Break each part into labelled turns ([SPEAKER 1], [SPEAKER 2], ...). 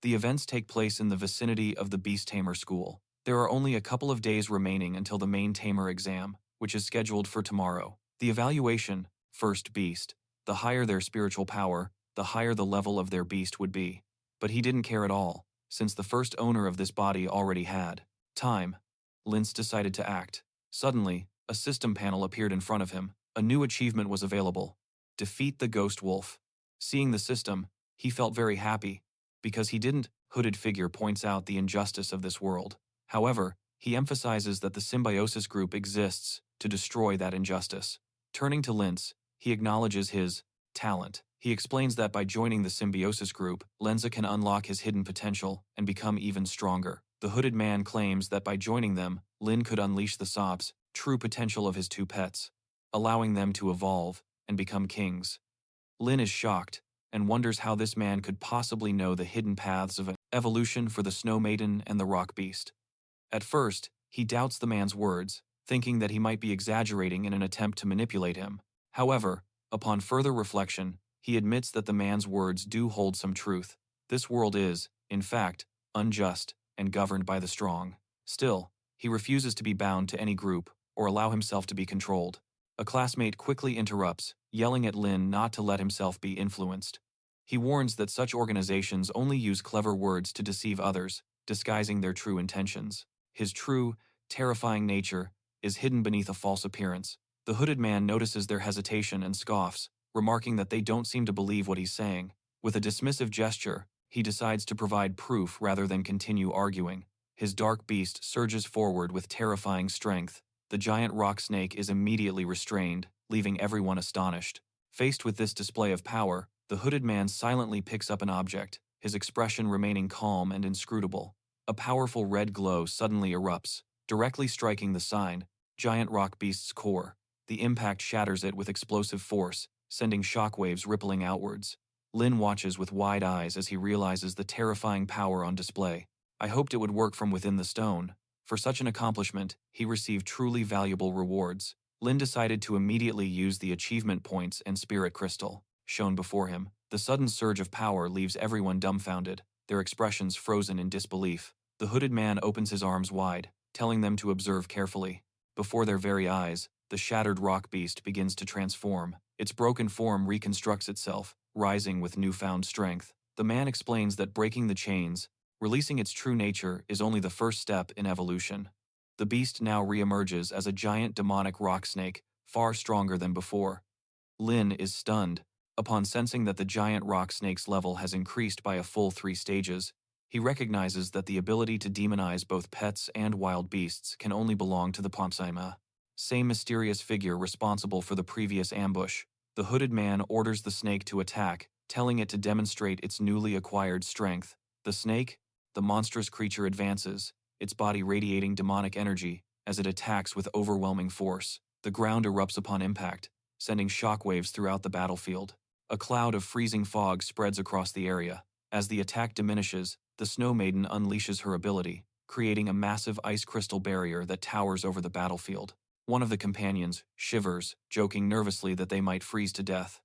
[SPEAKER 1] The events take place in the vicinity of the Beast Tamer School. There are only a couple of days remaining until the main Tamer exam, which is scheduled for tomorrow. The evaluation, first beast, the higher their spiritual power, the higher the level of their beast would be. But he didn't care at all, since the first owner of this body already had. Time. Lince decided to act. Suddenly, a system panel appeared in front of him. A new achievement was available. Defeat the Ghost Wolf. Seeing the system, he felt very happy, because he didn't. Hooded figure points out the injustice of this world. However, he emphasizes that the symbiosis group exists to destroy that injustice. Turning to Lince, he acknowledges his talent. He explains that by joining the symbiosis group, Lenza can unlock his hidden potential and become even stronger. The hooded man claims that by joining them, Lin could unleash the Sop's true potential of his two pets, allowing them to evolve and become kings. Lin is shocked and wonders how this man could possibly know the hidden paths of evolution for the Snow Maiden and the Rock Beast. At first, he doubts the man's words, thinking that he might be exaggerating in an attempt to manipulate him. However, upon further reflection, he admits that the man's words do hold some truth. This world is, in fact, unjust and governed by the strong. Still, he refuses to be bound to any group or allow himself to be controlled. A classmate quickly interrupts, yelling at Lin not to let himself be influenced. He warns that such organizations only use clever words to deceive others, disguising their true intentions. His true, terrifying nature is hidden beneath a false appearance. The hooded man notices their hesitation and scoffs, remarking that they don't seem to believe what he's saying. With a dismissive gesture, he decides to provide proof rather than continue arguing. His dark beast surges forward with terrifying strength. The giant rock snake is immediately restrained, leaving everyone astonished. Faced with this display of power, the hooded man silently picks up an object, his expression remaining calm and inscrutable. A powerful red glow suddenly erupts, directly striking the sign, giant rock beast's core. The impact shatters it with explosive force, sending shockwaves rippling outwards. Lin watches with wide eyes as he realizes the terrifying power on display. I hoped it would work from within the stone. For such an accomplishment, he received truly valuable rewards. Lin decided to immediately use the achievement points and spirit crystal shown before him. The sudden surge of power leaves everyone dumbfounded, their expressions frozen in disbelief. The hooded man opens his arms wide, telling them to observe carefully. Before their very eyes, the shattered rock beast begins to transform. Its broken form reconstructs itself, rising with newfound strength. The man explains that breaking the chains, releasing its true nature, is only the first step in evolution. The beast now reemerges as a giant demonic rock snake, far stronger than before. Lin is stunned. Upon sensing that the giant rock snake's level has increased by a full 3 stages, he recognizes that the ability to demonize both pets and wild beasts can only belong to the Pomsaima, same mysterious figure responsible for the previous ambush. The hooded man orders the snake to attack, telling it to demonstrate its newly acquired strength. The snake, the monstrous creature, advances, its body radiating demonic energy as it attacks with overwhelming force. The ground erupts upon impact, sending shockwaves throughout the battlefield. A cloud of freezing fog spreads across the area. As the attack diminishes, the Snow Maiden unleashes her ability, creating a massive ice crystal barrier that towers over the battlefield. One of the companions shivers, joking nervously that they might freeze to death.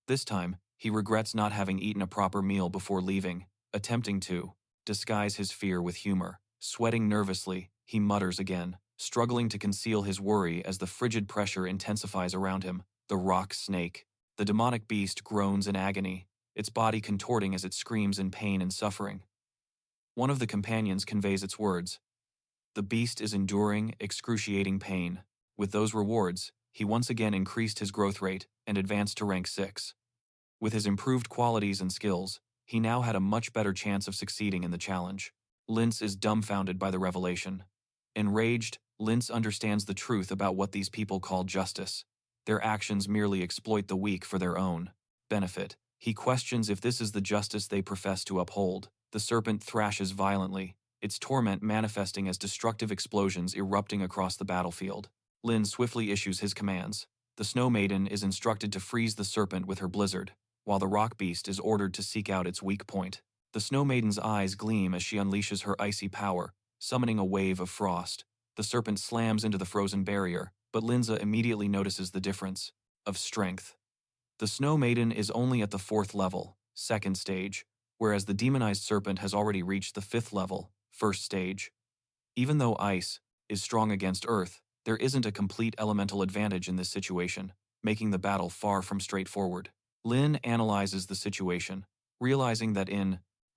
[SPEAKER 1] This time, he regrets not having eaten a proper meal before leaving, attempting to disguise his fear with humor. Sweating nervously, he mutters again, struggling to conceal his worry as the frigid pressure intensifies around him. The rock snake. The demonic beast groans in agony, its body contorting as it screams in pain and suffering. One of the companions conveys its words. The beast is enduring excruciating pain. With those rewards, he once again increased his growth rate and advanced to rank 6. With his improved qualities and skills, he now had a much better chance of succeeding in the challenge. Lince is dumbfounded by the revelation. Enraged, Lince understands the truth about what these people call justice. Their actions merely exploit the weak for their own benefit. He questions if this is the justice they profess to uphold. The serpent thrashes violently, its torment manifesting as destructive explosions erupting across the battlefield. Lin swiftly issues his commands. The Snow Maiden is instructed to freeze the serpent with her blizzard, while the rock beast is ordered to seek out its weak point. The Snow Maiden's eyes gleam as she unleashes her icy power, summoning a wave of frost. The serpent slams into the frozen barrier, but Linza immediately notices the difference of strength. The Snow Maiden is only at the 4th level, 2nd stage, whereas the demonized serpent has already reached the 5th level, first stage. Even though ice is strong against earth, there isn't a complete elemental advantage in this situation, making the battle far from straightforward. Lin analyzes the situation, realizing that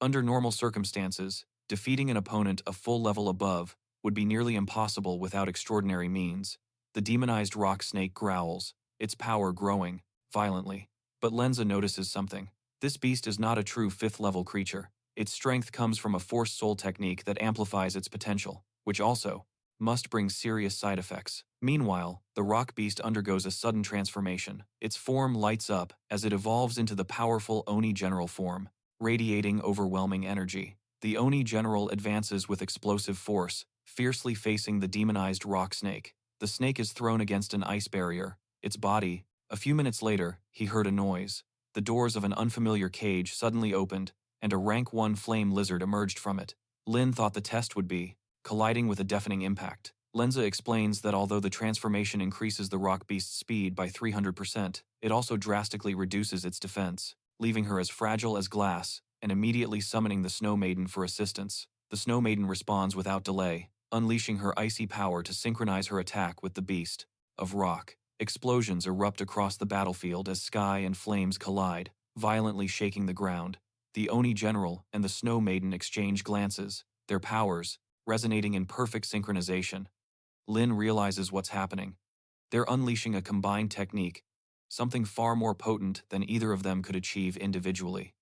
[SPEAKER 1] under normal circumstances, defeating an opponent a full level above would be nearly impossible without extraordinary means. The demonized rock snake growls, its power growing violently. But Lenza notices something. This beast is not a true 5th level creature. Its strength comes from a forced soul technique that amplifies its potential, which also must bring serious side effects. Meanwhile, the rock beast undergoes a sudden transformation. Its form lights up as it evolves into the powerful Oni General form, radiating overwhelming energy. The Oni General advances with explosive force, fiercely facing the demonized rock snake. The snake is thrown against an ice barrier. Its body. A few minutes later, he heard a noise. The doors of an unfamiliar cage suddenly opened, and a rank 1 flame lizard emerged from it. Lin thought the test would be colliding with a deafening impact. Lenza explains that although the transformation increases the rock beast's speed by 300%, it also drastically reduces its defense, leaving her as fragile as glass, and immediately summoning the Snow Maiden for assistance. The Snow Maiden responds without delay, unleashing her icy power to synchronize her attack with the beast of rock. Explosions erupt across the battlefield as sky and flames collide, violently shaking the ground. The Oni General and the Snow Maiden exchange glances, their powers resonating in perfect synchronization. Lin realizes what's happening. They're unleashing a combined technique, something far more potent than either of them could achieve individually.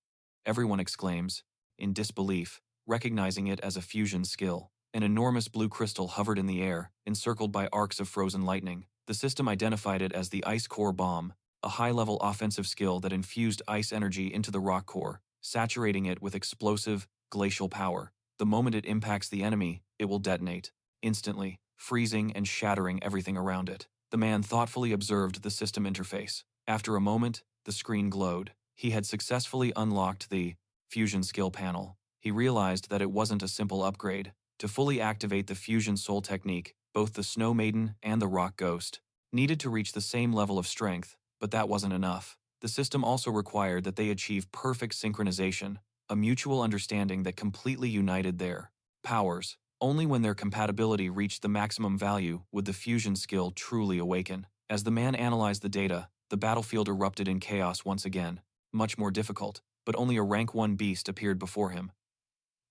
[SPEAKER 1] Everyone exclaims, in disbelief, recognizing it as a fusion skill. An enormous blue crystal hovered in the air, encircled by arcs of frozen lightning. The system identified it as the Ice Core Bomb, a high-level offensive skill that infused ice energy into the rock core, saturating it with explosive, glacial power. The moment it impacts the enemy, it will detonate, instantly, freezing and shattering everything around it. The man thoughtfully observed the system interface. After a moment, the screen glowed. He had successfully unlocked the fusion skill panel. He realized that it wasn't a simple upgrade. To fully activate the fusion soul technique, both the Snow Maiden and the Rock Ghost needed to reach the same level of strength, but that wasn't enough. The system also required that they achieve perfect synchronization, a mutual understanding that completely united their powers. Only when their compatibility reached the maximum value would the fusion skill truly awaken. As the man analyzed the data, the battlefield erupted in chaos once again, much more difficult, but only a rank 1 beast appeared before him.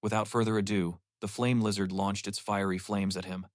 [SPEAKER 1] Without further ado, the flame lizard launched its fiery flames at him.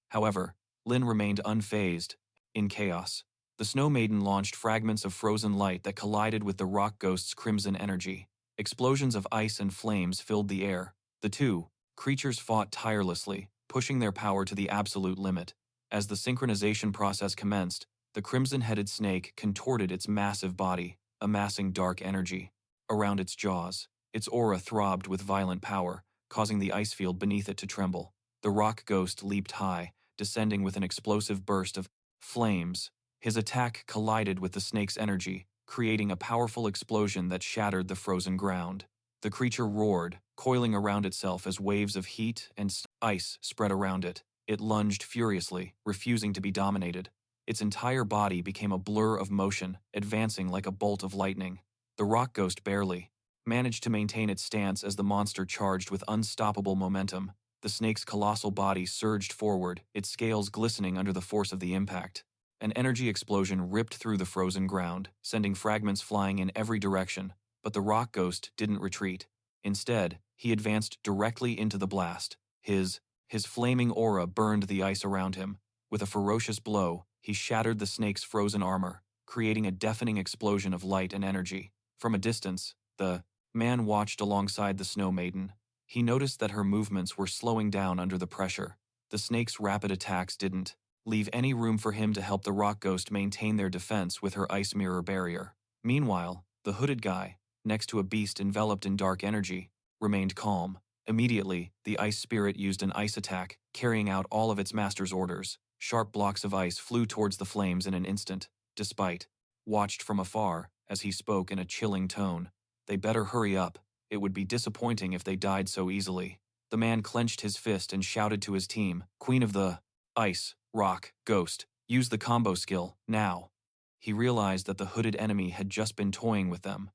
[SPEAKER 1] However, Lin remained unfazed. In chaos, the Snow Maiden launched fragments of frozen light that collided with the rock ghost's crimson energy. Explosions of ice and flames filled the air. The two creatures fought tirelessly, pushing their power to the absolute limit. As the synchronization process commenced, the crimson-headed snake contorted its massive body, amassing dark energy around its jaws. Its aura throbbed with violent power, causing the ice field beneath it to tremble. The rock ghost leaped high, descending with an explosive burst of flames. His attack collided with the snake's energy, creating a powerful explosion that shattered the frozen ground. The creature roared, coiling around itself as waves of heat and ice spread around it. It lunged furiously, refusing to be dominated. Its entire body became a blur of motion, advancing like a bolt of lightning. The rock ghost barely managed to maintain its stance as the monster charged with unstoppable momentum. The snake's colossal body surged forward, its scales glistening under the force of the impact. An energy explosion ripped through the frozen ground, sending fragments flying in every direction, but the rock ghost didn't retreat. Instead, he advanced directly into the blast. His flaming aura burned the ice around him. With a ferocious blow, he shattered the snake's frozen armor, creating a deafening explosion of light and energy. From a distance, the man watched alongside the Snow Maiden. He noticed that her movements were slowing down under the pressure. The snake's rapid attacks didn't leave any room for him to help the rock ghost maintain their defense with her ice mirror barrier. Meanwhile, the hooded guy, next to a beast enveloped in dark energy, remained calm. Immediately, the ice spirit used an ice attack, carrying out all of its master's orders. Sharp blocks of ice flew towards the flames in an instant. Despite watched from afar, as he spoke in a chilling tone, "They better hurry up. It would be disappointing if they died so easily." The man clenched his fist and shouted to his team, "Queen of the Ice, Rock, Ghost, use the combo skill, now." He realized that the hooded enemy had just been toying with them.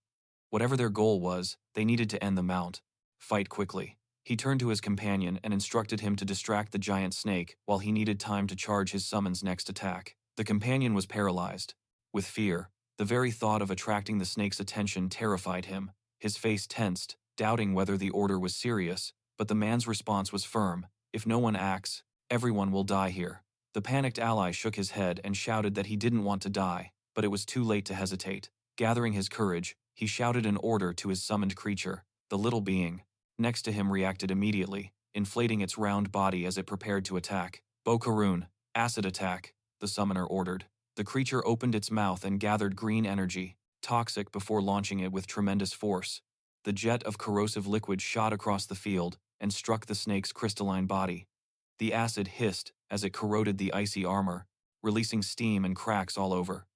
[SPEAKER 1] Whatever their goal was, they needed to end the mount. Fight quickly. He turned to his companion and instructed him to distract the giant snake while he needed time to charge his summon's next attack. The companion was paralyzed. With fear, the very thought of attracting the snake's attention terrified him. His face tensed, doubting whether the order was serious, but the man's response was firm. If no one acts, everyone will die here. The panicked ally shook his head and shouted that he didn't want to die, but it was too late to hesitate. Gathering his courage, he shouted an order to his summoned creature. The little being next to him reacted immediately, inflating its round body as it prepared to attack. Bokarun, acid attack, the summoner ordered. The creature opened its mouth and gathered green energy, toxic before launching it with tremendous force. The jet of corrosive liquid shot across the field and struck the snake's crystalline body. The acid hissed as it corroded the icy armor, releasing steam and cracks all over.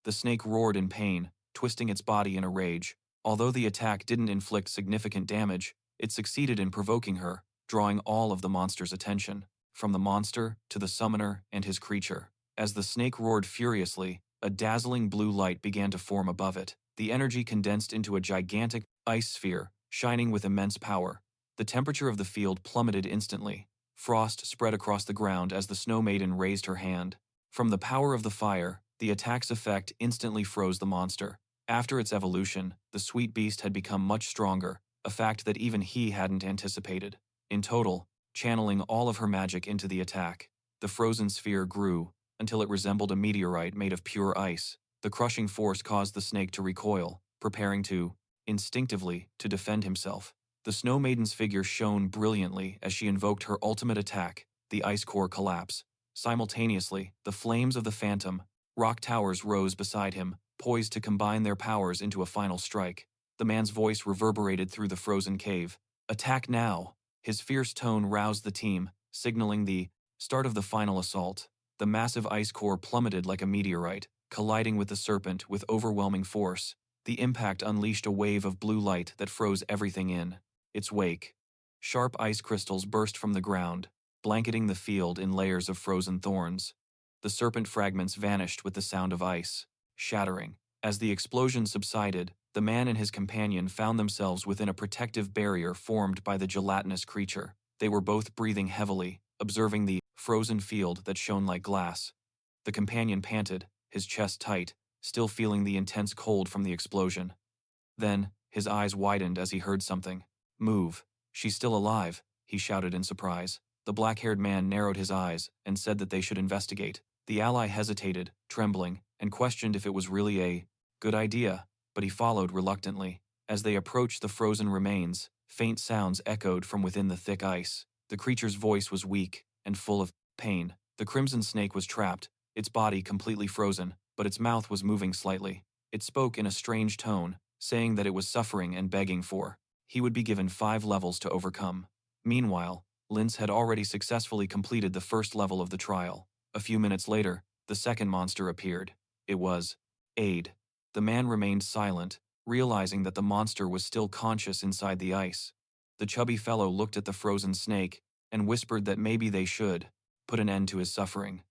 [SPEAKER 1] The snake roared in pain, twisting its body in a rage. Although the attack didn't inflict significant damage, it succeeded in provoking her, drawing all of the monster's attention, from the monster to the summoner and his creature. As the snake roared furiously, a dazzling blue light began to form above it. The energy condensed into a gigantic ice sphere, shining with immense power. The temperature of the field plummeted instantly. Frost spread across the ground as the Snow Maiden raised her hand. From the power of the fire, the attack's effect instantly froze the monster. After its evolution, the sweet beast had become much stronger, a fact that even he hadn't anticipated. In total, channeling all of her magic into the attack, the frozen sphere grew until it resembled a meteorite made of pure ice. The crushing force caused the snake to recoil, preparing instinctively, to defend himself. The Snow Maiden's figure shone brilliantly as she invoked her ultimate attack, the ice core collapse. Simultaneously, the flames of the phantom rock towers rose beside him, poised to combine their powers into a final strike. The man's voice reverberated through the frozen cave. Attack now! His fierce tone roused the team, signaling the start of the final assault. The massive ice core plummeted like a meteorite, colliding with the serpent with overwhelming force. The impact unleashed a wave of blue light that froze everything in its wake. Sharp ice crystals burst from the ground, blanketing the field in layers of frozen thorns. The serpent fragments vanished with the sound of ice shattering. As the explosion subsided, the man and his companion found themselves within a protective barrier formed by the gelatinous creature. They were both breathing heavily, observing the frozen field that shone like glass. The companion panted, his chest tight, still feeling the intense cold from the explosion. Then, his eyes widened as he heard something. Move. She's still alive, he shouted in surprise. The black-haired man narrowed his eyes and said that they should investigate. The ally hesitated, trembling, and questioned if it was really a good idea, but he followed reluctantly. As they approached the frozen remains, faint sounds echoed from within the thick ice. The creature's voice was weak and full of pain. The crimson snake was trapped, its body completely frozen, but its mouth was moving slightly. It spoke in a strange tone, saying that it was suffering and begging for. He would be given 5 levels to overcome. Meanwhile, Linz had already successfully completed the first level of the trial. A few minutes later, the second monster appeared. It was Aid. The man remained silent, realizing that the monster was still conscious inside the ice. The chubby fellow looked at the frozen snake and whispered that maybe they should put an end to his suffering.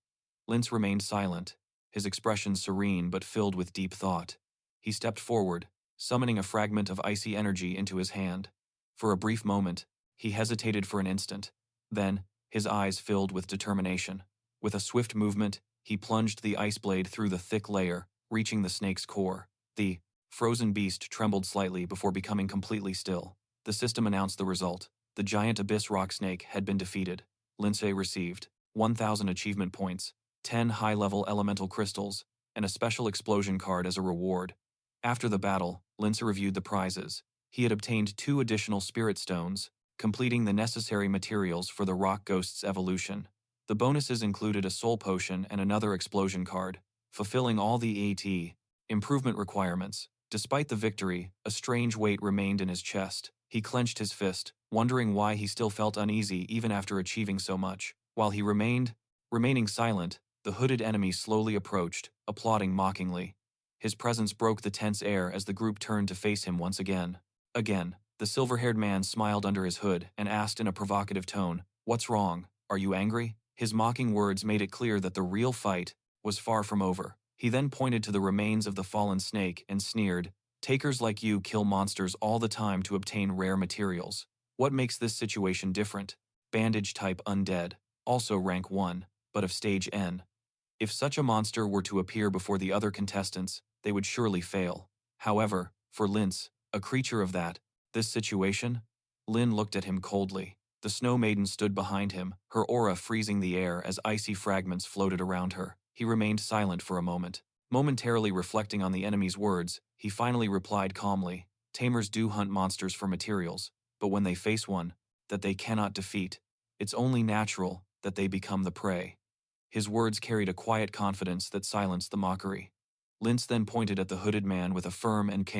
[SPEAKER 1] Linz remained silent, his expression serene but filled with deep thought. He stepped forward, summoning a fragment of icy energy into his hand. For a brief moment, he hesitated for an instant. Then, his eyes filled with determination. With a swift movement, he plunged the ice blade through the thick layer, reaching the snake's core. The frozen beast trembled slightly before becoming completely still. The system announced the result. The giant abyss rock snake had been defeated. Lindsay received 1,000 achievement points, 10 high-level elemental crystals, and a special explosion card as a reward. After the battle, Lindsay reviewed the prizes. He had obtained 2 additional spirit stones, completing the necessary materials for the rock ghost's evolution. The bonuses included a soul potion and another explosion card, fulfilling all the AT improvement requirements. Despite the victory, a strange weight remained in his chest. He clenched his fist, wondering why he still felt uneasy even after achieving so much. While he remaining silent, the hooded enemy slowly approached, applauding mockingly. His presence broke the tense air as the group turned to face him once again. Again, the silver-haired man smiled under his hood and asked in a provocative tone, "What's wrong? Are you angry?" His mocking words made it clear that the real fight was far from over. He then pointed to the remains of the fallen snake and sneered, Takers like you kill monsters all the time to obtain rare materials. What makes this situation different? Bandage type undead, also rank 1, but of stage N. If such a monster were to appear before the other contestants, they would surely fail. However, for Lince, a creature of this situation, Lin looked at him coldly. The Snow Maiden stood behind him, her aura freezing the air as icy fragments floated around her. He remained silent for a moment. Momentarily reflecting on the enemy's words, he finally replied calmly, "Tamers do hunt monsters for materials, but when they face one that they cannot defeat, it's only natural that they become the prey." His words carried a quiet confidence that silenced the mockery. Lince then pointed at the hooded man with a firm and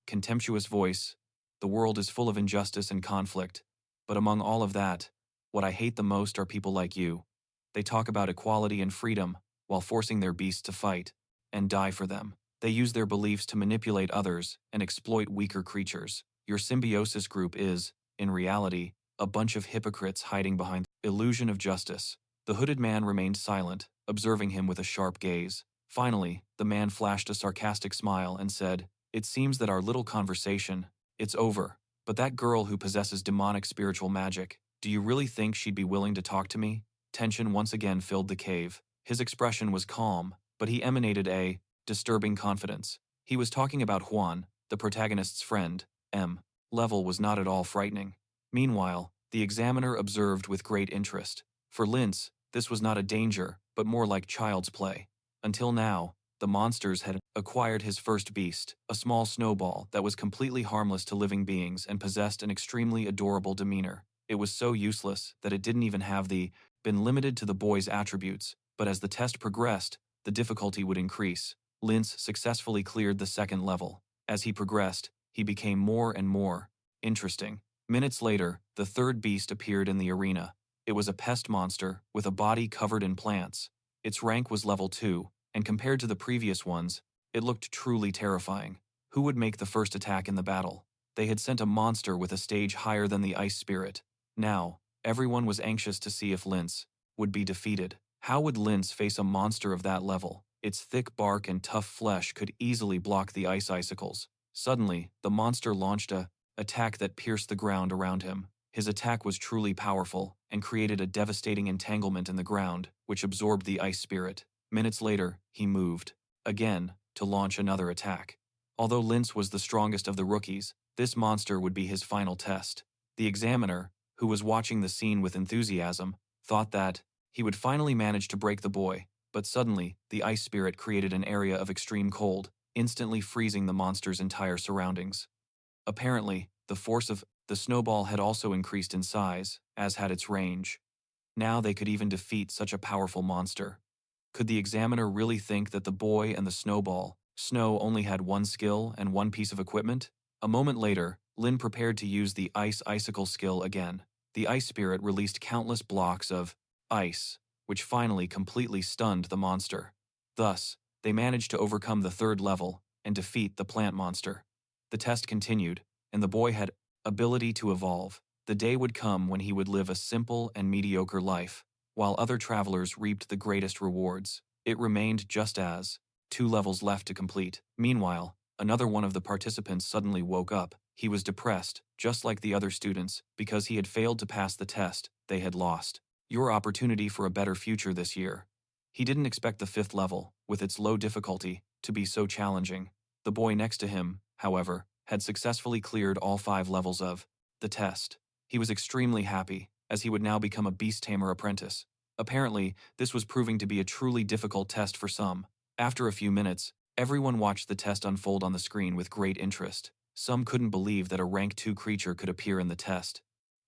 [SPEAKER 1] contemptuous voice. "The world is full of injustice and conflict, but among all of that, what I hate the most are people like you. They talk about equality and freedom while forcing their beasts to fight and die for them. They use their beliefs to manipulate others and exploit weaker creatures. Your symbiosis group is, in reality, a bunch of hypocrites hiding behind the illusion of justice." The hooded man remained silent, observing him with a sharp gaze. Finally, the man flashed a sarcastic smile and said, "It seems that our little conversation, it's over. But that girl who possesses demonic spiritual magic, do you really think she'd be willing to talk to me?" Tension once again filled the cave. His expression was calm, but he emanated a disturbing confidence. He was talking about Huan, the protagonist's friend. Level was not at all frightening. Meanwhile, the examiner observed with great interest. For Lince, this was not a danger, but more like child's play. Until now, the monsters had acquired his first beast, a small snowball that was completely harmless to living beings and possessed an extremely adorable demeanor. It was so useless that it didn't even have been limited to the boy's attributes, but as the test progressed, the difficulty would increase. Lince successfully cleared the second level. As he progressed, he became more and more interesting. Minutes later, the third beast appeared in the arena. It was a pest monster with a body covered in plants. Its rank was level 2, and compared to the previous ones, it looked truly terrifying. Who would make the first attack in the battle? They had sent a monster with a stage higher than the ice spirit. Now, everyone was anxious to see if Lince would be defeated. How would Lince face a monster of that level? Its thick bark and tough flesh could easily block the ice icicles. Suddenly, the monster launched an attack that pierced the ground around him. His attack was truly powerful and created a devastating entanglement in the ground, which absorbed the ice spirit. Minutes later, he moved again to launch another attack. Although Lince was the strongest of the rookies, this monster would be his final test. The examiner, who was watching the scene with enthusiasm, thought that he would finally manage to break the boy, but suddenly, the ice spirit created an area of extreme cold, instantly freezing the monster's entire surroundings. Apparently, the force of the snowball had also increased in size, as had its range. Now they could even defeat such a powerful monster. Could the examiner really think that the boy and the snowball, Snow, only had one skill and one piece of equipment? A moment later, Lin prepared to use the ice icicle skill again. The ice spirit released countless blocks of ice, which finally completely stunned the monster. Thus, they managed to overcome the third level and defeat the plant monster. The test continued, and the boy had ability to evolve. The day would come when he would live a simple and mediocre life, while other travelers reaped the greatest rewards. It remained just as 2 levels left to complete. Meanwhile, another one of the participants suddenly woke up. He was depressed, just like the other students, because he had failed to pass the test they had lost. Your opportunity for a better future this year. He didn't expect the 5th level, with its low difficulty, to be so challenging. The boy next to him, however, had successfully cleared all 5 levels of the test. He was extremely happy, as he would now become a beast tamer apprentice. Apparently, this was proving to be a truly difficult test for some. After a few minutes, everyone watched the test unfold on the screen with great interest. Some couldn't believe that a rank 2 creature could appear in the test.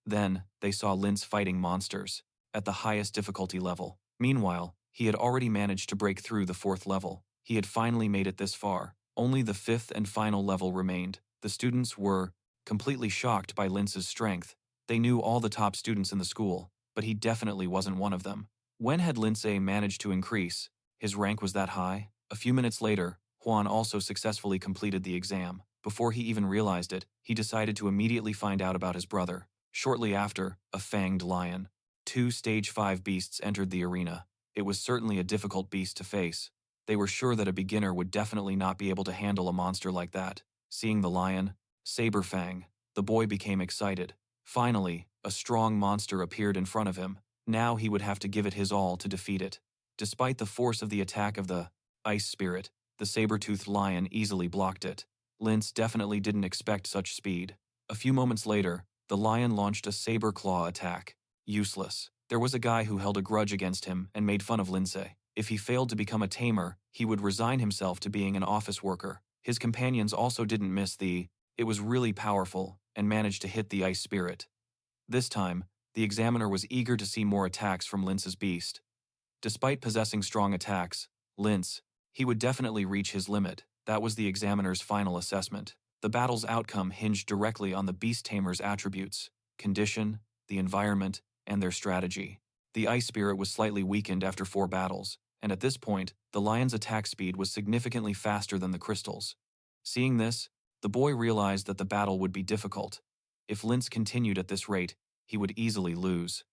[SPEAKER 1] Then, they saw Lince fighting monsters at the highest difficulty level. Meanwhile, he had already managed to break through the 4th level. He had finally made it this far. Only the 5th and final level remained. The students were completely shocked by Lince's strength. They knew all the top students in the school, but he definitely wasn't one of them. When had Lince managed to increase? His rank was that high? A few minutes later, Huan also successfully completed the exam. Before he even realized it, he decided to immediately find out about his brother. Shortly after, a fanged lion. 2 stage 5 beasts entered the arena. It was certainly a difficult beast to face. They were sure that a beginner would definitely not be able to handle a monster like that. Seeing the lion, Saber Fang, the boy became excited. Finally, a strong monster appeared in front of him. Now he would have to give it his all to defeat it. Despite the force of the attack of the ice spirit, the saber-toothed lion easily blocked it. Lince definitely didn't expect such speed. A few moments later, the lion launched a saber claw attack. Useless. There was a guy who held a grudge against him and made fun of Lince. If he failed to become a tamer, he would resign himself to being an office worker. His companions also didn't miss it was really powerful and managed to hit the ice spirit. This time, the examiner was eager to see more attacks from Lince's beast. Despite possessing strong attacks, he would definitely reach his limit. That was the examiner's final assessment. The battle's outcome hinged directly on the beast tamer's attributes, condition, the environment, and their strategy. The ice spirit was slightly weakened after 4 battles, and at this point, the lion's attack speed was significantly faster than the crystals. Seeing this, the boy realized that the battle would be difficult. If Lince continued at this rate, he would easily lose.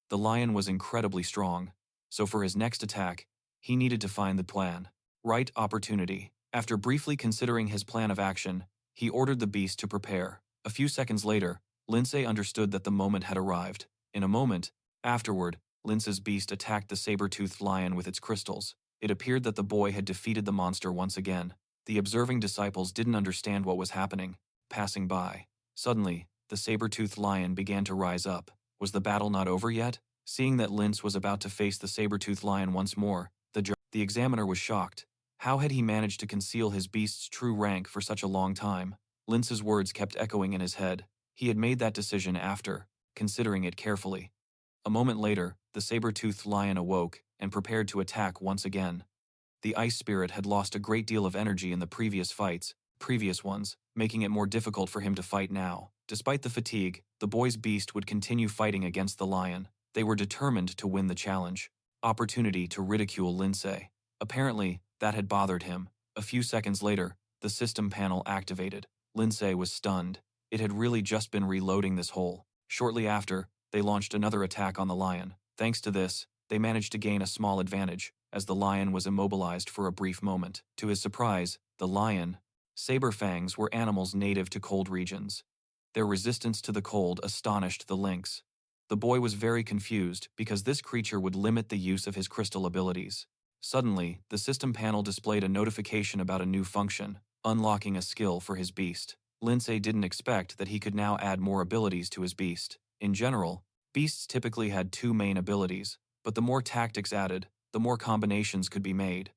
[SPEAKER 1] The lion was incredibly strong, so for his next attack, he needed to find the right opportunity. After briefly considering his plan of action, he ordered the beast to prepare. A few seconds later, Lince understood that the moment had arrived. In a moment afterward, Lince's beast attacked the saber-toothed lion with its crystals. It appeared that the boy had defeated the monster once again. The observing disciples didn't understand what was happening. Passing by, suddenly, the saber-toothed lion began to rise up. Was the battle not over yet? Seeing that Lince was about to face the saber-toothed lion once more, the examiner was shocked. How had he managed to conceal his beast's true rank for such a long time? Lince's words kept echoing in his head. He had made that decision after considering it carefully. A moment later, the saber-toothed lion awoke and prepared to attack once again. The ice spirit had lost a great deal of energy in the previous ones, making it more difficult for him to fight now. Despite the fatigue, the boy's beast would continue fighting against the lion. They were determined to win the challenge. Opportunity to ridicule Lince. Apparently, that had bothered him. A few seconds later, the system panel activated. Lince was stunned. It had really just been reloading this hole. Shortly after, they launched another attack on the lion. Thanks to this, they managed to gain a small advantage, as the lion was immobilized for a brief moment. To his surprise, the lion, saber fangs were animals native to cold regions. Their resistance to the cold astonished the lynx. The boy was very confused because this creature would limit the use of his crystal abilities. Suddenly, the system panel displayed a notification about a new function, unlocking a skill for his beast. Lince didn't expect that he could now add more abilities to his beast. In general, beasts typically had 2 main abilities, but the more tactics added, the more combinations could be made.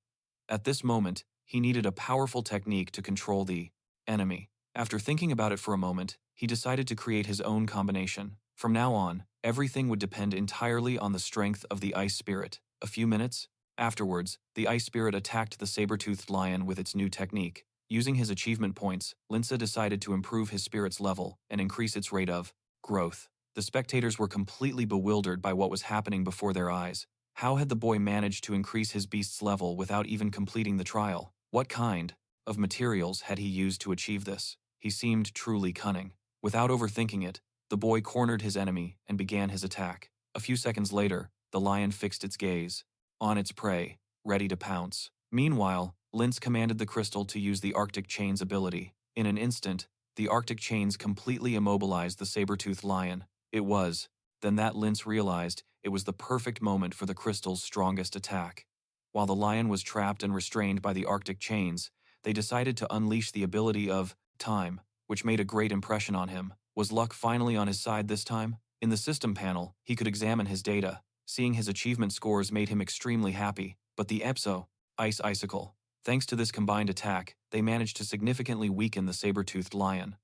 [SPEAKER 1] At this moment, he needed a powerful technique to control the enemy. After thinking about it for a moment, he decided to create his own combination. From now on, everything would depend entirely on the strength of the ice spirit. A few minutes afterwards, the ice spirit attacked the saber-toothed lion with its new technique. Using his achievement points, Lince decided to improve his spirit's level and increase its rate of growth. The spectators were completely bewildered by what was happening before their eyes. How had the boy managed to increase his beast's level without even completing the trial? What kind of materials had he used to achieve this? He seemed truly cunning. Without overthinking it, the boy cornered his enemy and began his attack. A few seconds later, the lion fixed its gaze on its prey, ready to pounce. Meanwhile, Lince commanded the crystal to use the Arctic Chains ability. In an instant, the Arctic Chains completely immobilized the saber-toothed lion. Then that Lince realized it was the perfect moment for the crystal's strongest attack. While the lion was trapped and restrained by the Arctic Chains, they decided to unleash the ability of time, which made a great impression on him. Was luck finally on his side this time? In the system panel, he could examine his data. Seeing his achievement scores made him extremely happy, but the Ice Icicle. Thanks to this combined attack, they managed to significantly weaken the saber-toothed lion.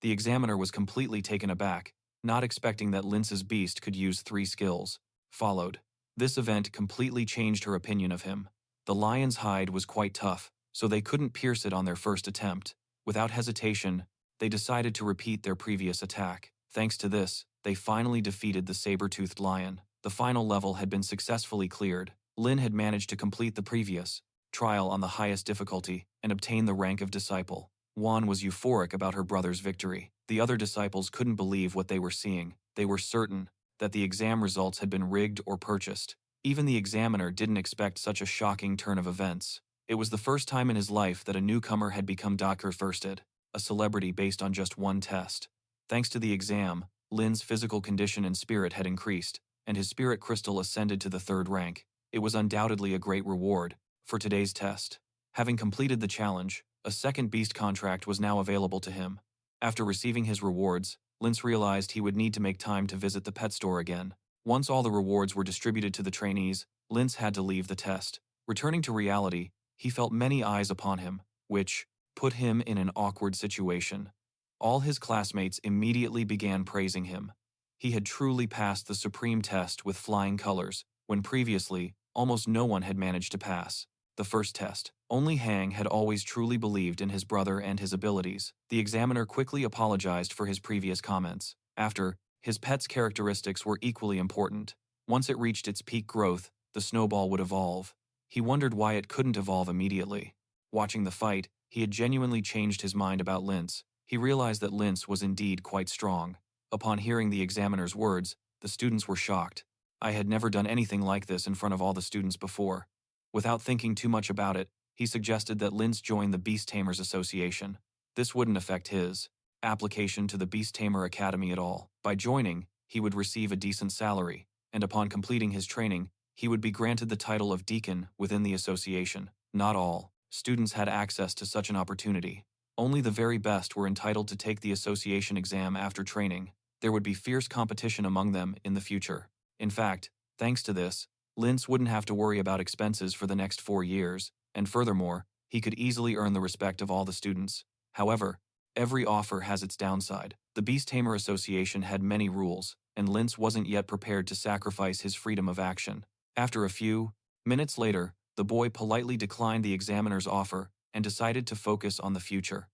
[SPEAKER 1] The examiner was completely taken aback, not expecting that Lince's beast could use 3 skills. Followed. This event completely changed her opinion of him. The lion's hide was quite tough, so they couldn't pierce it on their first attempt. Without hesitation, they decided to repeat their previous attack. Thanks to this, they finally defeated the saber-toothed lion. The final level had been successfully cleared. Lin had managed to complete the previous trial on the highest difficulty and obtain the rank of disciple. Wan was euphoric about her brother's victory. The other disciples couldn't believe what they were seeing. They were certain that the exam results had been rigged or purchased. Even the examiner didn't expect such a shocking turn of events. It was the first time in his life that a newcomer had become Doctor Firsted. a celebrity based on just one test. Thanks to the exam, Lin's physical condition and spirit had increased, and his spirit crystal ascended to the 3rd rank. It was undoubtedly a great reward for today's test. Having completed the challenge, a second beast contract was now available to him. After receiving his rewards, Lince realized he would need to make time to visit the pet store again. Once all the rewards were distributed to the trainees, Lince had to leave the test. Returning to reality, he felt many eyes upon him, which put him in an awkward situation. All his classmates immediately began praising him. He had truly passed the supreme test with flying colors, when previously, almost no one had managed to pass the first test. Only Hang had always truly believed in his brother and his abilities. The examiner quickly apologized for his previous comments. After, his pet's characteristics were equally important. Once it reached its peak growth, the snowball would evolve. He wondered why it couldn't evolve immediately. Watching the fight, he had genuinely changed his mind about Lince. He realized that Lince was indeed quite strong. Upon hearing the examiner's words, the students were shocked. I had never done anything like this in front of all the students before. Without thinking too much about it, he suggested that Lince join the Beast Tamers Association. This wouldn't affect his application to the Beast Tamer Academy at all. By joining, he would receive a decent salary, and upon completing his training, he would be granted the title of deacon within the association. Not all students had access to such an opportunity. Only the very best were entitled to take the association exam after training. There would be fierce competition among them in the future. In fact, thanks to this, Lince wouldn't have to worry about expenses for the next 4 years, and furthermore, he could easily earn the respect of all the students. However, every offer has its downside. The Beast Tamer Association had many rules, and Lince wasn't yet prepared to sacrifice his freedom of action. After a few minutes later, the boy politely declined the examiner's offer and decided to focus on the future.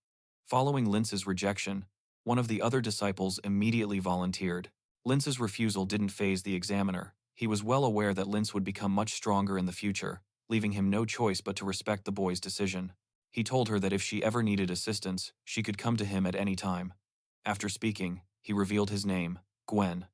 [SPEAKER 1] Following Lince's rejection, one of the other disciples immediately volunteered. Lince's refusal didn't faze the examiner. He was well aware that Lince would become much stronger in the future, leaving him no choice but to respect the boy's decision. He told her that if she ever needed assistance, she could come to him at any time. After speaking, he revealed his name, Gwen.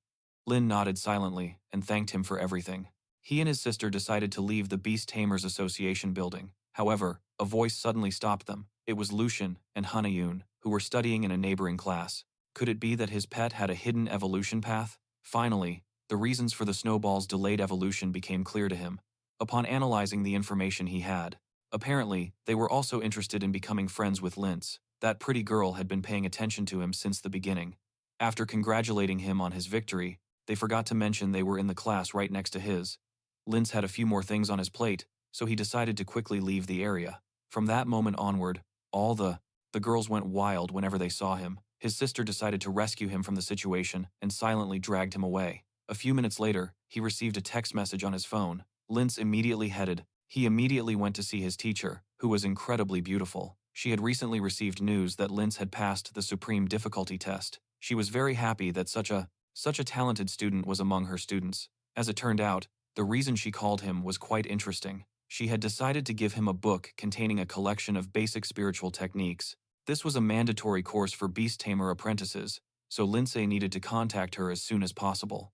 [SPEAKER 1] Lin nodded silently and thanked him for everything. He and his sister decided to leave the Beast Tamers Association building. However, a voice suddenly stopped them. It was Lucian and Hanayun, who were studying in a neighboring class. Could it be that his pet had a hidden evolution path? Finally, the reasons for the snowball's delayed evolution became clear to him. Upon analyzing the information he had, apparently, they were also interested in becoming friends with Lince. That pretty girl had been paying attention to him since the beginning. After congratulating him on his victory, they forgot to mention they were in the class right next to his. Lince had a few more things on his plate, so he decided to quickly leave the area. From that moment onward, all the girls went wild whenever they saw him. His sister decided to rescue him from the situation and silently dragged him away. A few minutes later, he received a text message on his phone. Lince immediately headed. He immediately went to see his teacher, who was incredibly beautiful. She had recently received news that Lince had passed the supreme difficulty test. She was very happy that such a talented student was among her students. As it turned out, the reason she called him was quite interesting. She had decided to give him a book containing a collection of basic spiritual techniques. This was a mandatory course for Beast Tamer apprentices, so Lince needed to contact her as soon as possible.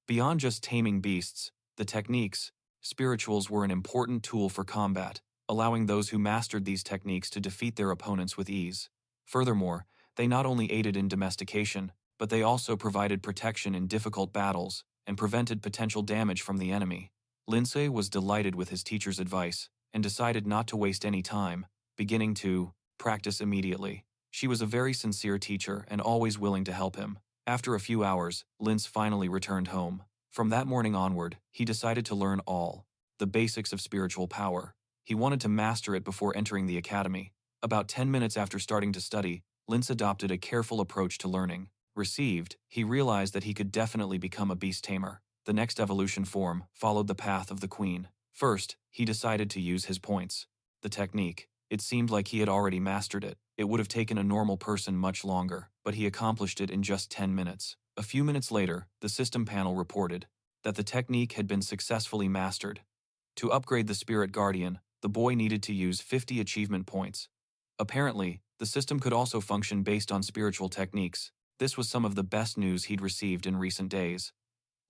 [SPEAKER 1] Beyond just taming beasts, the techniques, spirituals were an important tool for combat, allowing those who mastered these techniques to defeat their opponents with ease. Furthermore, they not only aided in domestication, but they also provided protection in difficult battles and prevented potential damage from the enemy. Lince was delighted with his teacher's advice and decided not to waste any time, beginning to practice immediately. She was a very sincere teacher and always willing to help him. After a few hours, Lince finally returned home. From that morning onward, he decided to learn all the basics of spiritual power. He wanted to master it before entering the academy. About 10 minutes after starting to study, Lince adopted a careful approach to learning. He realized that he could definitely become a beast tamer. The next evolution form followed the path of the queen. First, he decided to use his points. The technique. It seemed like he had already mastered it. It would have taken a normal person much longer, but he accomplished it in just 10 minutes. A few minutes later, the system panel reported that the technique had been successfully mastered. To upgrade the Spirit Guardian, the boy needed to use 50 achievement points. Apparently, the system could also function based on spiritual techniques. This was some of the best news he'd received in recent days.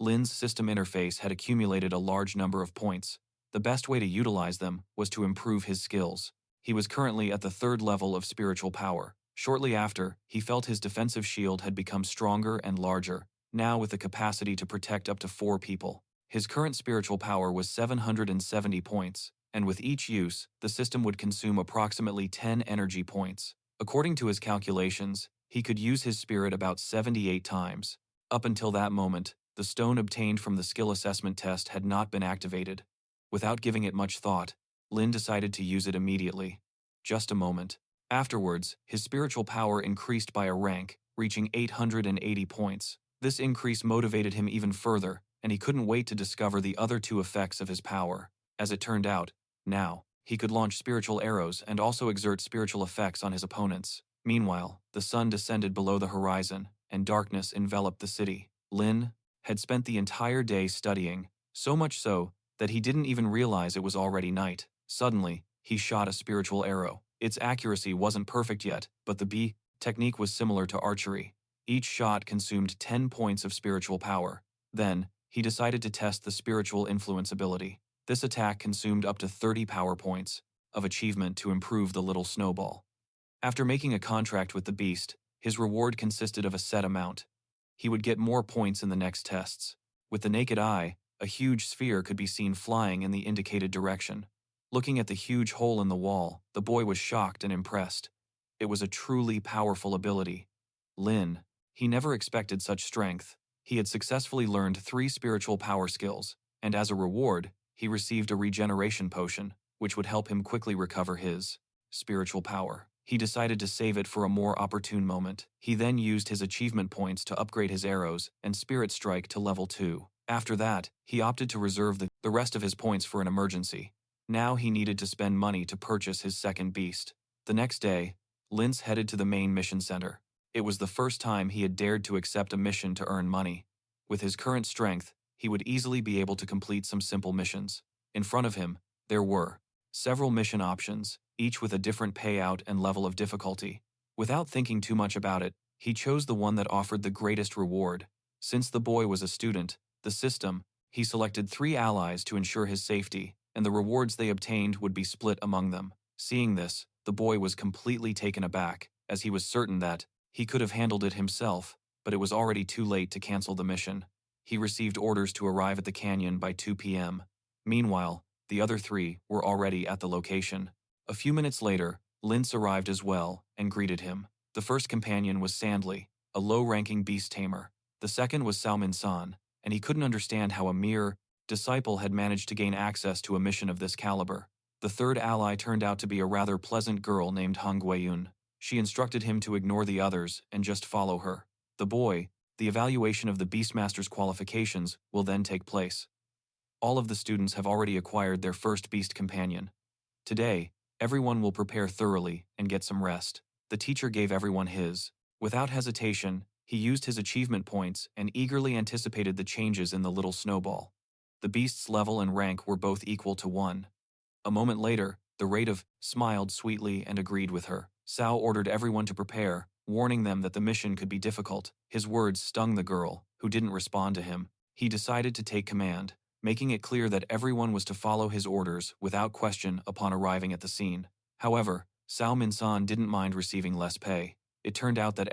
[SPEAKER 1] Lin's system interface had accumulated a large number of points. The best way to utilize them was to improve his skills. He was currently at the 3rd level of spiritual power. Shortly after, he felt his defensive shield had become stronger and larger, now with the capacity to protect up to 4 people. His current spiritual power was 770 points, and with each use, the system would consume approximately 10 energy points. According to his calculations, he could use his spirit about 78 times. Up until that moment, the stone obtained from the skill assessment test had not been activated. Without giving it much thought, Lin decided to use it immediately. Just a moment. Afterwards, his spiritual power increased by a rank, reaching 880 points. This increase motivated him even further, and he couldn't wait to discover the other 2 effects of his power. As it turned out, now, he could launch spiritual arrows and also exert spiritual effects on his opponents. Meanwhile, the sun descended below the horizon, and darkness enveloped the city. Lin had spent the entire day studying, so much so that he didn't even realize it was already night. Suddenly, he shot a spiritual arrow. Its accuracy wasn't perfect yet, but the B technique was similar to archery. Each shot consumed 10 points of spiritual power. Then, he decided to test the spiritual influence ability. This attack consumed up to 30 power points of achievement to improve the little snowball. After making a contract with the beast, his reward consisted of a set amount. He would get more points in the next tests. With the naked eye, a huge sphere could be seen flying in the indicated direction. Looking at the huge hole in the wall, the boy was shocked and impressed. It was a truly powerful ability. Lin, he never expected such strength. He had successfully learned 3 spiritual power skills, and as a reward, he received a regeneration potion, which would help him quickly recover his spiritual power. He decided to save it for a more opportune moment. He then used his achievement points to upgrade his arrows and spirit strike to level 2. After that, he opted to reserve the rest of his points for an emergency. Now he needed to spend money to purchase his second beast. The next day, Linz headed to the main mission center. It was the first time he had dared to accept a mission to earn money. With his current strength, he would easily be able to complete some simple missions. In front of him, there were several mission options, each with a different payout and level of difficulty. Without thinking too much about it, he chose the one that offered the greatest reward. Since the boy was a student, he selected 3 allies to ensure his safety, and the rewards they obtained would be split among them. Seeing this, the boy was completely taken aback, as he was certain that he could have handled it himself, but it was already too late to cancel the mission. He received orders to arrive at the canyon by 2 p.m. Meanwhile, the other 3 were already at the location. A few minutes later, Linz arrived as well and greeted him. The first companion was Sandley, a low-ranking beast tamer. The second was Salmin San, and he couldn't understand how a mere disciple had managed to gain access to a mission of this caliber. The third ally turned out to be a rather pleasant girl named Hong Guiyun. She instructed him to ignore the others and just follow her. The evaluation of the Beastmaster's qualifications will then take place. All of the students have already acquired their first beast companion. Today, everyone will prepare thoroughly and get some rest. The teacher gave everyone his. Without hesitation, he used his achievement points and eagerly anticipated the changes in the little snowball. The beast's level and rank were both equal to 1. A moment later, the Rative smiled sweetly and agreed with her. Sao ordered everyone to prepare, warning them that the mission could be difficult. His words stung the girl, who didn't respond to him. He decided to take command, making it clear that everyone was to follow his orders without question upon arriving at the scene. However, Sao Min-san didn't mind receiving less pay. It turned out that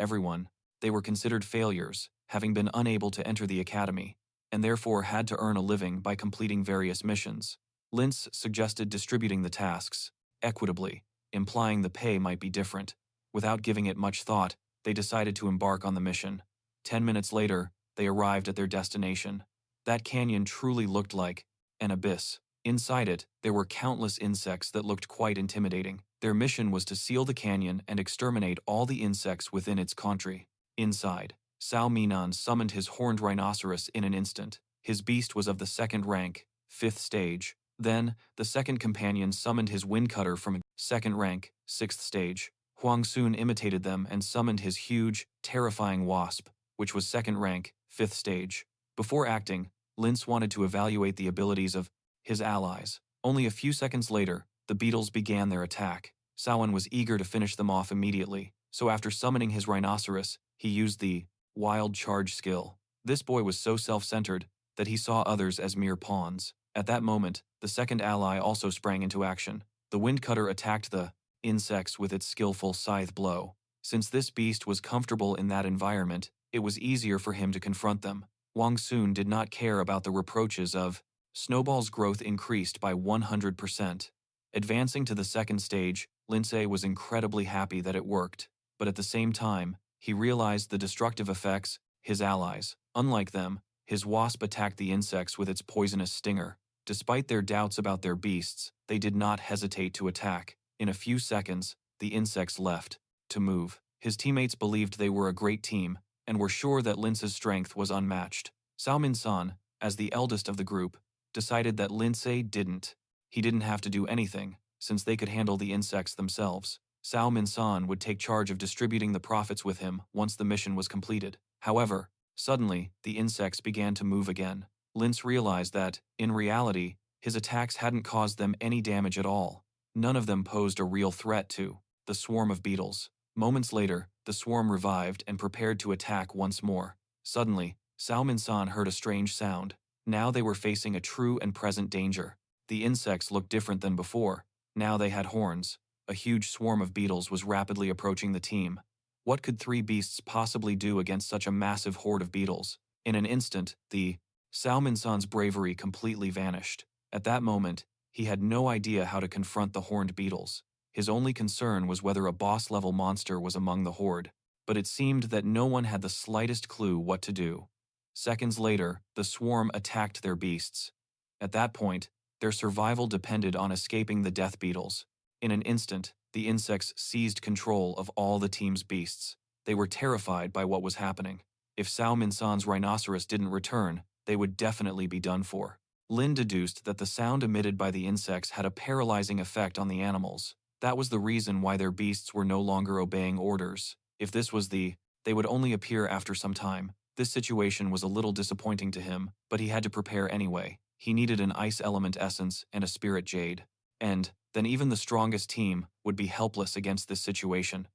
[SPEAKER 1] they were considered failures, having been unable to enter the academy, and therefore had to earn a living by completing various missions. Linz suggested distributing the tasks equitably, implying the pay might be different. Without giving it much thought, they decided to embark on the mission. 10 minutes later, they arrived at their destination. That canyon truly looked like an abyss. Inside it, there were countless insects that looked quite intimidating. Their mission was to seal the canyon and exterminate all the insects within its country. Inside, Sao Minan summoned his horned rhinoceros in an instant. His beast was of the 2nd rank, 5th stage. Then, the second companion summoned his windcutter from 2nd rank, 6th stage. Huang Sun imitated them and summoned his huge, terrifying wasp, which was 2nd rank, 5th stage. Before acting, Linz wanted to evaluate the abilities of his allies. Only a few seconds later, the beetles began their attack. Sawan was eager to finish them off immediately, so after summoning his rhinoceros, he used the wild charge skill. This boy was so self-centered that he saw others as mere pawns. At that moment, the second ally also sprang into action. The windcutter attacked the insects with its skillful scythe blow. Since this beast was comfortable in that environment, it was easier for him to confront them. Wang Sun did not care about the reproaches of Snowball's growth increased by 100%. Advancing to the second stage, Lindsay was incredibly happy that it worked, but at the same time, he realized the destructive effects, his allies. Unlike them, his wasp attacked the insects with its poisonous stinger. Despite their doubts about their beasts, they did not hesitate to attack. In a few seconds, the insects left to move. His teammates believed they were a great team and were sure that Lince's strength was unmatched. Cao Min-san, as the eldest of the group, decided that Lince didn't. He didn't have to do anything, since they could handle the insects themselves. Cao Min-san would take charge of distributing the profits with him once the mission was completed. However, suddenly, the insects began to move again. Lince realized that, in reality, his attacks hadn't caused them any damage at all. None of them posed a real threat to the swarm of beetles. Moments later, the swarm revived and prepared to attack once more. Suddenly, Cao Min-san heard a strange sound. Now they were facing a true and present danger. The insects looked different than before. Now they had horns. A huge swarm of beetles was rapidly approaching the team. What could three beasts possibly do against such a massive horde of beetles? In an instant, Cao Min-san's bravery completely vanished. At that moment, he had no idea how to confront the horned beetles. His only concern was whether a boss-level monster was among the horde. But it seemed that no one had the slightest clue what to do. Seconds later, the swarm attacked their beasts. At that point, their survival depended on escaping the death beetles. In an instant, the insects seized control of all the team's beasts. They were terrified by what was happening. If Cao Min-san's rhinoceros didn't return, they would definitely be done for. Lin deduced that the sound emitted by the insects had a paralyzing effect on the animals. That was the reason why their beasts were no longer obeying orders. If this was they would only appear after some time. This situation was a little disappointing to him, but he had to prepare anyway. He needed an ice element essence and a spirit jade. And then even the strongest team would be helpless against this situation.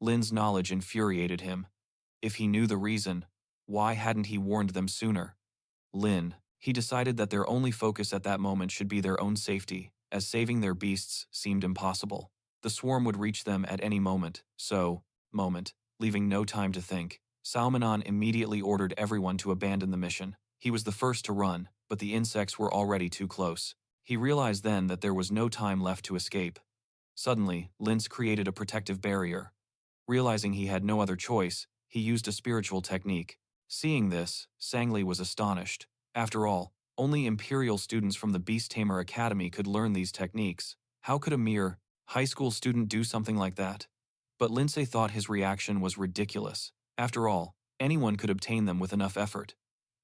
[SPEAKER 1] Lin's knowledge infuriated him. If he knew the reason, why hadn't he warned them sooner? He decided that their only focus at that moment should be their own safety, as saving their beasts seemed impossible. The swarm would reach them at any moment, leaving no time to think. Salmanon immediately ordered everyone to abandon the mission. He was the first to run, but the insects were already too close. He realized then that there was no time left to escape. Suddenly, Lince created a protective barrier. Realizing he had no other choice, he used a spiritual technique. Seeing this, Sangli was astonished. After all, only Imperial students from the Beast Tamer Academy could learn these techniques. How could a mere high school student do something like that? But Lince thought his reaction was ridiculous. After all, anyone could obtain them with enough effort.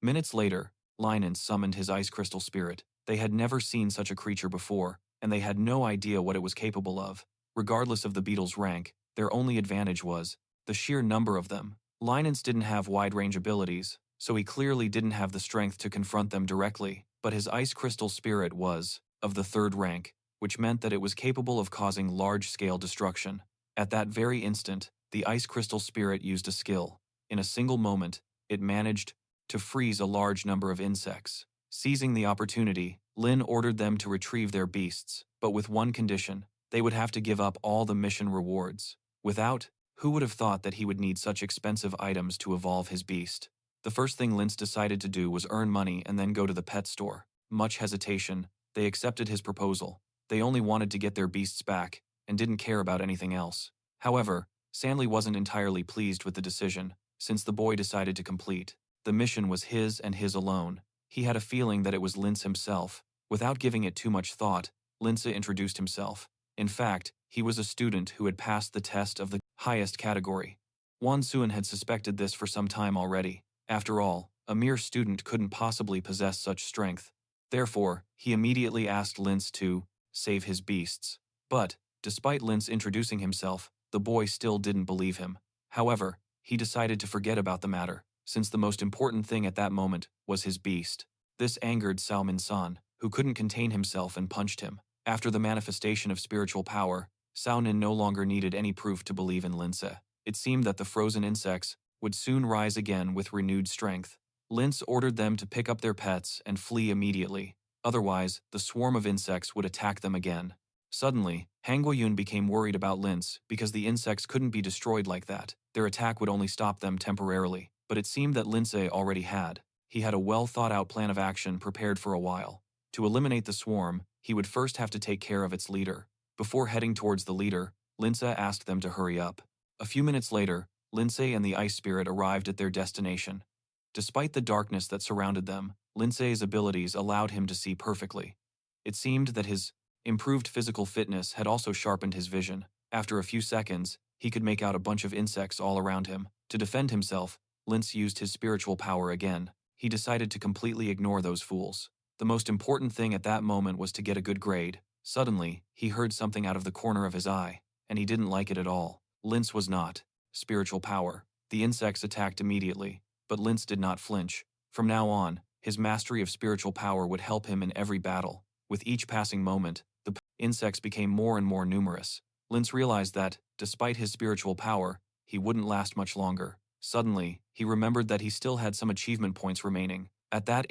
[SPEAKER 1] Minutes later, Linen summoned his ice crystal spirit. They had never seen such a creature before, and they had no idea what it was capable of. Regardless of the beetle's rank, their only advantage was the sheer number of them. Linens didn't have wide-range abilities, so he clearly didn't have the strength to confront them directly, but his ice crystal spirit was of the third rank, which meant that it was capable of causing large-scale destruction. At that very instant, the ice crystal spirit used a skill. In a single moment, it managed to freeze a large number of insects. Seizing the opportunity, Lin ordered them to retrieve their beasts, but with one condition: they would have to give up all the mission rewards. Without, who would have thought that he would need such expensive items to evolve his beast? The first thing Lince decided to do was earn money and then go to the pet store. Much hesitation, they accepted his proposal. They only wanted to get their beasts back, and didn't care about anything else. However, Sandley wasn't entirely pleased with the decision, since the boy decided to complete. The mission was his and his alone. He had a feeling that it was Lince himself. Without giving it too much thought, Lince introduced himself. In fact, he was a student who had passed the test of the highest category. Wan Suan had suspected this for some time already. After all, a mere student couldn't possibly possess such strength. Therefore, he immediately asked Lince to save his beasts. But, despite Lince introducing himself, the boy still didn't believe him. However, he decided to forget about the matter, since the most important thing at that moment was his beast. This angered Cao Min-san, who couldn't contain himself and punched him. After the manifestation of spiritual power, Cao Nin no longer needed any proof to believe in Lince. It seemed that the frozen insects would soon rise again with renewed strength. Lince ordered them to pick up their pets and flee immediately. Otherwise, the swarm of insects would attack them again. Suddenly, Hanguoyun became worried about Lince because the insects couldn't be destroyed like that. Their attack would only stop them temporarily, but it seemed that Lince already had. He had a well-thought-out plan of action prepared for a while. To eliminate the swarm, he would first have to take care of its leader. Before heading towards the leader, Lince asked them to hurry up. A few minutes later, Lince and the ice spirit arrived at their destination. Despite the darkness that surrounded them, Lince's abilities allowed him to see perfectly. It seemed that his improved physical fitness had also sharpened his vision. After a few seconds, he could make out a bunch of insects all around him. To defend himself, Lince used his spiritual power again. He decided to completely ignore those fools. The most important thing at that moment was to get a good grade. Suddenly, he heard something out of the corner of his eye, and he didn't like it at all. Lince was not spiritual power. The insects attacked immediately, but Lince did not flinch. From now on, his mastery of spiritual power would help him in every battle. With each passing moment, the insects became more and more numerous. Lince realized that, despite his spiritual power, he wouldn't last much longer. Suddenly, he remembered that he still had some achievement points remaining. At that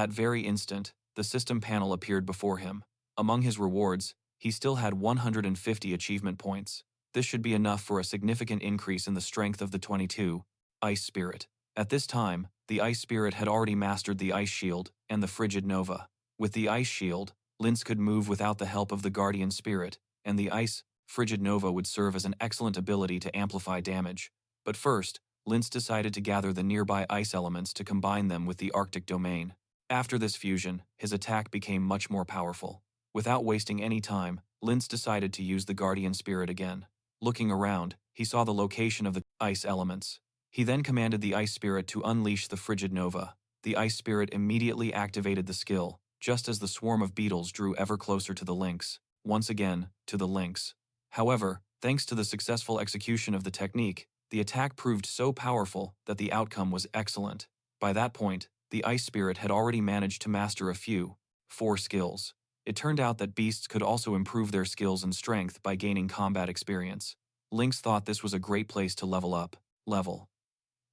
[SPEAKER 1] very instant, the system panel appeared before him. Among his rewards, he still had 150 achievement points. This should be enough for a significant increase in the strength of the 22 Ice Spirit. At this time, the Ice Spirit had already mastered the Ice Shield and the Frigid Nova. With the Ice Shield, Lince could move without the help of the Guardian Spirit, and the Ice Frigid Nova would serve as an excellent ability to amplify damage. But first, Lince decided to gather the nearby ice elements to combine them with the Arctic domain. After this fusion, his attack became much more powerful. Without wasting any time, Lince decided to use the Guardian Spirit again. Looking around, he saw the location of the ice elements. He then commanded the Ice Spirit to unleash the Frigid Nova. The Ice Spirit immediately activated the skill, just as the swarm of beetles drew ever closer to the lynx. Once again, to the lynx. However, thanks to the successful execution of the technique, the attack proved so powerful that the outcome was excellent. By that point, the Ice Spirit had already managed to master 4 skills. It turned out that beasts could also improve their skills and strength by gaining combat experience. Lynx thought this was a great place to level up.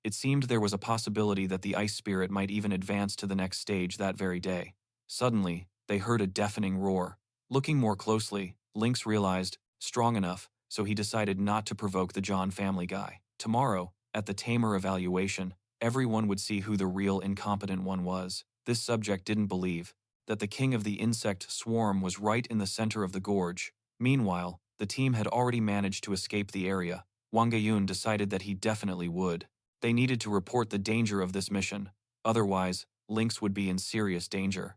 [SPEAKER 1] It seemed there was a possibility that the Ice Spirit might even advance to the next stage that very day. Suddenly, they heard a deafening roar. Looking more closely, Lynx realized, strong enough, so he decided not to provoke the John family guy. Tomorrow, at the Tamer evaluation, everyone would see who the real incompetent one was. This subject didn't believe that the king of the insect swarm was right in the center of the gorge. Meanwhile, the team had already managed to escape the area. Wang Gayun decided that he definitely would. They needed to report the danger of this mission. Otherwise, Lynx would be in serious danger.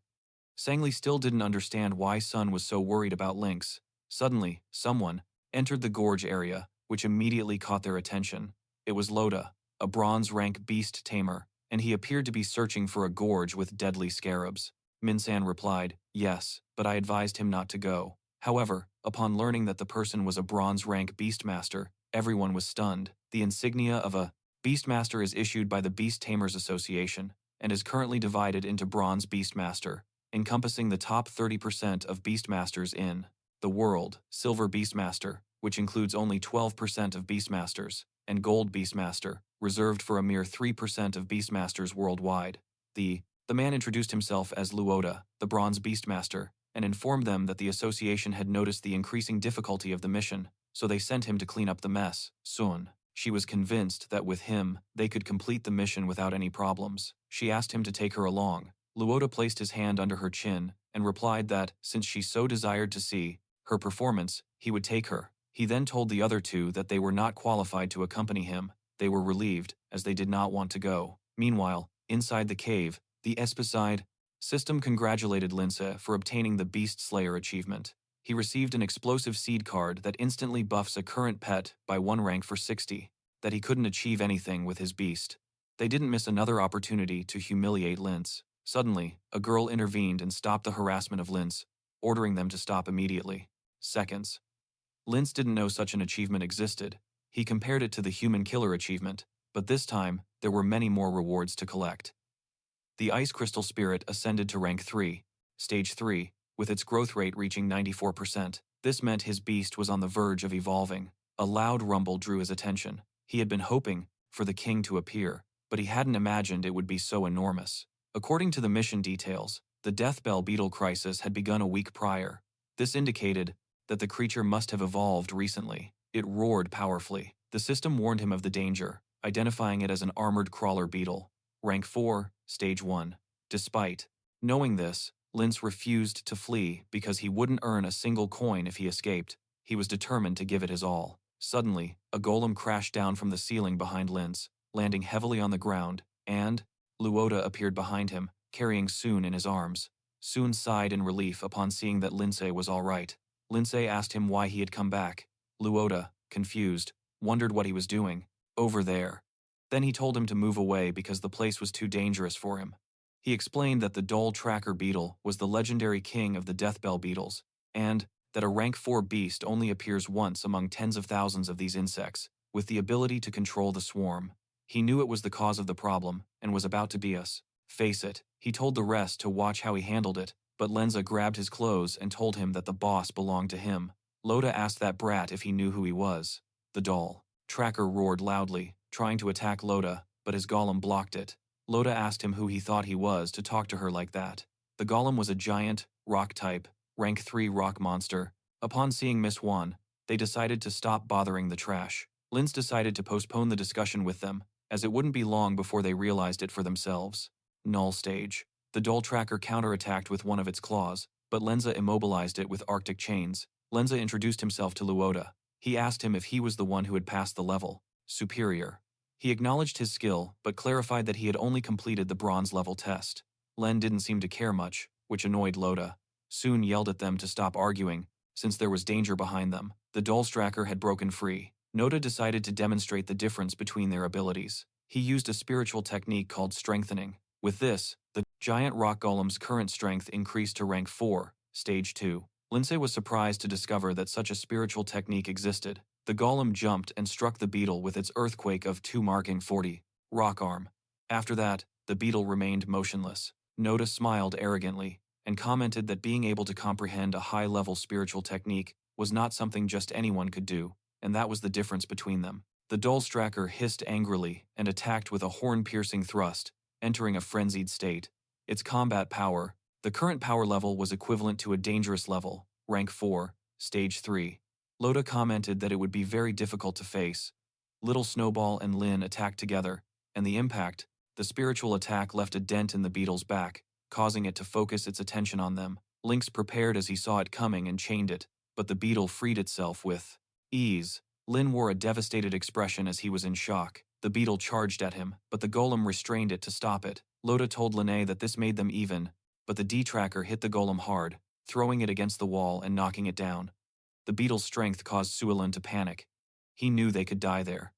[SPEAKER 1] Sangli still didn't understand why Sun was so worried about Lynx. Suddenly, someone entered the gorge area, which immediately caught their attention. It was Lotus, a bronze-rank beast tamer, and he appeared to be searching for a gorge with deadly scarabs. Minsan replied, "Yes, but I advised him not to go." However, upon learning that the person was a bronze-rank beastmaster, everyone was stunned. The insignia of a beastmaster is issued by the Beast Tamers Association, and is currently divided into Bronze Beastmaster, encompassing the top 30% of Beastmasters in the world, Silver Beastmaster, which includes only 12% of Beastmasters, and Gold Beastmaster, reserved for a mere 3% of Beastmasters worldwide. The man introduced himself as Luota, the Bronze Beastmaster, and informed them that the association had noticed the increasing difficulty of the mission, so they sent him to clean up the mess. Soon, she was convinced that with him, they could complete the mission without any problems. She asked him to take her along. Luota placed his hand under her chin and replied that, since she so desired to see her performance, he would take her. He then told the other two that they were not qualified to accompany him. They were relieved, as they did not want to go. Meanwhile, inside the cave, the Espicide system congratulated Lince for obtaining the Beast Slayer achievement. He received an explosive seed card that instantly buffs a current pet by 1 rank for 60, that he couldn't achieve anything with his beast. They didn't miss another opportunity to humiliate Lince. Suddenly, a girl intervened and stopped the harassment of Lince, ordering them to stop immediately. Seconds. Lince didn't know such an achievement existed. He compared it to the Human Killer achievement, but this time, there were many more rewards to collect. The Ice Crystal Spirit ascended to rank 3, stage 3, with its growth rate reaching 94%. This meant his beast was on the verge of evolving. A loud rumble drew his attention. He had been hoping for the king to appear, but he hadn't imagined it would be so enormous. According to the mission details, the Death Bell Beetle crisis had begun a week prior. This indicated that the creature must have evolved recently. It roared powerfully. The system warned him of the danger, identifying it as an armored crawler beetle. Rank 4, Stage 1. Despite knowing this, Lince refused to flee because he wouldn't earn a single coin if he escaped. He was determined to give it his all. Suddenly, a golem crashed down from the ceiling behind Lince, landing heavily on the ground, and Luota appeared behind him, carrying Soon in his arms. Soon sighed in relief upon seeing that Lince was all right. Lince asked him why he had come back. Luota, confused, wondered what he was doing. Over there. Then he told him to move away because the place was too dangerous for him. He explained that the Dole Tracker beetle was the legendary king of the Deathbell beetles, and that a rank 4 beast only appears once among tens of thousands of these insects, with the ability to control the swarm. He knew it was the cause of the problem, and was about to be us. Face it, he told the rest to watch how he handled it, but Lenza grabbed his clothes and told him that the boss belonged to him. Loda asked that brat if he knew who he was. The Dole Tracker roared loudly, trying to attack Loda, but his golem blocked it. Loda asked him who he thought he was to talk to her like that. The golem was a giant, rock type, rank 3 rock monster. Upon seeing Miss Wan, they decided to stop bothering the trash. Linz decided to postpone the discussion with them, as it wouldn't be long before they realized it for themselves. Null stage. The Dole Tracker counterattacked with one of its claws, but Lenza immobilized it with Arctic chains. Lenza introduced himself to Luota. He asked him if he was the one who had passed the level. Superior. He acknowledged his skill, but clarified that he had only completed the bronze level test. Len didn't seem to care much, which annoyed Loda. Soon yelled at them to stop arguing, since there was danger behind them. The Dole Tracker had broken free. Noda decided to demonstrate the difference between their abilities. He used a spiritual technique called strengthening. With this, the giant rock golem's current strength increased to rank 4, stage 2. Lindsay was surprised to discover that such a spiritual technique existed. The golem jumped and struck the beetle with its earthquake of 2 marking 40. Rock arm. After that, the beetle remained motionless. Noda smiled arrogantly, and commented that being able to comprehend a high-level spiritual technique was not something just anyone could do, and that was the difference between them. The Dole Tracker hissed angrily and attacked with a horn-piercing thrust, entering a frenzied state. Its combat power, the current power level was equivalent to a dangerous level, rank 4, stage 3. Loda commented that it would be very difficult to face. Little Snowball and Lin attacked together, and the impact, the spiritual attack left a dent in the beetle's back, causing it to focus its attention on them. Lynx prepared as he saw it coming and chained it, but the beetle freed itself with ease. Lin wore a devastated expression as he was in shock. The beetle charged at him, but the golem restrained it to stop it. Loda told Lene that this made them even, but the D-Tracker hit the golem hard, throwing it against the wall and knocking it down. The beetle's strength caused Suilin to panic. He knew they could die there.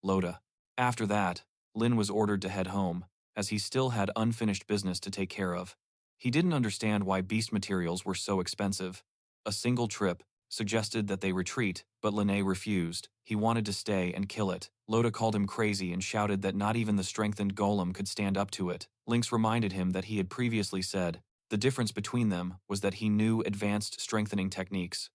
[SPEAKER 1] Loda. After that, Lin was ordered to head home, as he still had unfinished business to take care of. He didn't understand why beast materials were so expensive. A single trip suggested that they retreat, but Lene refused. He wanted to stay and kill it. Loda called him crazy and shouted that not even the strengthened golem could stand up to it. Lynx reminded him that he had previously said the difference between them was that he knew advanced strengthening techniques.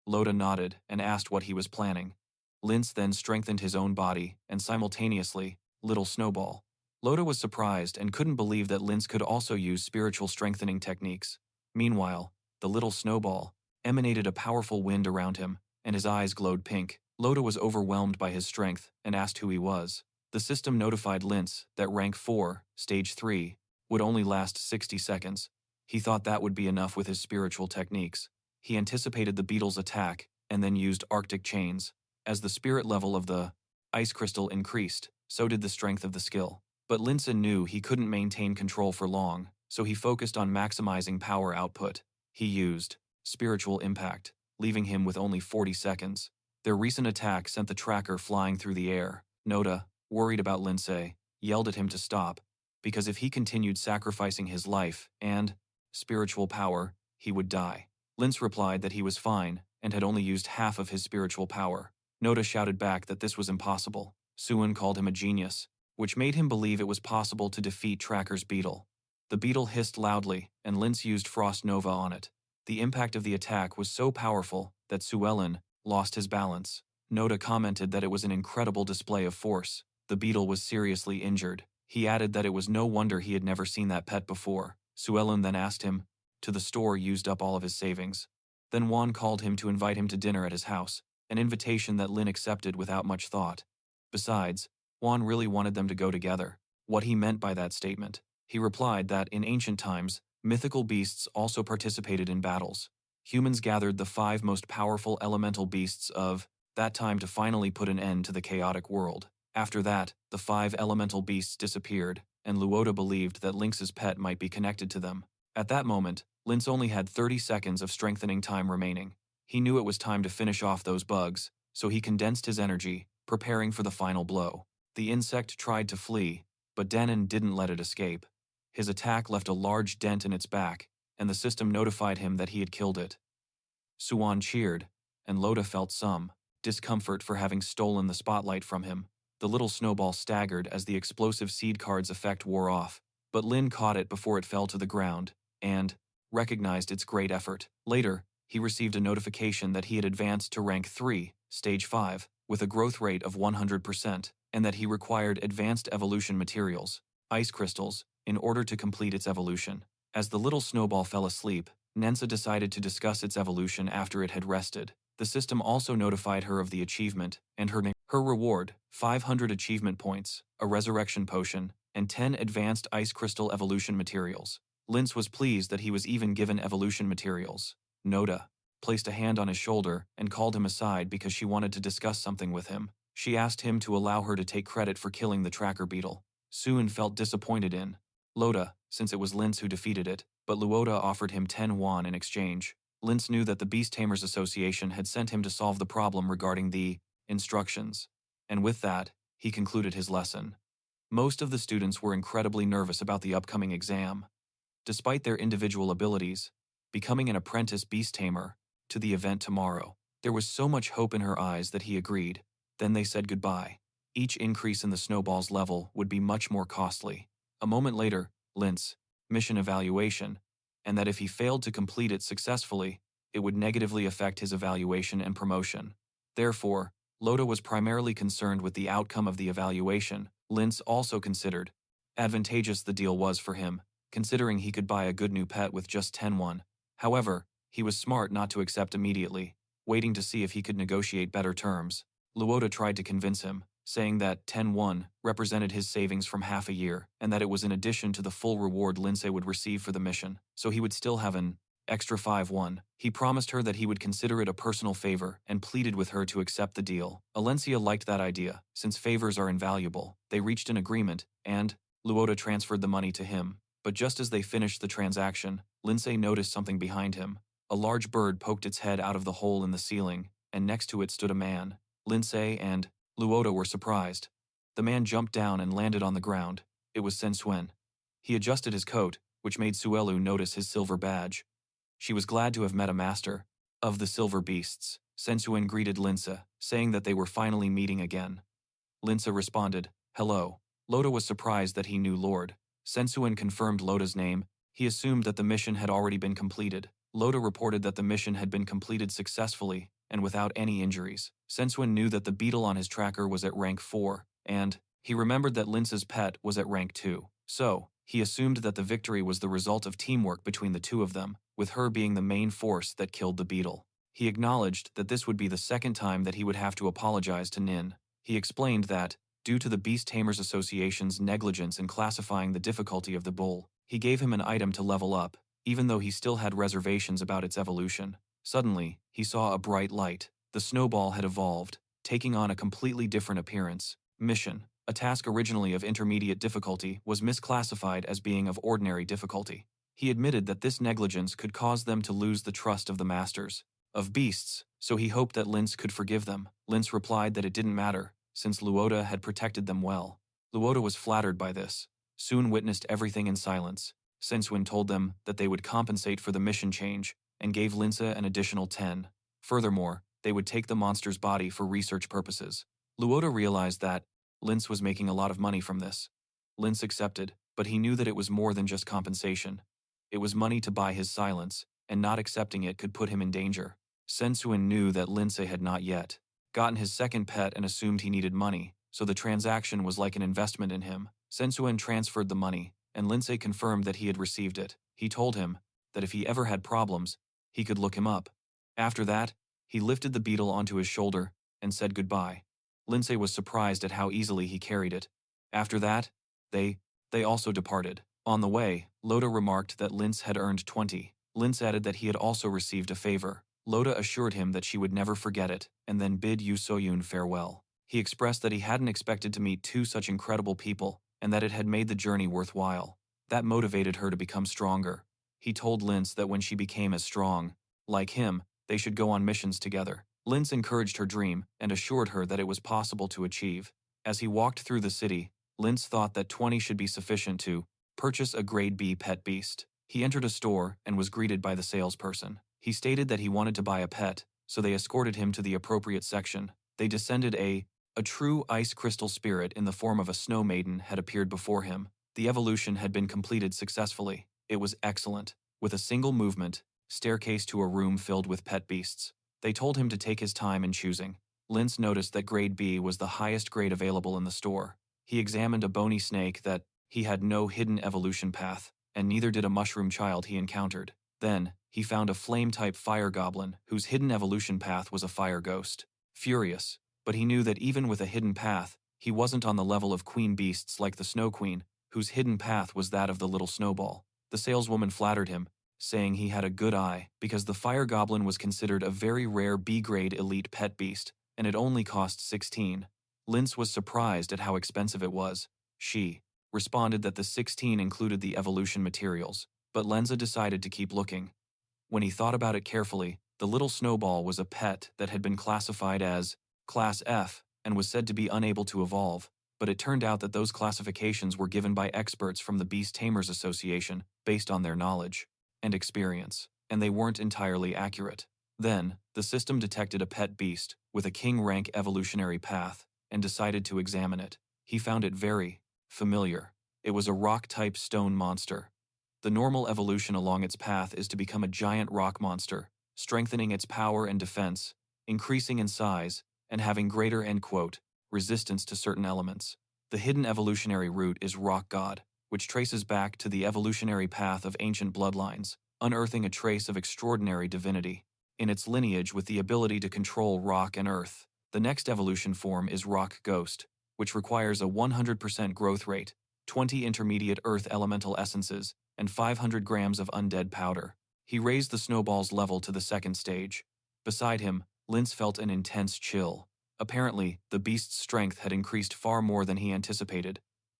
[SPEAKER 1] Loda nodded and asked what he was planning. Lynx then strengthened his own body, and simultaneously, Little Snowball. Loda was surprised and couldn't believe that Lynx could also use spiritual strengthening techniques. Meanwhile, the Little Snowball emanated a powerful wind around him, and his eyes glowed pink. Loda was overwhelmed by his strength and asked who he was. The system notified Lynx that rank 4, stage 3, would only last 60 seconds. He thought that would be enough with his spiritual techniques. He anticipated the beetle's attack and then used Arctic chains. As the spirit level of the ice crystal increased, so did the strength of the skill. But Linson knew he couldn't maintain control for long, so he focused on maximizing power output. He used spiritual impact, leaving him with only 40 seconds. Their recent attack sent the tracker flying through the air. Noda, worried about Lindsay, yelled at him to stop, because if he continued sacrificing his life and spiritual power, he would die. Linz replied that he was fine and had only used half of his spiritual power. Noda shouted back that this was impossible. Suin called him a genius, which made him believe it was possible to defeat Tracker's beetle. The beetle hissed loudly, and Linz used Frost Nova on it. The impact of the attack was so powerful that Suellen lost his balance. Noda commented that it was an incredible display of force. The beetle was seriously injured. He added that it was no wonder he had never seen that pet before. Suellen then asked him to the store used up all of his savings. Then Juan called him to invite him to dinner at his house, an invitation that Lin accepted without much thought. Besides, Juan really wanted them to go together. What he meant by that statement? He replied that in ancient times, mythical beasts also participated in battles. Humans gathered the 5 most powerful elemental beasts of that time to finally put an end to the chaotic world. After that, the 5 elemental beasts disappeared, and Luota believed that Lynx's pet might be connected to them. At that moment, Lynx only had 30 seconds of strengthening time remaining. He knew it was time to finish off those bugs, so he condensed his energy, preparing for the final blow. The insect tried to flee, but Denon didn't let it escape. His attack left a large dent in its back, and the system notified him that he had killed it. Suan cheered, and Loda felt some discomfort for having stolen the spotlight from him. The little snowball staggered as the explosive seed card's effect wore off, but Lin caught it before it fell to the ground, and recognized its great effort. Later, he received a notification that he had advanced to rank 3, stage 5, with a growth rate of 100%, and that he required advanced evolution materials, ice crystals, in order to complete its evolution. As the little snowball fell asleep, Nensa decided to discuss its evolution after it had rested. The system also notified her of the achievement, and her reward, 500 achievement points, a resurrection potion, and 10 advanced ice crystal evolution materials. Lince was pleased that he was even given evolution materials. Noda placed a hand on his shoulder and called him aside because she wanted to discuss something with him. She asked him to allow her to take credit for killing the tracker beetle. Suin felt disappointed in Loda, since it was Lince who defeated it, but Luota offered him 10 won in exchange. Lince knew that the Beast Tamers Association had sent him to solve the problem regarding the instructions, and with that, he concluded his lesson. Most of the students were incredibly nervous about the upcoming exam. Despite their individual abilities, becoming an apprentice beast tamer, to the event tomorrow, there was so much hope in her eyes that he agreed. Then they said goodbye. Each increase in the snowball's level would be much more costly. A moment later, Lince, mission evaluation, and that if he failed to complete it successfully, it would negatively affect his evaluation and promotion. Therefore, Loda was primarily concerned with the outcome of the evaluation. Lince also considered advantageous the deal was for him, considering he could buy a good new pet with just 10 won. However, he was smart not to accept immediately, waiting to see if he could negotiate better terms. Luota tried to convince him, saying that 10 won represented his savings from half a year, and that it was in addition to the full reward Lince would receive for the mission, so he would still have an extra 5 won. He promised her that he would consider it a personal favor and pleaded with her to accept the deal. Alencia liked that idea, since favors are invaluable. They reached an agreement, and Luota transferred the money to him. But just as they finished the transaction, Lince noticed something behind him. A large bird poked its head out of the hole in the ceiling, and next to it stood a man. Lince and Luota were surprised. The man jumped down and landed on the ground. It was Sensuen. He adjusted his coat, which made Suelu notice his silver badge. She was glad to have met a master of the silver beasts. Sensuen greeted Lince, saying that they were finally meeting again. Lince responded, "Hello." Loda was surprised that he knew Lord. Sensuen confirmed Loda's name. He assumed that the mission had already been completed. Loda reported that the mission had been completed successfully and without any injuries. Sensuen knew that the beetle on his tracker was at rank 4, and he remembered that Lince's pet was at rank 2. So, he assumed that the victory was the result of teamwork between the two of them, with her being the main force that killed the beetle. He acknowledged that this would be the second time that he would have to apologize to Nin. He explained that, due to the Beast Tamers Association's negligence in classifying the difficulty of the bull, he gave him an item to level up, even though he still had reservations about its evolution. Suddenly, he saw a bright light. The snowball had evolved, taking on a completely different appearance. Mission, a task originally of intermediate difficulty, was misclassified as being of ordinary difficulty. He admitted that this negligence could cause them to lose the trust of the masters of beasts, so he hoped that Lince could forgive them. Lince replied that it didn't matter, since Luota had protected them well. Luota was flattered by this. Soon witnessed everything in silence. Sensuen told them that they would compensate for the mission change, and gave Lince an additional 10. Furthermore, they would take the monster's body for research purposes. Luota realized that Lince was making a lot of money from this. Lince accepted, but he knew that it was more than just compensation. It was money to buy his silence, and not accepting it could put him in danger. Sensuen knew that Lince had not yet gotten his second pet and assumed he needed money, so the transaction was like an investment in him. Sensuen transferred the money, and Lince confirmed that he had received it. He told him that if he ever had problems, he could look him up. After that, he lifted the beetle onto his shoulder and said goodbye. Lindsay was surprised at how easily he carried it. After that, they also departed. On the way, Loda remarked that Linz had earned 20. Linz added that he had also received a favor. Loda assured him that she would never forget it, and then bid Yu Soyun farewell. He expressed that he hadn't expected to meet two such incredible people, and that it had made the journey worthwhile. That motivated her to become stronger. He told Linz that when she became as strong, like him, they should go on missions together. Linz encouraged her dream and assured her that it was possible to achieve. As he walked through the city, Linz thought that 20 should be sufficient to purchase a grade B pet beast. He entered a store and was greeted by the salesperson. He stated that he wanted to buy a pet, so they escorted him to the appropriate section. They descended a true ice crystal spirit in the form of a snow maiden had appeared before him. The evolution had been completed successfully. It was excellent. With a single movement, staircase to a room filled with pet beasts. They told him to take his time in choosing. Linz noticed that grade B was the highest grade available in the store. He examined a bony snake that he had no hidden evolution path, and neither did a mushroom child he encountered. Then, he found a flame-type fire goblin whose hidden evolution path was a fire ghost. Furious, but he knew that even with a hidden path, he wasn't on the level of queen beasts like the Snow Queen, whose hidden path was that of the little snowball. The saleswoman flattered him, saying he had a good eye because the fire goblin was considered a very rare B-grade elite pet beast, and it only cost 16. Linz was surprised at how expensive it was. She responded that the 16 included the evolution materials, but Lenza decided to keep looking. When he thought about it carefully, the little snowball was a pet that had been classified as Class F and was said to be unable to evolve, but it turned out that those classifications were given by experts from the Beast Tamers Association based on their knowledge and experience, and they weren't entirely accurate. Then, the system detected a pet beast with a king rank evolutionary path and decided to examine it. He found it very familiar. It was a rock-type stone monster. The normal evolution along its path is to become a giant rock monster, strengthening its power and defense, increasing in size, and having greater resistance to certain elements. The hidden evolutionary route is Rock God, which traces back to the evolutionary path of ancient bloodlines, unearthing a trace of extraordinary divinity in its lineage with the ability to control rock and earth. The next evolution form is Rock Ghost, which requires a 100% growth rate, 20 intermediate earth elemental essences, and 500 grams of undead powder. He raised the snowball's level to the second stage. Beside him, Linz felt an intense chill. Apparently, the beast's strength had increased far more than he anticipated.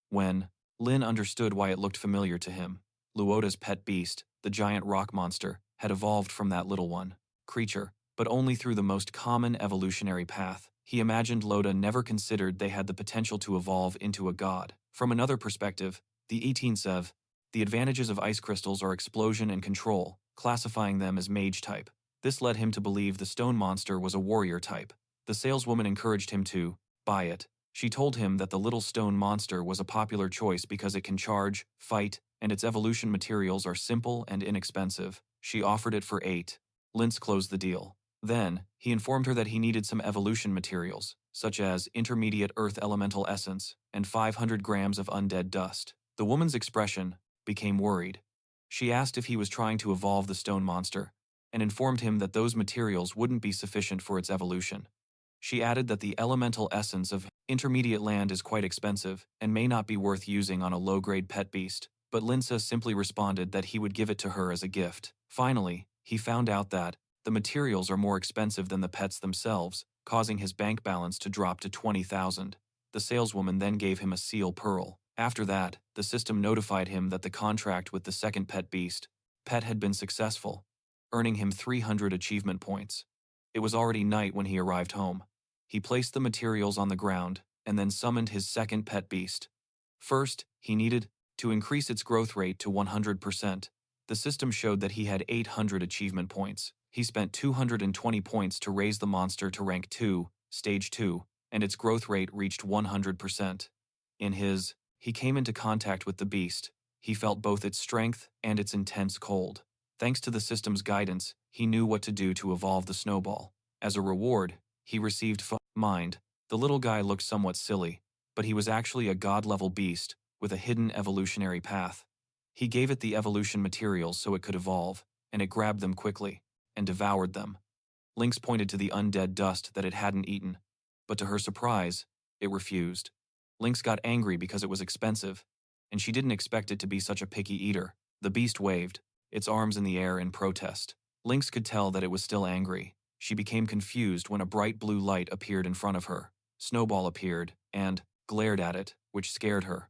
[SPEAKER 1] When Lin understood why it looked familiar to him, Luota's pet beast, the giant rock monster, had evolved from that little one creature, but only through the most common evolutionary path. He imagined Loda never considered they had the potential to evolve into a god. From another perspective, the 18 Sev, the advantages of ice crystals are explosion and control, classifying them as mage type. This led him to believe the stone monster was a warrior type. The saleswoman encouraged him to buy it. She told him that the little stone monster was a popular choice because it can charge, fight, and its evolution materials are simple and inexpensive. She offered it for 8. Linz closed the deal. Then, he informed her that he needed some evolution materials, such as intermediate earth elemental essence and 500 grams of undead dust. The woman's expression became worried. She asked if he was trying to evolve the stone monster, and informed him that those materials wouldn't be sufficient for its evolution. She added that the elemental essence of intermediate land is quite expensive and may not be worth using on a low-grade pet beast, but Linza simply responded that he would give it to her as a gift. Finally, he found out that the materials are more expensive than the pets themselves, causing his bank balance to drop to 20,000. The saleswoman then gave him a seal pearl. After that, the system notified him that the contract with the second pet beast had been successful, earning him 300 achievement points. It was already night when he arrived home. He placed the materials on the ground and then summoned his second pet beast. First, he needed to increase its growth rate to 100%. The system showed that he had 800 achievement points. He spent 220 points to raise the monster to rank 2, stage 2, and its growth rate reached 100%. He came into contact with the beast. He felt both its strength and its intense cold. Thanks to the system's guidance, he knew what to do to evolve the snowball. As a reward, he received mind. The little guy looked somewhat silly, but he was actually a god-level beast with a hidden evolutionary path. He gave it the evolution materials so it could evolve, and it grabbed them quickly and devoured them. Lynx pointed to the undead dust that it hadn't eaten, but to her surprise, it refused. Lynx got angry because it was expensive, and she didn't expect it to be such a picky eater. The beast waved, its arms in the air in protest. Lynx could tell that it was still angry. She became confused when a bright blue light appeared in front of her. Snowball appeared and glared at it, which scared her.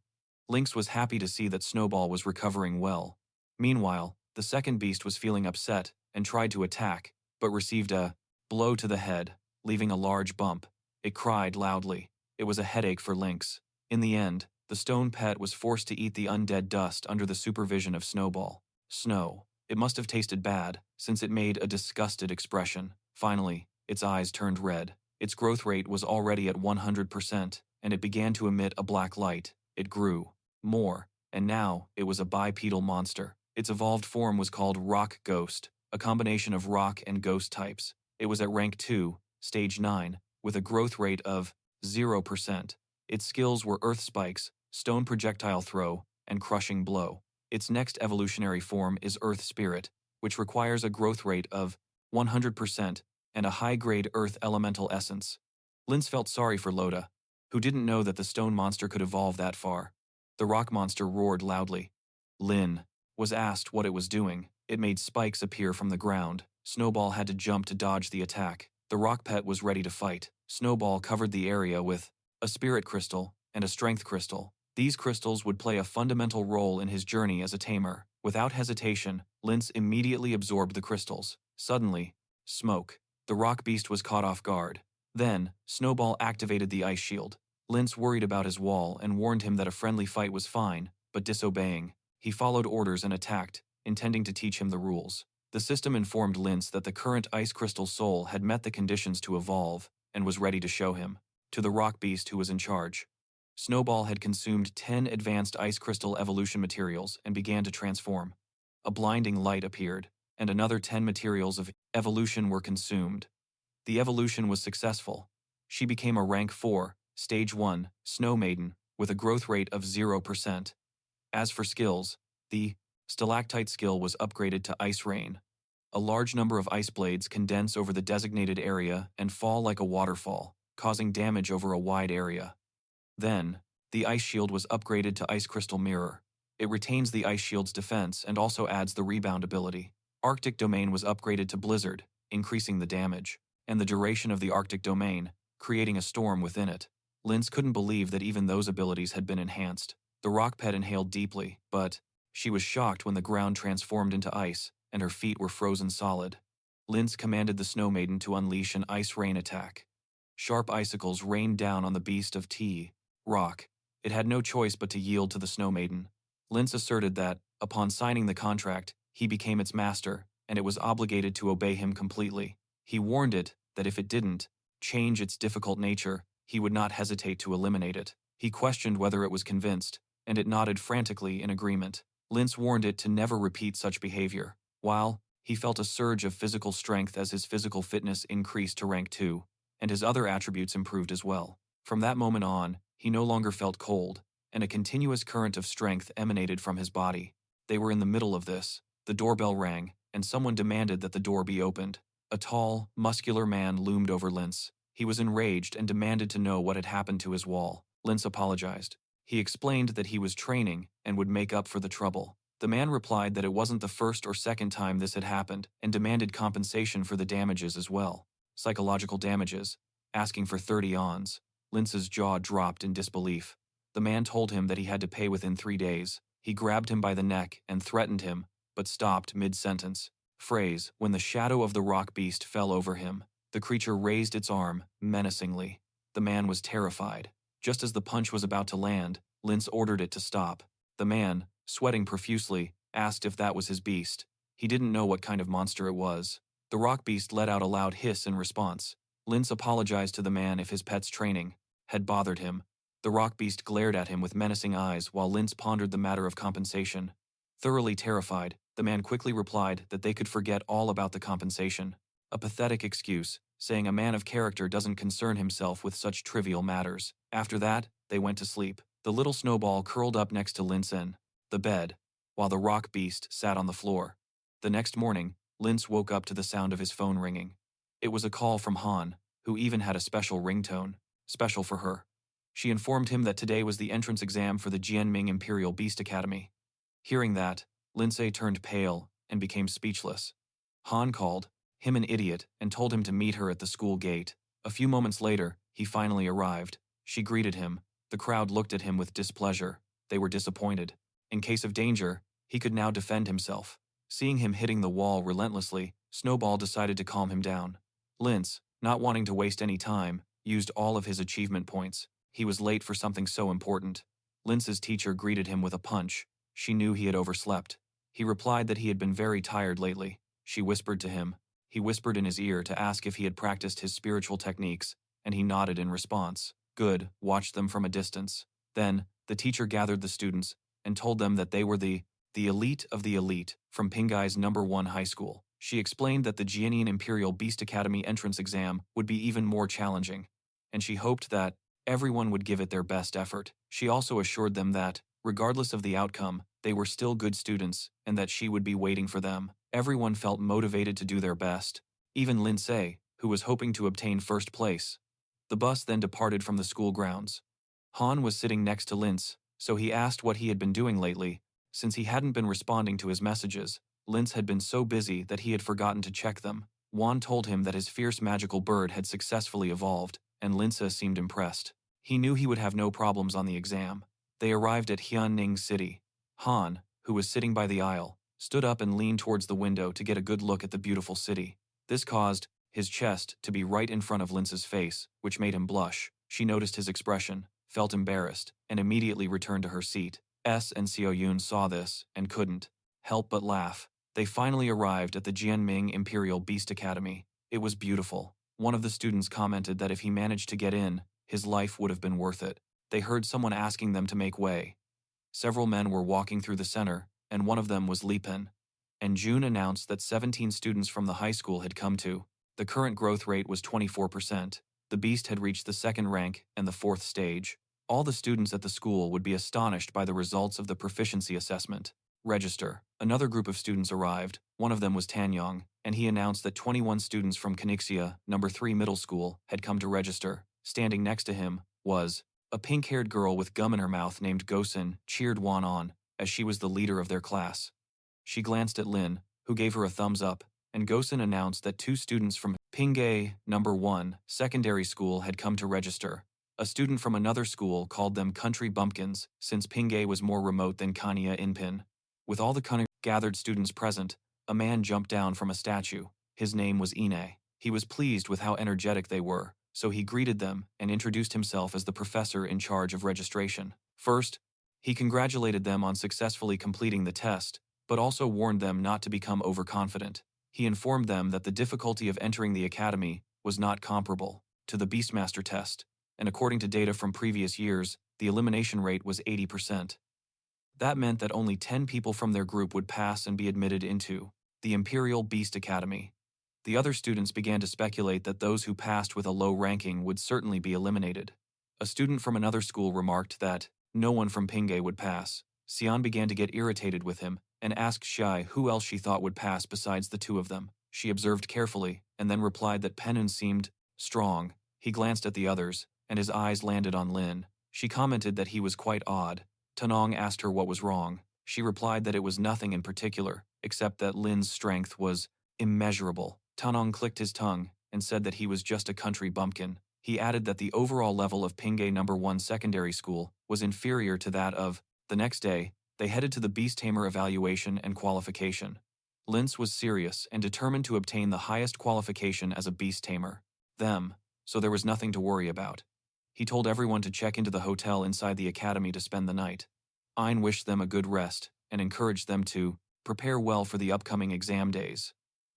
[SPEAKER 1] Lynx was happy to see that Snowball was recovering well. Meanwhile, the second beast was feeling upset and tried to attack, but received a blow to the head, leaving a large bump. It cried loudly. It was a headache for Lynx. In the end, the stone pet was forced to eat the undead dust under the supervision of Snowball. Snow. It must have tasted bad, since it made a disgusted expression. Finally, its eyes turned red. Its growth rate was already at 100%, and it began to emit a black light. It grew more, and now it was a bipedal monster. Its evolved form was called Rock Ghost, a combination of rock and ghost types. It was at rank 2, stage 9, with a growth rate of 0%. Its skills were Earth Spikes, Stone Projectile Throw, and Crushing Blow. Its next evolutionary form is Earth Spirit, which requires a growth rate of 100% and a high-grade Earth Elemental Essence. Lynx felt sorry for Loda, who didn't know that the stone monster could evolve that far. The rock monster roared loudly. Lyn was asked what it was doing. It made spikes appear from the ground. Snowball had to jump to dodge the attack. The rock pet was ready to fight. Snowball covered the area with a spirit crystal and a strength crystal. These crystals would play a fundamental role in his journey as a tamer. Without hesitation, Lynx immediately absorbed the crystals. Suddenly, smoke. The rock beast was caught off guard. Then, Snowball activated the ice shield. Lynx worried about his wall and warned him that a friendly fight was fine, but disobeying. He followed orders and attacked, intending to teach him the rules. The system informed Lynx that the current ice crystal soul had met the conditions to evolve and was ready to show him to the rock beast who was in charge. Snowball had consumed 10 advanced ice crystal evolution materials and began to transform. A blinding light appeared, and another 10 materials of evolution were consumed. The evolution was successful. She became a rank 4, stage 1, Snow Maiden, with a growth rate of 0%. As for skills, the Stalactite skill was upgraded to Ice Rain. A large number of ice blades condense over the designated area and fall like a waterfall, causing damage over a wide area. Then, the Ice Shield was upgraded to Ice Crystal Mirror. It retains the Ice Shield's defense and also adds the rebound ability. Arctic Domain was upgraded to Blizzard, increasing the damage and the duration of the Arctic Domain, creating a storm within it. Lynx couldn't believe that even those abilities had been enhanced. The rock pet inhaled deeply, but she was shocked when the ground transformed into ice and her feet were frozen solid. Lynx commanded the Snow Maiden to unleash an ice rain attack. Sharp icicles rained down on the beast of rock. It had no choice but to yield to the Snow Maiden. Lynx asserted that, upon signing the contract, he became its master, and it was obligated to obey him completely. He warned it that if it didn't change its difficult nature, he would not hesitate to eliminate it. He questioned whether it was convinced, and it nodded frantically in agreement. Lynx warned it to never repeat such behavior. While he felt a surge of physical strength as his physical fitness increased to rank 2, and his other attributes improved as well. From that moment on, he no longer felt cold, and a continuous current of strength emanated from his body. They were in the middle of this. The doorbell rang, and someone demanded that the door be opened. A tall, muscular man loomed over Lynx. He was enraged and demanded to know what had happened to his wall. Lynx apologized. He explained that he was training and would make up for the trouble. The man replied that it wasn't the first or second time this had happened and demanded compensation for the damages as well. Psychological damages, asking for 30 ons. Lynx's jaw dropped in disbelief. The man told him that he had to pay within 3 days. He grabbed him by the neck and threatened him, but stopped mid-sentence. Phrase, when the shadow of the rock beast fell over him. The creature raised its arm, menacingly. The man was terrified. Just as the punch was about to land, Lynx ordered it to stop. The man, sweating profusely, asked if that was his beast. He didn't know what kind of monster it was. The rock beast let out a loud hiss in response. Lynx apologized to the man if his pet's training had bothered him. The rock beast glared at him with menacing eyes while Lynx pondered the matter of compensation. Thoroughly terrified, the man quickly replied that they could forget all about the compensation. A pathetic excuse, saying a man of character doesn't concern himself with such trivial matters. After that, they went to sleep. The little Snowball curled up next to Lynx in the bed, while the rock beast sat on the floor. The next morning, Lynx woke up to the sound of his phone ringing. It was a call from Han, who even had a special ringtone, special for her. She informed him that today was the entrance exam for the Jianming Imperial Beast Academy. Hearing that, Lindsay turned pale and became speechless. Han called him an idiot and told him to meet her at the school gate. A few moments later, he finally arrived. She greeted him. The crowd looked at him with displeasure. They were disappointed. In case of danger, he could now defend himself. Seeing him hitting the wall relentlessly, Snowball decided to calm him down. Lince, not wanting to waste any time, used all of his achievement points. He was late for something so important. Lince's teacher greeted him with a punch. She knew he had overslept. He replied that he had been very tired lately. She whispered to him. He whispered in his ear to ask if he had practiced his spiritual techniques, and he nodded in response. Good, watched them from a distance. Then, the teacher gathered the students and told them that they were the elite of the elite from Pingai's #1 high school. She explained that the Jianian Imperial Beast Academy entrance exam would be even more challenging, and she hoped that everyone would give it their best effort. She also assured them that, regardless of the outcome, they were still good students and that she would be waiting for them. Everyone felt motivated to do their best, even Lindsay, who was hoping to obtain first place. The bus then departed from the school grounds. Han was sitting next to Lince, so he asked what he had been doing lately. Since he hadn't been responding to his messages, Lince had been so busy that he had forgotten to check them. Juan told him that his fierce magical bird had successfully evolved, and Lince seemed impressed. He knew he would have no problems on the exam. They arrived at Hyunning City. Han, who was sitting by the aisle, stood up and leaned towards the window to get a good look at the beautiful city. This caused his chest to be right in front of Lince's face, which made him blush. She noticed his expression, felt embarrassed, and immediately returned to her seat. And Xiao Yun saw this and couldn't help but laugh. They finally arrived at the Jianming Imperial Beast Academy. It was beautiful. One of the students commented that if he managed to get in, his life would have been worth it. They heard someone asking them to make way. Several men were walking through the center, and one of them was Li Pen. And June announced that 17 students from the high school had come to. The current growth rate was 24%. The beast had reached the second rank and the fourth stage. All the students at the school would be astonished by the results of the proficiency assessment. Register. Another group of students arrived. One of them was Tanyong, and he announced that 21 students from Kanixia, #3 middle school, had come to register. Standing next to him was a pink-haired girl with gum in her mouth named Gosin, cheered Wan on, as she was the leader of their class. She glanced at Lin, who gave her a thumbs up, and Gosin announced that 2 students from Pingai #1 secondary school had come to register. A student from another school called them country bumpkins, since Pingai was more remote than Kanya Inpin. With all the gathered students present, a man jumped down from a statue. His name was Ine. He was pleased with how energetic they were, so he greeted them and introduced himself as the professor in charge of registration. First, he congratulated them on successfully completing the test, but also warned them not to become overconfident. He informed them that the difficulty of entering the academy was not comparable to the Beastmaster test, and according to data from previous years, the elimination rate was 80%. That meant that only 10 people from their group would pass and be admitted into the Imperial Beast Academy. The other students began to speculate that those who passed with a low ranking would certainly be eliminated. A student from another school remarked that no one from Pingai would pass. Xian began to get irritated with him and asked Shai who else she thought would pass besides the 2 of them. She observed carefully and then replied that Penun seemed strong. He glanced at the others, and his eyes landed on Lin. She commented that he was quite odd. Tanong asked her what was wrong. She replied that it was nothing in particular, except that Lin's strength was immeasurable. Tanong clicked his tongue and said that he was just a country bumpkin. He added that the overall level of Pingai #1 secondary school was inferior to that of. The next day, they headed to the Beast Tamer evaluation and qualification. Lince was serious and determined to obtain the highest qualification as a Beast Tamer. So there was nothing to worry about. He told everyone to check into the hotel inside the academy to spend the night. Ein wished them a good rest and encouraged them to prepare well for the upcoming exam days.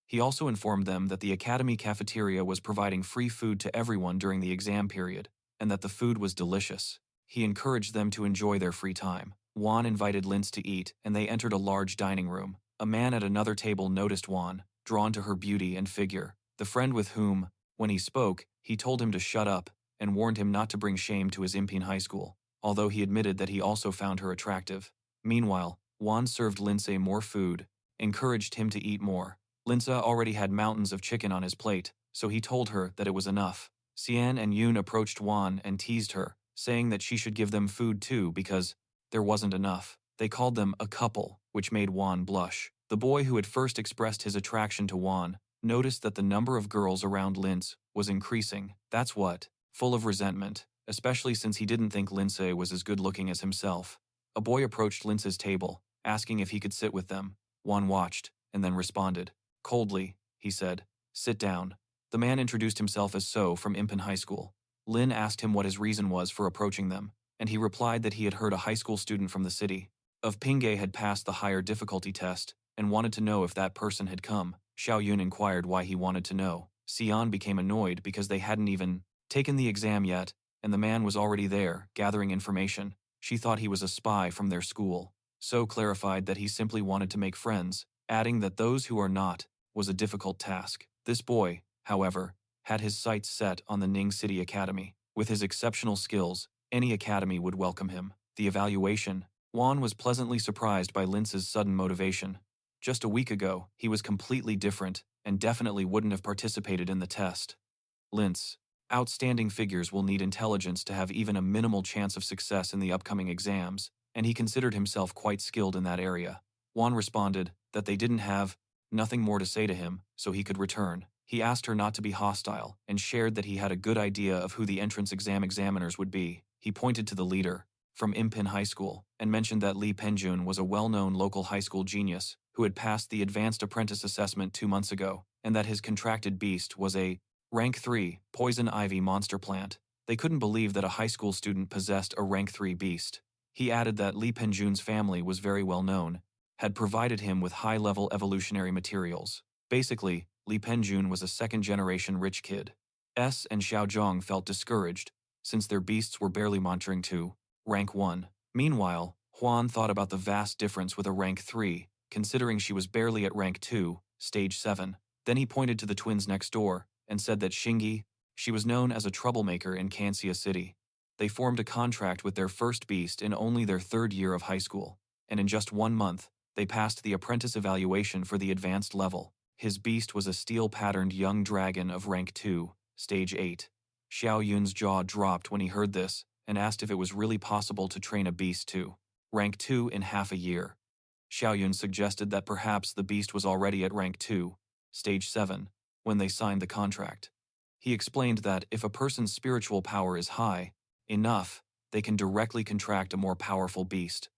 [SPEAKER 1] He also informed them that the academy cafeteria was providing free food to everyone during the exam period, and that the food was delicious. He encouraged them to enjoy their free time. Juan invited Lince to eat, and they entered a large dining room. A man at another table noticed Juan, drawn to her beauty and figure. The friend with whom, when he spoke, he told him to shut up and warned him not to bring shame to his Impine high school, although he admitted that he also found her attractive. Meanwhile, Juan served Lince more food, encouraged him to eat more. Lince already had mountains of chicken on his plate, so he told her that it was enough. Xian and Yoon approached Wan and teased her, saying that she should give them food too because there wasn't enough. They called them a couple, which made Wan blush. The boy who had first expressed his attraction to Wan noticed that the number of girls around Lince was increasing. That's what, full of resentment, especially since he didn't think Lince was as good-looking as himself. A boy approached Lince's table, asking if he could sit with them. Wan watched, and then responded. Coldly, he said, "Sit down." The man introduced himself as So from Impin High School. Lin asked him what his reason was for approaching them, and he replied that he had heard a high school student from the city of Pingay had passed the higher difficulty test and wanted to know if that person had come. Xiao Yun inquired why he wanted to know. Xian became annoyed because they hadn't even taken the exam yet, and the man was already there, gathering information. She thought he was a spy from their school. So clarified that he simply wanted to make friends, adding that those who are not was a difficult task. This boy, however, had his sights set on the Ning City Academy. With his exceptional skills, any academy would welcome him. The evaluation. Wan was pleasantly surprised by Lince's sudden motivation. Just a week ago, he was completely different and definitely wouldn't have participated in the test. Lince. Outstanding figures will need intelligence to have even a minimal chance of success in the upcoming exams, and he considered himself quite skilled in that area. Wan responded that they didn't have nothing more to say to him, so he could return. He asked her not to be hostile and shared that he had a good idea of who the entrance exam examiners would be. He pointed to the leader from Impin High School and mentioned that Li Penjun was a well-known local high school genius who had passed the advanced apprentice assessment 2 months ago, and that his contracted beast was a rank 3 poison ivy monster plant. They couldn't believe that a high school student possessed a rank 3 beast. He added that Li Penjun's family was very well known, had provided him with high-level evolutionary materials. Basically, Li Penjun was a second-generation rich kid. S and Xiaozhong felt discouraged, since their beasts were barely monitoring to rank 1. Meanwhile, Huan thought about the vast difference with a rank 3, considering she was barely at rank 2, stage 7. Then he pointed to the twins next door and said that Xingyi, she was known as a troublemaker in Kanxia City. They formed a contract with their first beast in only their 3rd year of high school, and in just 1 month, they passed the apprentice evaluation for the advanced level. His beast was a steel-patterned young dragon of rank 2, stage 8. Xiao Yun's jaw dropped when he heard this and asked if it was really possible to train a beast to rank 2 in half a year. Xiao Yun suggested that perhaps the beast was already at rank 2, stage 7, when they signed the contract. He explained that if a person's spiritual power is high enough, they can directly contract a more powerful beast.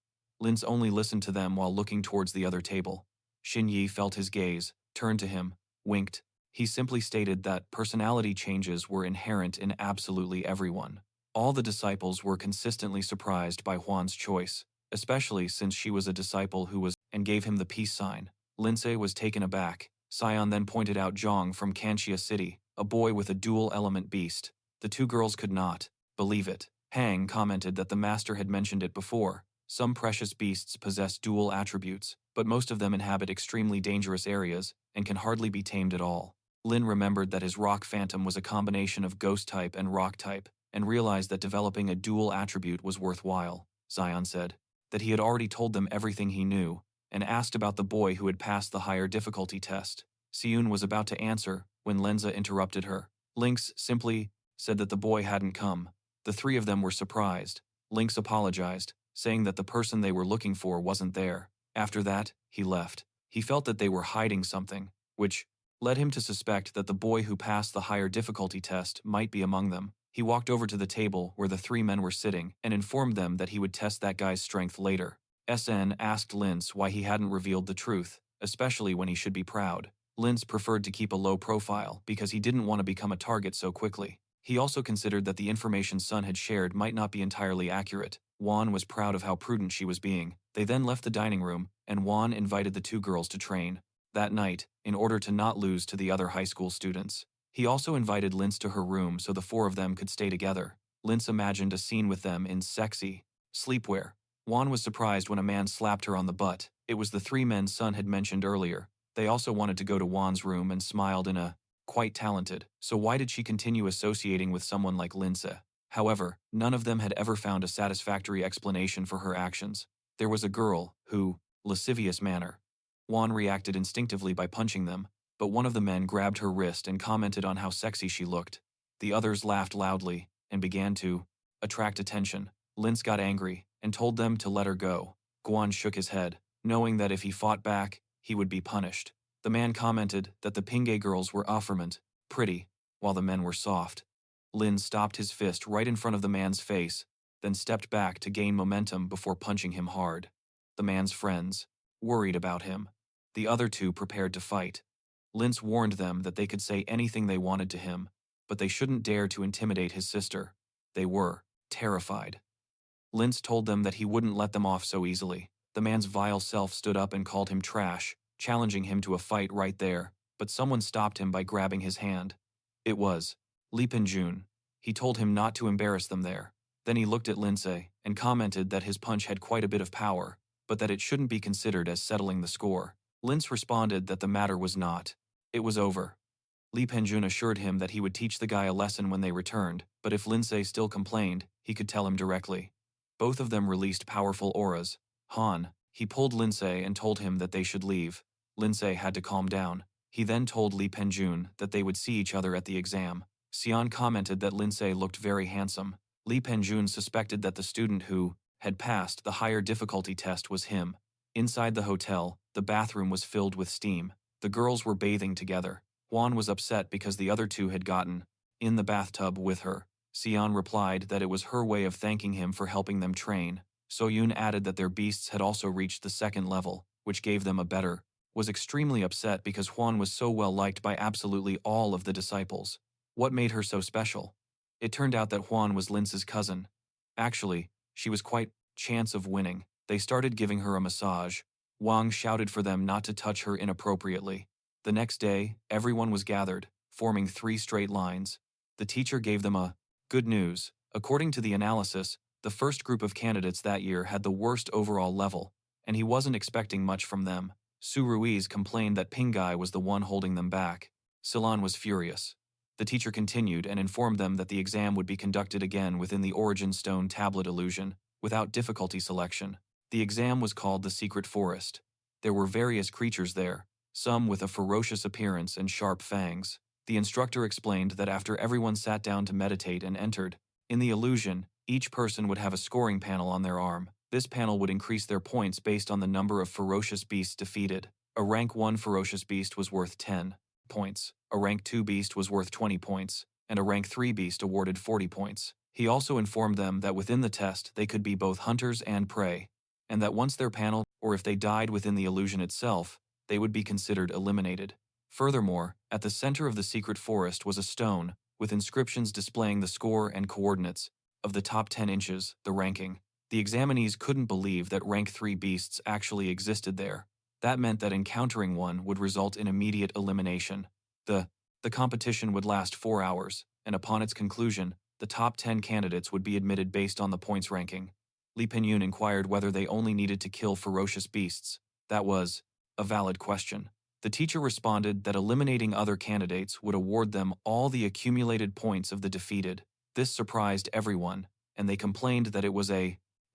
[SPEAKER 1] Lince only listened to them while looking towards the other table. Xinyi felt his gaze, turned to him, winked. He simply stated that personality changes were inherent in absolutely everyone. All the disciples were consistently surprised by Huan's choice, especially since she was a disciple who was and gave him the peace sign. Lince was taken aback. Sion then pointed out Zhang from Kanxia City, a boy with a dual-element beast. The two girls could not believe it. Hang commented that the master had mentioned it before. Some precious beasts possess dual attributes, but most of them inhabit extremely dangerous areas and can hardly be tamed at all. Lin remembered that his rock phantom was a combination of ghost type and rock type, and realized that developing a dual attribute was worthwhile. Zion said that he had already told them everything he knew, and asked about the boy who had passed the higher difficulty test. Siyun was about to answer when Lenza interrupted her. Lynx simply said that the boy hadn't come. The three of them were surprised. Lynx apologized, saying that the person they were looking for wasn't there. After that, he left. He felt that they were hiding something, which led him to suspect that the boy who passed the higher difficulty test might be among them. He walked over to the table where the three men were sitting and informed them that he would test that guy's strength later. SN asked Lince why he hadn't revealed the truth, especially when he should be proud. Lince preferred to keep a low profile because he didn't want to become a target so quickly. He also considered that the information Sun had shared might not be entirely accurate. Juan was proud of how prudent she was being. They then left the dining room, and Juan invited the two girls to train that night, in order to not lose to the other high school students. He also invited Lince to her room so the four of them could stay together. Lince imagined a scene with them in sexy sleepwear. Juan was surprised when a man slapped her on the butt. It was the three men Sun had mentioned earlier. They also wanted to go to Juan's room and smiled in a quite talented. So why did she continue associating with someone like Lince? However, none of them had ever found a satisfactory explanation for her actions. There was a girl who, lascivious manner. Juan reacted instinctively by punching them, but one of the men grabbed her wrist and commented on how sexy she looked. The others laughed loudly and began to attract attention. Lince got angry and told them to let her go. Guan shook his head, knowing that if he fought back, he would be punished. The man commented that the Pingay girls were affirmant, pretty, while the men were soft. Lin stopped his fist right in front of the man's face, then stepped back to gain momentum before punching him hard. The man's friends worried about him. The other two prepared to fight. Lince warned them that they could say anything they wanted to him, but they shouldn't dare to intimidate his sister. They were terrified. Lince told them that he wouldn't let them off so easily. The man's vile self stood up and called him trash, challenging him to a fight right there, but someone stopped him by grabbing his hand. It was Li Jun. He told him not to embarrass them there. Then he looked at Lince and commented that his punch had quite a bit of power, but that it shouldn't be considered as settling the score. Lince responded that the matter was not. It was over. Li Jun assured him that he would teach the guy a lesson when they returned, but if Lince still complained, he could tell him directly. Both of them released powerful auras. He pulled Lince and told him that they should leave. Lince had to calm down. He then told Li Jun that they would see each other at the exam. Xian commented that Lince looked very handsome. Li Jun suspected that the student who had passed the higher difficulty test was him. Inside the hotel, the bathroom was filled with steam. The girls were bathing together. Juan was upset because the other two had gotten in the bathtub with her. Xian replied that it was her way of thanking him for helping them train. Soyun added that their beasts had also reached the second level, which gave them a better. Was extremely upset because Juan was so well liked by absolutely all of the disciples. What made her so special? It turned out that Juan was Lince's cousin. Actually, she was quite chance of winning. They started giving her a massage. Wang shouted for them not to touch her inappropriately. The next day, everyone was gathered, forming 3 straight lines. The teacher gave them a good news. According to the analysis, the first group of candidates that year had the worst overall level, and he wasn't expecting much from them. Su Ruiz complained that Pingai was the one holding them back. Silan was furious. The teacher continued and informed them that the exam would be conducted again within the Origin Stone tablet illusion, without difficulty selection. The exam was called the Secret Forest. There were various creatures there, some with a ferocious appearance and sharp fangs. The instructor explained that after everyone sat down to meditate and entered, in the illusion, each person would have a scoring panel on their arm. This panel would increase their points based on the number of ferocious beasts defeated. A rank 1 ferocious beast was worth 10 points, a rank 2 beast was worth 20 points, and a rank 3 beast awarded 40 points. He also informed them that within the test they could be both hunters and prey, and that once their panel, or if they died within the illusion itself, they would be considered eliminated. Furthermore, at the center of the secret forest was a stone, with inscriptions displaying the score and coordinates of the top 10 inches, the ranking. The examinees couldn't believe that rank 3 beasts actually existed there. That meant that encountering one would result in immediate elimination. The competition would last 4 hours, and upon its conclusion, the top 10 candidates would be admitted based on the points ranking. Li Pingyun inquired whether they only needed to kill ferocious beasts. That was a valid question. The teacher responded that eliminating other candidates would award them all the accumulated points of the defeated. This surprised everyone, and they complained that it was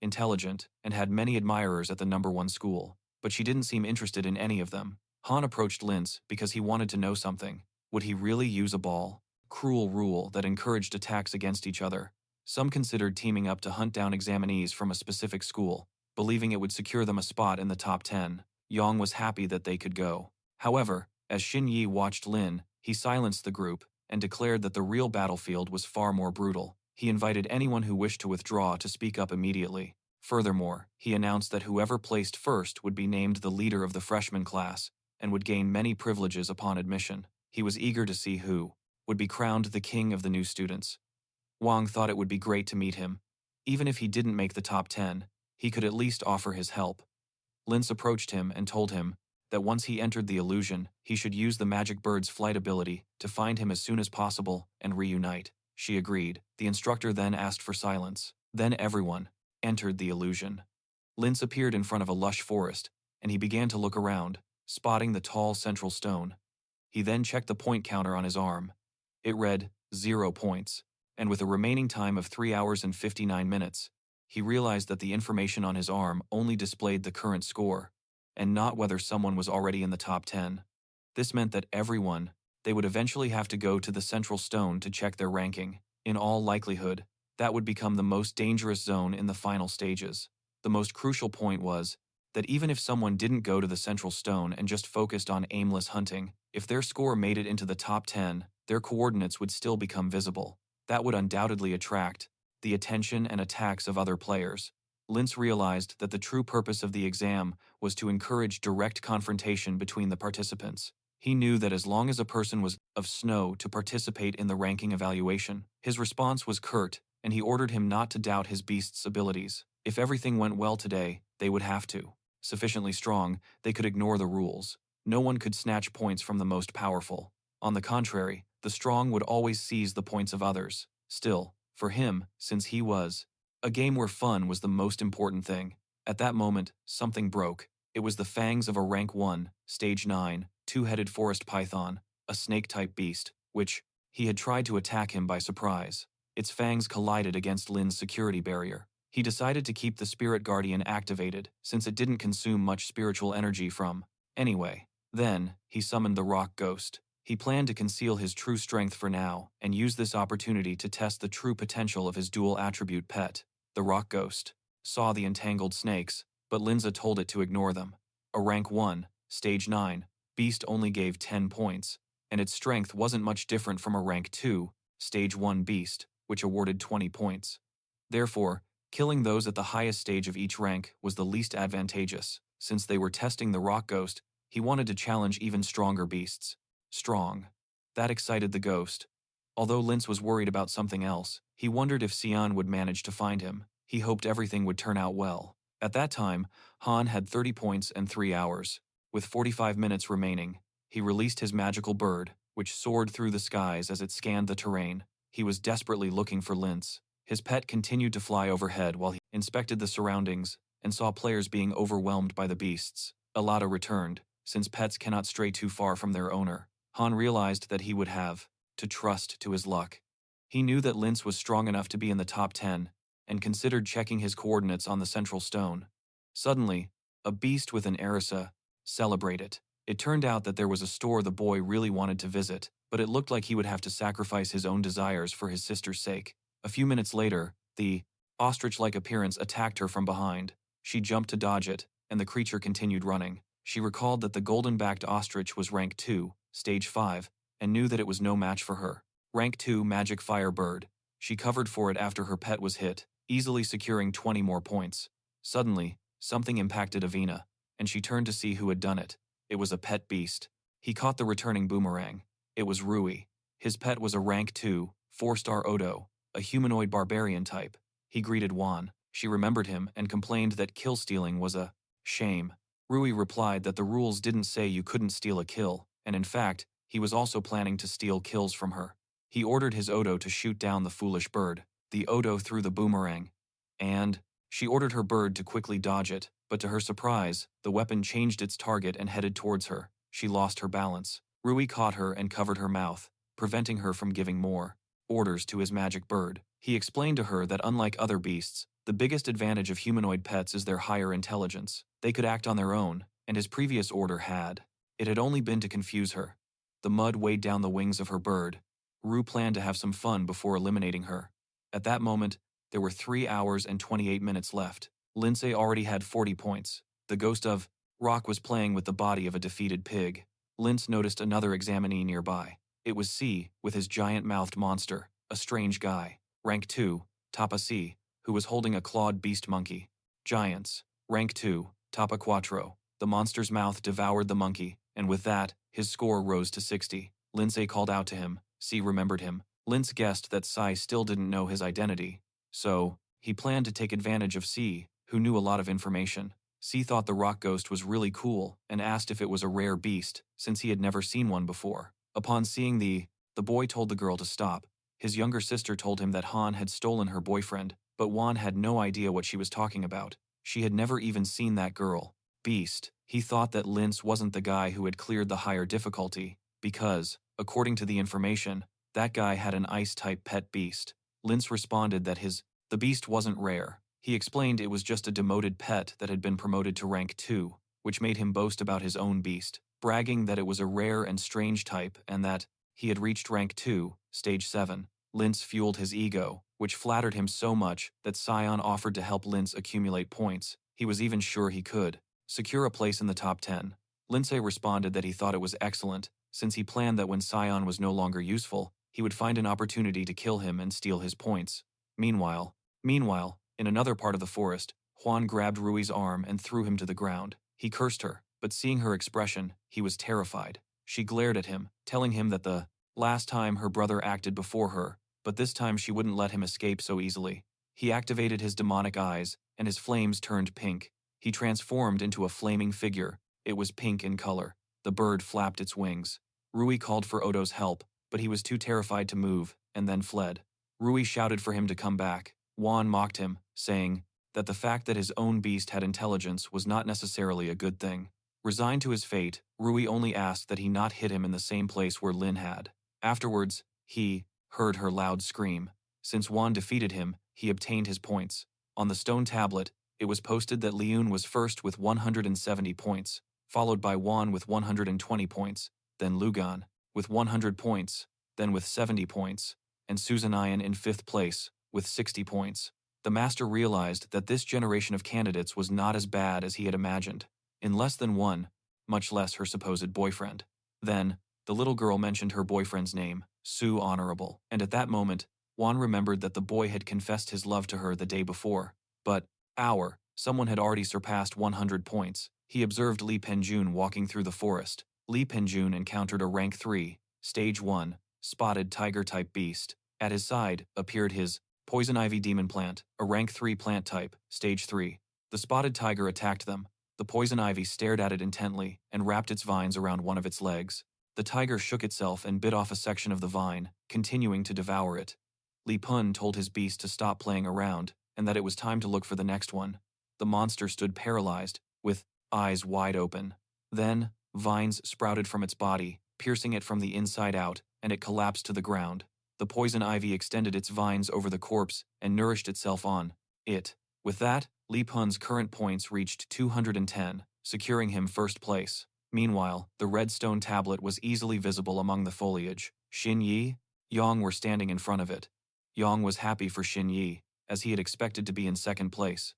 [SPEAKER 1] intelligent and had many admirers at the number 1 school, but she didn't seem interested in any of them. Han approached Lince because he wanted to know something. Would he really use a ball? Cruel rule that encouraged attacks against each other. Some considered teaming up to hunt down examinees from a specific school, believing it would secure them a spot in the top 10. Yang was happy that they could go. However, as Xin Yi watched Lin, he silenced the group and declared that the real battlefield was far more brutal. He invited anyone who wished to withdraw to speak up immediately. Furthermore, he announced that whoever placed first would be named the leader of the freshman class and would gain many privileges upon admission. He was eager to see who would be crowned the king of the new students. Wang thought it would be great to meet him. Even if he didn't make the top 10, he could at least offer his help. Lince approached him and told him that once he entered the illusion, he should use the magic bird's flight ability to find him as soon as possible and reunite. She agreed. The instructor then asked for silence. Then everyone entered the illusion. Lince appeared in front of a lush forest, and he began to look around, spotting the tall central stone. He then checked the point counter on his arm. It read 0 points, and with a remaining time of 3 hours and 59 minutes, he realized that the information on his arm only displayed the current score, and not whether someone was already in the top 10. This meant that they would eventually have to go to the central stone to check their ranking. In all likelihood, that would become the most dangerous zone in the final stages. The most crucial point was that even if someone didn't go to the central stone and just focused on aimless hunting, if their score made it into the top 10, their coordinates would still become visible. That would undoubtedly attract the attention and attacks of other players. Linz realized that the true purpose of the exam was to encourage direct confrontation between the participants. He knew that as long as a person was of snow to participate in the ranking evaluation, his response was curt, and he ordered him not to doubt his beast's abilities. If everything went well today, they would have to. Sufficiently strong, they could ignore the rules. No one could snatch points from the most powerful. On the contrary, the strong would always seize the points of others. Still, for him, since he was a game where fun was the most important thing. At that moment, something broke. It was the fangs of a rank 1, stage 9, two-headed forest python, a snake-type beast, which he had tried to attack him by surprise. Its fangs collided against Lin's security barrier. He decided to keep the Spirit Guardian activated, since it didn't consume much spiritual energy from. Anyway, then, he summoned the Rock Ghost. He planned to conceal his true strength for now, and use this opportunity to test the true potential of his dual-attribute pet. The Rock Ghost saw the entangled snakes, but Linza told it to ignore them. A rank 1, stage 9, beast only gave 10 points, and its strength wasn't much different from a rank 2, stage 1 beast, which awarded 20 points. Therefore, killing those at the highest stage of each rank was the least advantageous. Since they were testing the Rock Ghost, he wanted to challenge even stronger beasts. Strong. That excited the ghost. Although Linz was worried about something else, he wondered if Xian would manage to find him. He hoped everything would turn out well. At that time, Han had 30 points and 3 hours. With 45 minutes remaining, he released his magical bird, which soared through the skies as it scanned the terrain. He was desperately looking for Linz. His pet continued to fly overhead while he inspected the surroundings and saw players being overwhelmed by the beasts. Alada returned. Since pets cannot stray too far from their owner, Han realized that he would have to trust to his luck. He knew that Linz was strong enough to be in the top 10, and considered checking his coordinates on the central stone. Suddenly, a beast with an Erisa celebrated. It turned out that there was a store the boy really wanted to visit, but it looked like he would have to sacrifice his own desires for his sister's sake. A few minutes later, the ostrich-like appearance attacked her from behind. She jumped to dodge it, and the creature continued running. She recalled that the golden-backed ostrich was rank 2, stage 5, and knew that it was no match for her. Rank 2 magic fire bird. She covered for it after her pet was hit, easily securing 20 more points. Suddenly, something impacted Avina, and she turned to see who had done it. It was a pet beast. He caught the returning boomerang. It was Rui. His pet was a rank 2, 4-star Odo, a humanoid barbarian type. He greeted Juan. She remembered him and complained that kill stealing was a shame. Rui replied that the rules didn't say you couldn't steal a kill, and in fact, he was also planning to steal kills from her. He ordered his Odo to shoot down the foolish bird. The Odo threw the boomerang, and she ordered her bird to quickly dodge it, but to her surprise, the weapon changed its target and headed towards her. She lost her balance. Rui caught her and covered her mouth, preventing her from giving more orders to his magic bird. He explained to her that unlike other beasts, the biggest advantage of humanoid pets is their higher intelligence. They could act on their own, and his previous order had. It had only been to confuse her. The mud weighed down the wings of her bird. Rue planned to have some fun before eliminating her. At that moment, there were 3 hours and 28 minutes left. Lindsay already had 40 points. The ghost of Rock was playing with the body of a defeated pig. Linz noticed another examinee nearby. It was C, with his giant-mouthed monster, a strange guy. Rank 2, Tapa C, who was holding a clawed beast monkey. Giants. Rank 2, Tapa Quattro. The monster's mouth devoured the monkey, and with that, his score rose to 60. Lindsay called out to him. C remembered him. Linz guessed that Sai still didn't know his identity, so he planned to take advantage of C, who knew a lot of information. C thought the rock ghost was really cool and asked if it was a rare beast, since he had never seen one before. Upon seeing the boy told the girl to stop. His younger sister told him that Han had stolen her boyfriend, but Juan had no idea what she was talking about. She had never even seen that girl. Beast. He thought that Linz wasn't the guy who had cleared the higher difficulty, because, according to the information, that guy had an ice-type pet beast. Linz responded that the beast wasn't rare. He explained it was just a demoted pet that had been promoted to rank 2, which made him boast about his own beast. bragging that it was a rare and strange type and that he had reached rank 2, stage 7. Lince fueled his ego, which flattered him so much that Sion offered to help Lince accumulate points. He was even sure he could secure a place in the top 10. Lince responded that he thought it was excellent, since he planned that when Sion was no longer useful, he would find an opportunity to kill him and steal his points. Meanwhile, in another part of the forest, Juan grabbed Rui's arm and threw him to the ground. He cursed her, but seeing her expression, he was terrified. She glared at him, telling him that the last time her brother acted before her, but this time she wouldn't let him escape so easily. He activated his demonic eyes, and his flames turned pink. He transformed into a flaming figure. It was pink in color. The bird flapped its wings. Rui called for Odo's help, but he was too terrified to move, and then fled. Rui shouted for him to come back. Juan mocked him, saying that the fact that his own beast had intelligence was not necessarily a good thing. Resigned to his fate, Rui only asked that he not hit him in the same place where Lin had. Afterwards, he heard her loud scream. Since Juan defeated him, he obtained his points. On the stone tablet, it was posted that Liun was first with 170 points, followed by Juan with 120 points, then Lugan with 100 points, then with 70 points, and Suzanayan in 5th place with 60 points. The master realized that this generation of candidates was not as bad as he had imagined. In less than one, much less her supposed boyfriend. Then, the little girl mentioned her boyfriend's name, Su Honorable, and at that moment, Juan remembered that the boy had confessed his love to her the day before. But, someone had already surpassed 100 points. He observed Li Penjun walking through the forest. Li Penjun encountered a rank 3, stage 1, spotted tiger-type beast. At his side appeared his poison ivy demon plant, a rank 3 plant type, stage 3. The spotted tiger attacked them. The poison ivy stared at it intently and wrapped its vines around one of its legs. The tiger shook itself and bit off a section of the vine, continuing to devour it. Li Pun told his beast to stop playing around and that it was time to look for the next one. The monster stood paralyzed, with eyes wide open. Then, vines sprouted from its body, piercing it from the inside out, and it collapsed to the ground. The poison ivy extended its vines over the corpse and nourished itself on it. With that, Li Pun's current points reached 210, securing him first place. Meanwhile, the red stone tablet was easily visible among the foliage. Xin Yi, Yang were standing in front of it. Yang was happy for Xin Yi, as he had expected to be in second place.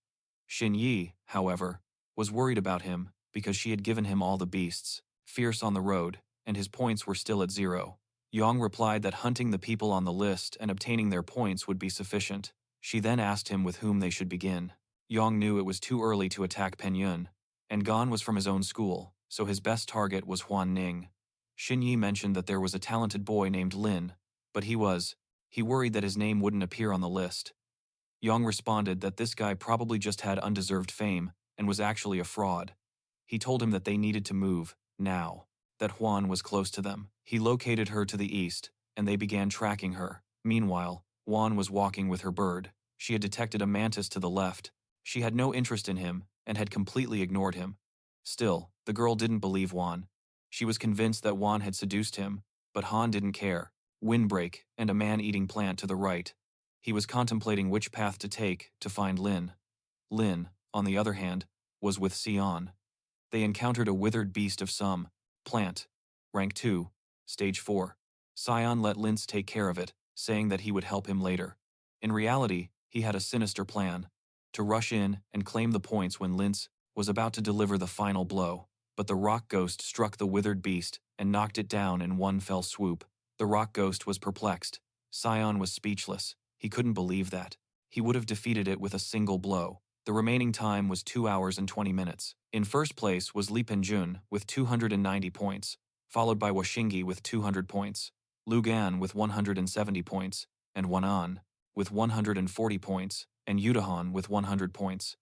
[SPEAKER 1] Xin Yi, however, was worried about him because she had given him all the beasts, fierce on the road, and his points were still at 0. Yang replied that hunting the people on the list and obtaining their points would be sufficient. She then asked him with whom they should begin. Yang knew it was too early to attack Penyun, and Gan was from his own school, so his best target was Huan Ning. Xin Yi mentioned that there was a talented boy named Lin, but he worried that his name wouldn't appear on the list. Yang responded that this guy probably just had undeserved fame and was actually a fraud. He told him that they needed to move, now, that Huan was close to them. He located her to the east, and they began tracking her. Meanwhile, Juan was walking with her bird. She had detected a mantis to the left. She had no interest in him and had completely ignored him. Still, the girl didn't believe Juan. She was convinced that Juan had seduced him, but Han didn't care. Windbreak and a man-eating plant to the right. He was contemplating which path to take to find Lin. Lin, on the other hand, was with Sion. They encountered a withered beast of some plant, rank 2, stage 4. Sion let Lince take care of it, saying that he would help him later. In reality, he had a sinister plan, to rush in and claim the points when Lince was about to deliver the final blow. But the rock ghost struck the withered beast and knocked it down in one fell swoop. The rock ghost was perplexed. Sion was speechless. He couldn't believe that. He would have defeated it with a single blow. The remaining time was 2 hours and 20 minutes. In first place was Li Penjun with 290 points, followed by Washingi with 200 points, Lugan with 170 points, and Wanan with 140 points, and Yudahan with 100 points.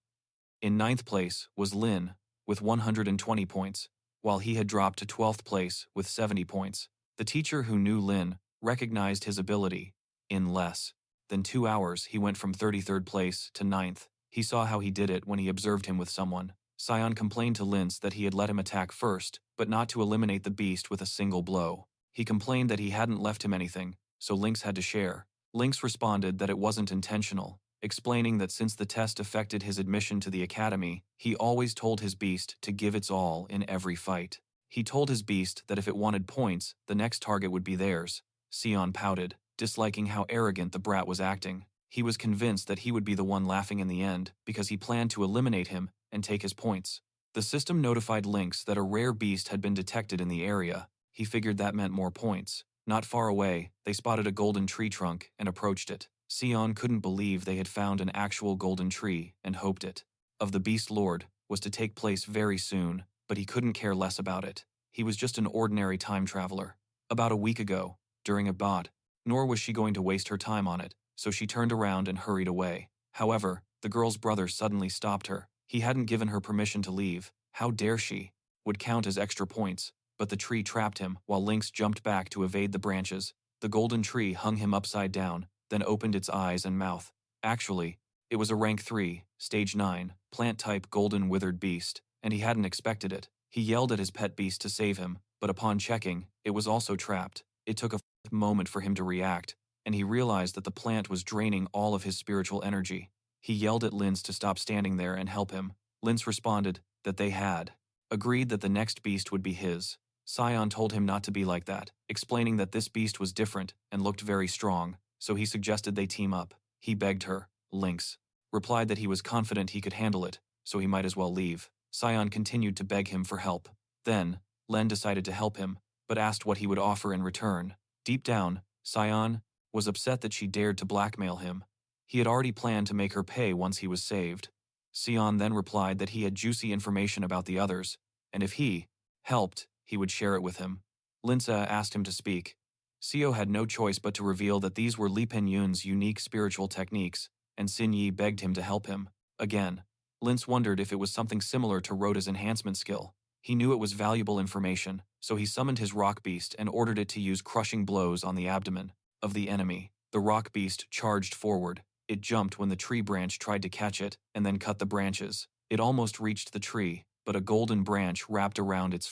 [SPEAKER 1] In ninth place was Lin with 120 points, while he had dropped to 12th place with 70 points. The teacher who knew Lin recognized his ability. In less than 2 hours, he went from 33rd place to 9th. He saw how he did it when he observed him with someone. Sion complained to Lince that he had let him attack first, but not to eliminate the beast with a single blow. He complained that he hadn't left him anything, so Lynx had to share. Lynx responded that it wasn't intentional, explaining that since the test affected his admission to the academy, he always told his beast to give its all in every fight. He told his beast that if it wanted points, the next target would be theirs. Sion pouted, disliking how arrogant the brat was acting. He was convinced that he would be the one laughing in the end, because he planned to eliminate him and take his points. The system notified Lynx that a rare beast had been detected in the area. He figured that meant more points. Not far away, they spotted a golden tree trunk and approached it. Sion couldn't believe they had found an actual golden tree and hoped it, of the Beast Lord, was to take place very soon, but he couldn't care less about it. He was just an ordinary time traveler. About a week ago, during a bot, nor was she going to waste her time on it, so she turned around and hurried away. However, the girl's brother suddenly stopped her. He hadn't given her permission to leave. How dare she? Would count as extra points, but the tree trapped him while Lynx jumped back to evade the branches. The golden tree hung him upside down, then opened its eyes and mouth. Actually, it was a rank 3, stage 9, plant-type golden withered beast, and he hadn't expected it. He yelled at his pet beast to save him, but upon checking, it was also trapped. It took a moment for him to react, and he realized that the plant was draining all of his spiritual energy. He yelled at Linz to stop standing there and help him. Linz responded that they had agreed that the next beast would be his. Sion told him not to be like that, explaining that this beast was different and looked very strong, so he suggested they team up. He begged her. Lynx replied that he was confident he could handle it, so he might as well leave. Sion continued to beg him for help. Then, Len decided to help him, but asked what he would offer in return. Deep down, Sion was upset that she dared to blackmail him. He had already planned to make her pay once he was saved. Sion then replied that he had juicy information about the others, and if he helped, he would share it with him. Linsa asked him to speak. Seo had no choice but to reveal that these were Li Penyun's unique spiritual techniques, and Xin Yi begged him to help him. Again, Lince wondered if it was something similar to Rhoda's enhancement skill. He knew it was valuable information, so he summoned his rock beast and ordered it to use crushing blows on the abdomen of the enemy. The rock beast charged forward. It jumped when the tree branch tried to catch it, and then cut the branches. It almost reached the tree, but a golden branch wrapped around its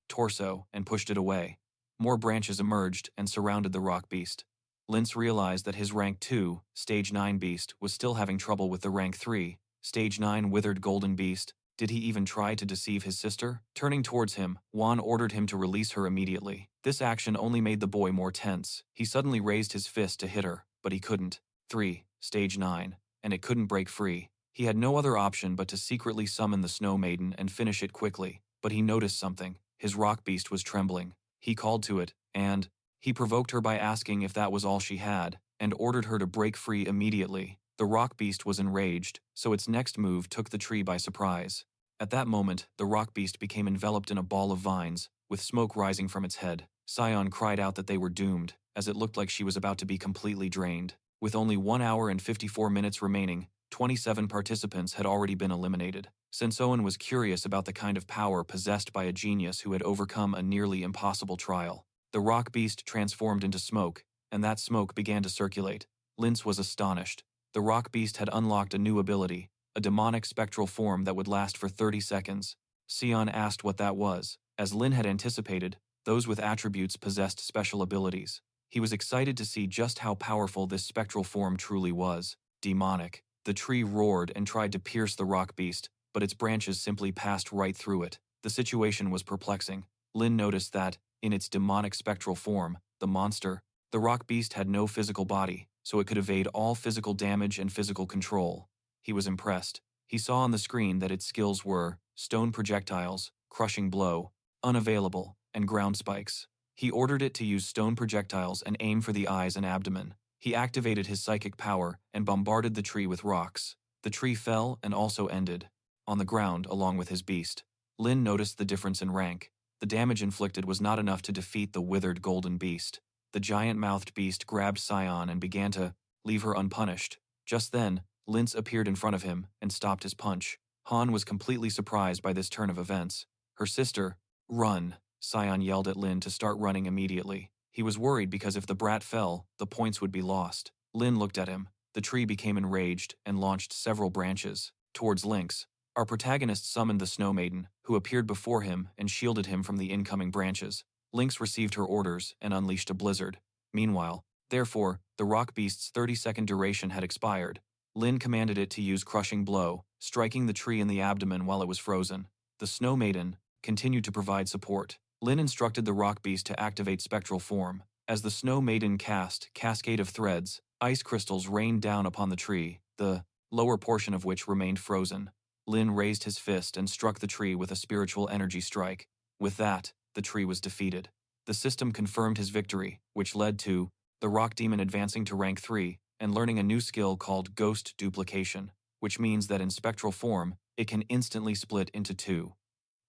[SPEAKER 1] torso and pushed it away. More branches emerged and surrounded the rock beast. Lince realized that his rank 2, stage 9 beast was still having trouble with the rank 3, stage 9 withered golden beast. Did he even try to deceive his sister? Turning towards him, Juan ordered him to release her immediately. This action only made the boy more tense. He suddenly raised his fist to hit her, but he couldn't. 3, stage 9, and it couldn't break free. He had no other option but to secretly summon the Snow Maiden and finish it quickly, but he noticed something. His rock beast was trembling. He called to it, and he provoked her by asking if that was all she had, and ordered her to break free immediately. The rock beast was enraged, so its next move took the tree by surprise. At that moment, the rock beast became enveloped in a ball of vines, with smoke rising from its head. Sion cried out that they were doomed, as it looked like she was about to be completely drained. With only 1 hour and 54 minutes remaining, 27 participants had already been eliminated. Sensoen was curious about the kind of power possessed by a genius who had overcome a nearly impossible trial. The rock beast transformed into smoke, and that smoke began to circulate. Lince was astonished. The rock beast had unlocked a new ability, a demonic spectral form that would last for 30 seconds. Sion asked what that was. As Lin had anticipated, those with attributes possessed special abilities. He was excited to see just how powerful this spectral form truly was. Demonic. The tree roared and tried to pierce the rock beast, but its branches simply passed right through it. The situation was perplexing. Lin noticed that, in its demonic spectral form, the rock beast had no physical body, so it could evade all physical damage and physical control. He was impressed. He saw on the screen that its skills were stone projectiles, crushing blow, unavailable, and ground spikes. He ordered it to use stone projectiles and aim for the eyes and abdomen. He activated his psychic power and bombarded the tree with rocks. The tree fell and also ended on the ground along with his beast. Lin noticed the difference in rank. The damage inflicted was not enough to defeat the withered golden beast. The giant-mouthed beast grabbed Sion and began to leave her unpunished. Just then, Lince appeared in front of him and stopped his punch. Han was completely surprised by this turn of events. Her sister, run! Sion yelled at Lin to start running immediately. He was worried because if the brat fell, the points would be lost. Lin looked at him. The tree became enraged and launched several branches towards Lynx. Our protagonist summoned the Snow Maiden, who appeared before him and shielded him from the incoming branches. Lynx received her orders and unleashed a blizzard. Meanwhile, therefore, the rock beast's 30-second duration had expired. Lin commanded it to use crushing blow, striking the tree in the abdomen while it was frozen. The Snow Maiden continued to provide support. Lin instructed the rock beast to activate spectral form. As the Snow Maiden cast cascade of threads, ice crystals rained down upon the tree, the lower portion of which remained frozen. Lin raised his fist and struck the tree with a spiritual energy strike. With that, the tree was defeated. The system confirmed his victory, which led to the rock demon advancing to rank 3 and learning a new skill called Ghost Duplication, which means that in spectral form, it can instantly split into 2.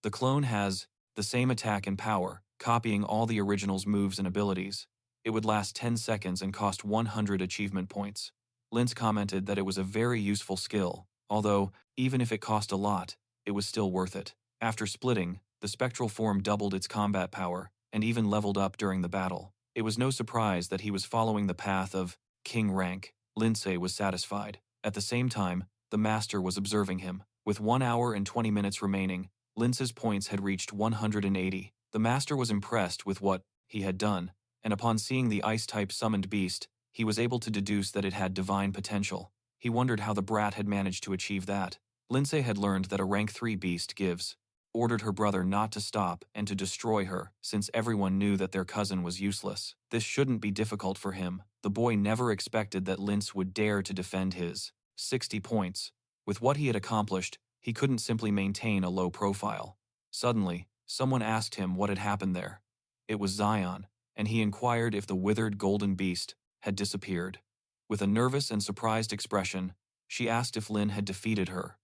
[SPEAKER 1] The clone has the same attack and power, copying all the original's moves and abilities. It would last 10 seconds and cost 100 achievement points. Linz commented that it was a very useful skill, although, even if it cost a lot, it was still worth it. After splitting, the spectral form doubled its combat power, and even leveled up during the battle. It was no surprise that he was following the path of King rank. Lindsay was satisfied. At the same time, the master was observing him. With 1 hour and 20 minutes remaining, Linz's points had reached 180. The master was impressed with what he had done, and upon seeing the ice-type summoned beast, he was able to deduce that it had divine potential. He wondered how the brat had managed to achieve that. Lindsay had learned that a rank 3 beast ordered her brother not to stop and to destroy her, since everyone knew that their cousin was useless. This shouldn't be difficult for him. The boy never expected that Linz would dare to defend his 60 points. With what he had accomplished, he couldn't simply maintain a low profile. Suddenly, someone asked him what had happened there. It was Zion, and he inquired if the withered golden beast had disappeared. With a nervous and surprised expression, she asked if Lin had defeated her.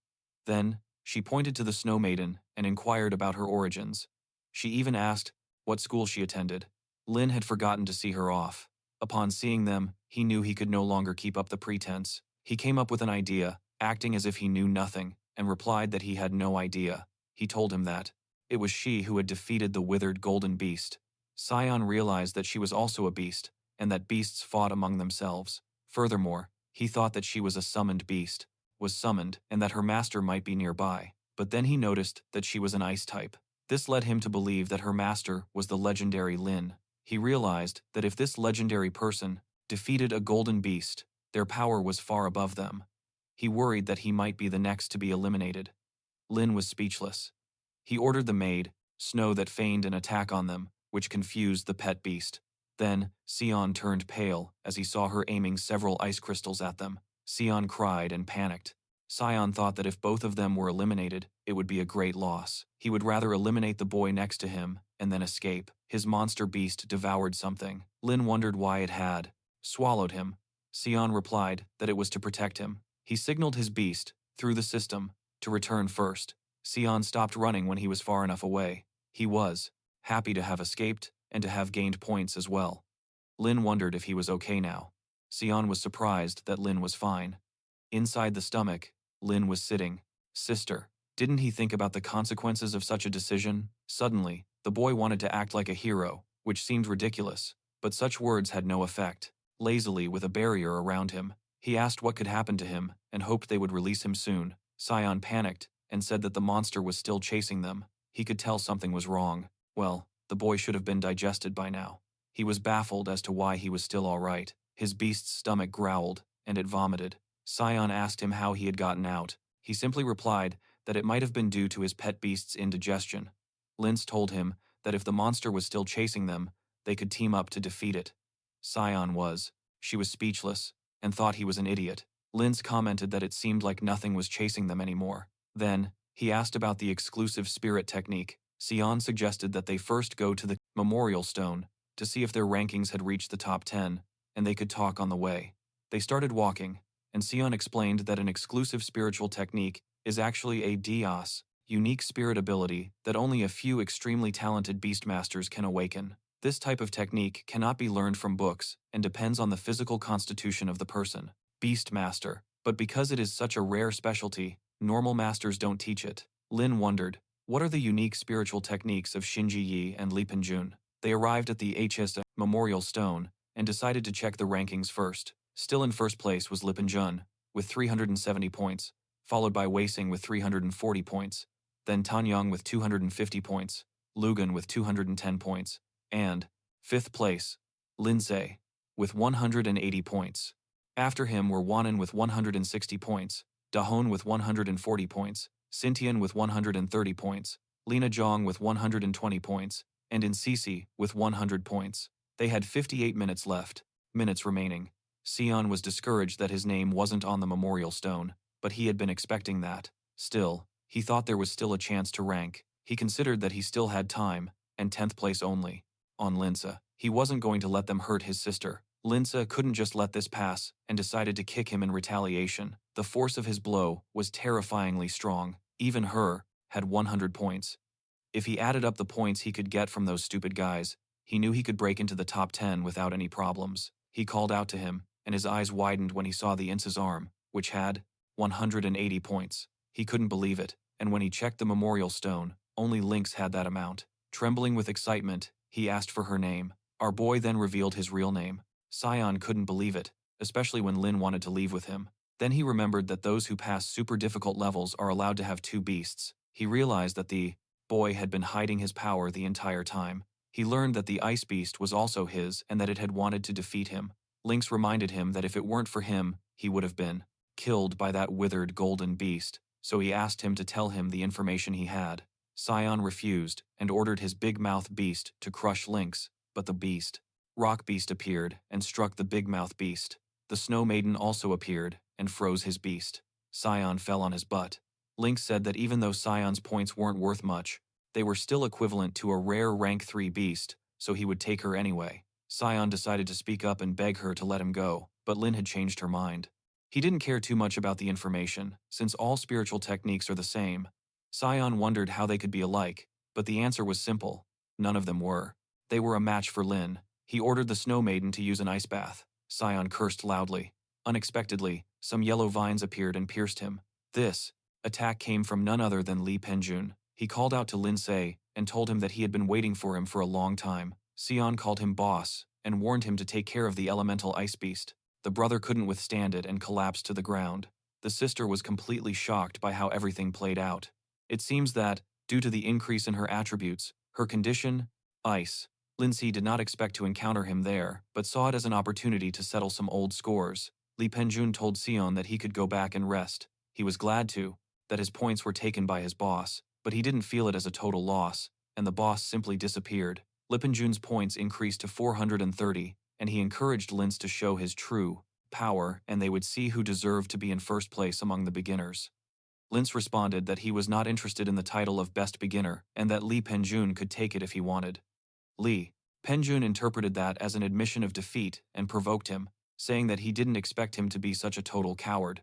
[SPEAKER 1] Then, she pointed to the Snow Maiden and inquired about her origins. She even asked what school she attended. Lin had forgotten to see her off. Upon seeing them, he knew he could no longer keep up the pretense. He came up with an idea, acting as if he knew nothing, and replied that he had no idea. He told him that it was she who had defeated the withered golden beast. Sion realized that she was also a beast, and that beasts fought among themselves. Furthermore, he thought that she was a summoned beast, was summoned, and that her master might be nearby. But then he noticed that she was an ice type. This led him to believe that her master was the legendary Lin. He realized that if this legendary person defeated a golden beast, their power was far above them. He worried that he might be the next to be eliminated. Lin was speechless. He ordered the maid, Snow, that feigned an attack on them, which confused the pet beast. Then, Sion turned pale as he saw her aiming several ice crystals at them. Sion cried and panicked. Sion thought that if both of them were eliminated, it would be a great loss. He would rather eliminate the boy next to him and then escape. His monster beast devoured something. Lin wondered why it had swallowed him. Sion replied that it was to protect him. He signaled his beast, through the system, to return first. Sion stopped running when he was far enough away. He was happy to have escaped and to have gained points as well. Lin wondered if he was okay now. Sion was surprised that Lin was fine. Inside the stomach, Lin was sitting. Sister, didn't he think about the consequences of such a decision? Suddenly, the boy wanted to act like a hero, which seemed ridiculous, but such words had no effect. Lazily, with a barrier around him, he asked what could happen to him and hoped they would release him soon. Sion panicked and said that the monster was still chasing them. He could tell something was wrong. Well, the boy should have been digested by now. He was baffled as to why he was still all right. His beast's stomach growled, and it vomited. Sion asked him how he had gotten out. He simply replied that it might have been due to his pet beast's indigestion. Linz told him that if the monster was still chasing them, they could team up to defeat it. She was speechless, and thought he was an idiot. Linz commented that it seemed like nothing was chasing them anymore. Then, he asked about the exclusive spirit technique. Sion suggested that they first go to the memorial stone to see if their rankings had reached the top 10, and they could talk on the way. They started walking, and Sion explained that an exclusive spiritual technique is actually a Dios, unique spirit ability that only a few extremely talented beastmasters can awaken. This type of technique cannot be learned from books and depends on the physical constitution of the person. Beastmaster. But because it is such a rare specialty, normal masters don't teach it. Lin wondered, what are the unique spiritual techniques of Shinji Yi and Li Penjun? They arrived at the HS Memorial Stone and decided to check the rankings first. Still in first place was Li Penjun, with 370 points, followed by Wei Xing with 340 points, then Tanyang with 250 points, Lugan with 210 points, and, fifth place, Lindsay, with 180 points. After him were Wanan with 160 points, Dahon with 140 points, Sintian with 130 points, Lina Zhang with 120 points, and Incisi with 100 points. They had 58 minutes left. Minutes remaining. Sion was discouraged that his name wasn't on the memorial stone, but he had been expecting that. Still, he thought there was still a chance to rank. He considered that he still had time, and 10th place only. On Linsa, he wasn't going to let them hurt his sister. Linsa couldn't just let this pass, and decided to kick him in retaliation. The force of his blow was terrifyingly strong. Even her had 100 points. If he added up the points he could get from those stupid guys, he knew he could break into the top 10 without any problems. He called out to him, and his eyes widened when he saw the Insa's arm, which had 180 points. He couldn't believe it, and when he checked the memorial stone, only Lynx had that amount. Trembling with excitement, he asked for her name. Our boy then revealed his real name. Sion couldn't believe it, especially when Lin wanted to leave with him. Then he remembered that those who pass super difficult levels are allowed to have 2 beasts. He realized that the boy had been hiding his power the entire time. He learned that the ice beast was also his and that it had wanted to defeat him. Lynx reminded him that if it weren't for him, he would have been killed by that withered golden beast, so he asked him to tell him the information he had. Sion refused and ordered his big mouth beast to crush Lynx, but the rock beast appeared and struck the big mouth beast. The snow maiden also appeared and froze his beast. Sion fell on his butt. Lynx said that even though Sion's points weren't worth much, they were still equivalent to a rare rank 3 beast, so he would take her anyway. Sion decided to speak up and beg her to let him go, but Lin had changed her mind. He didn't care too much about the information, since all spiritual techniques are the same. Sion wondered how they could be alike, but the answer was simple. None of them were. They were a match for Lin. He ordered the snow maiden to use an ice bath. Sion cursed loudly. Unexpectedly, some yellow vines appeared and pierced him. This attack came from none other than Li Penjun. He called out to Lin Se and told him that he had been waiting for him for a long time. Sion called him boss and warned him to take care of the elemental ice beast. The brother couldn't withstand it and collapsed to the ground. The sister was completely shocked by how everything played out. It seems that, due to the increase in her attributes, her condition, ice, Lindsay did not expect to encounter him there, but saw it as an opportunity to settle some old scores. Li Penjun told Sion that he could go back and rest. He was glad to, that his points were taken by his boss, but he didn't feel it as a total loss, and the boss simply disappeared. Li Penjun's points increased to 430, and he encouraged Linz to show his true power, and they would see who deserved to be in first place among the beginners. Linz responded that he was not interested in the title of Best Beginner, and that Li Penjun could take it if he wanted. Li Penjun interpreted that as an admission of defeat and provoked him, saying that he didn't expect him to be such a total coward.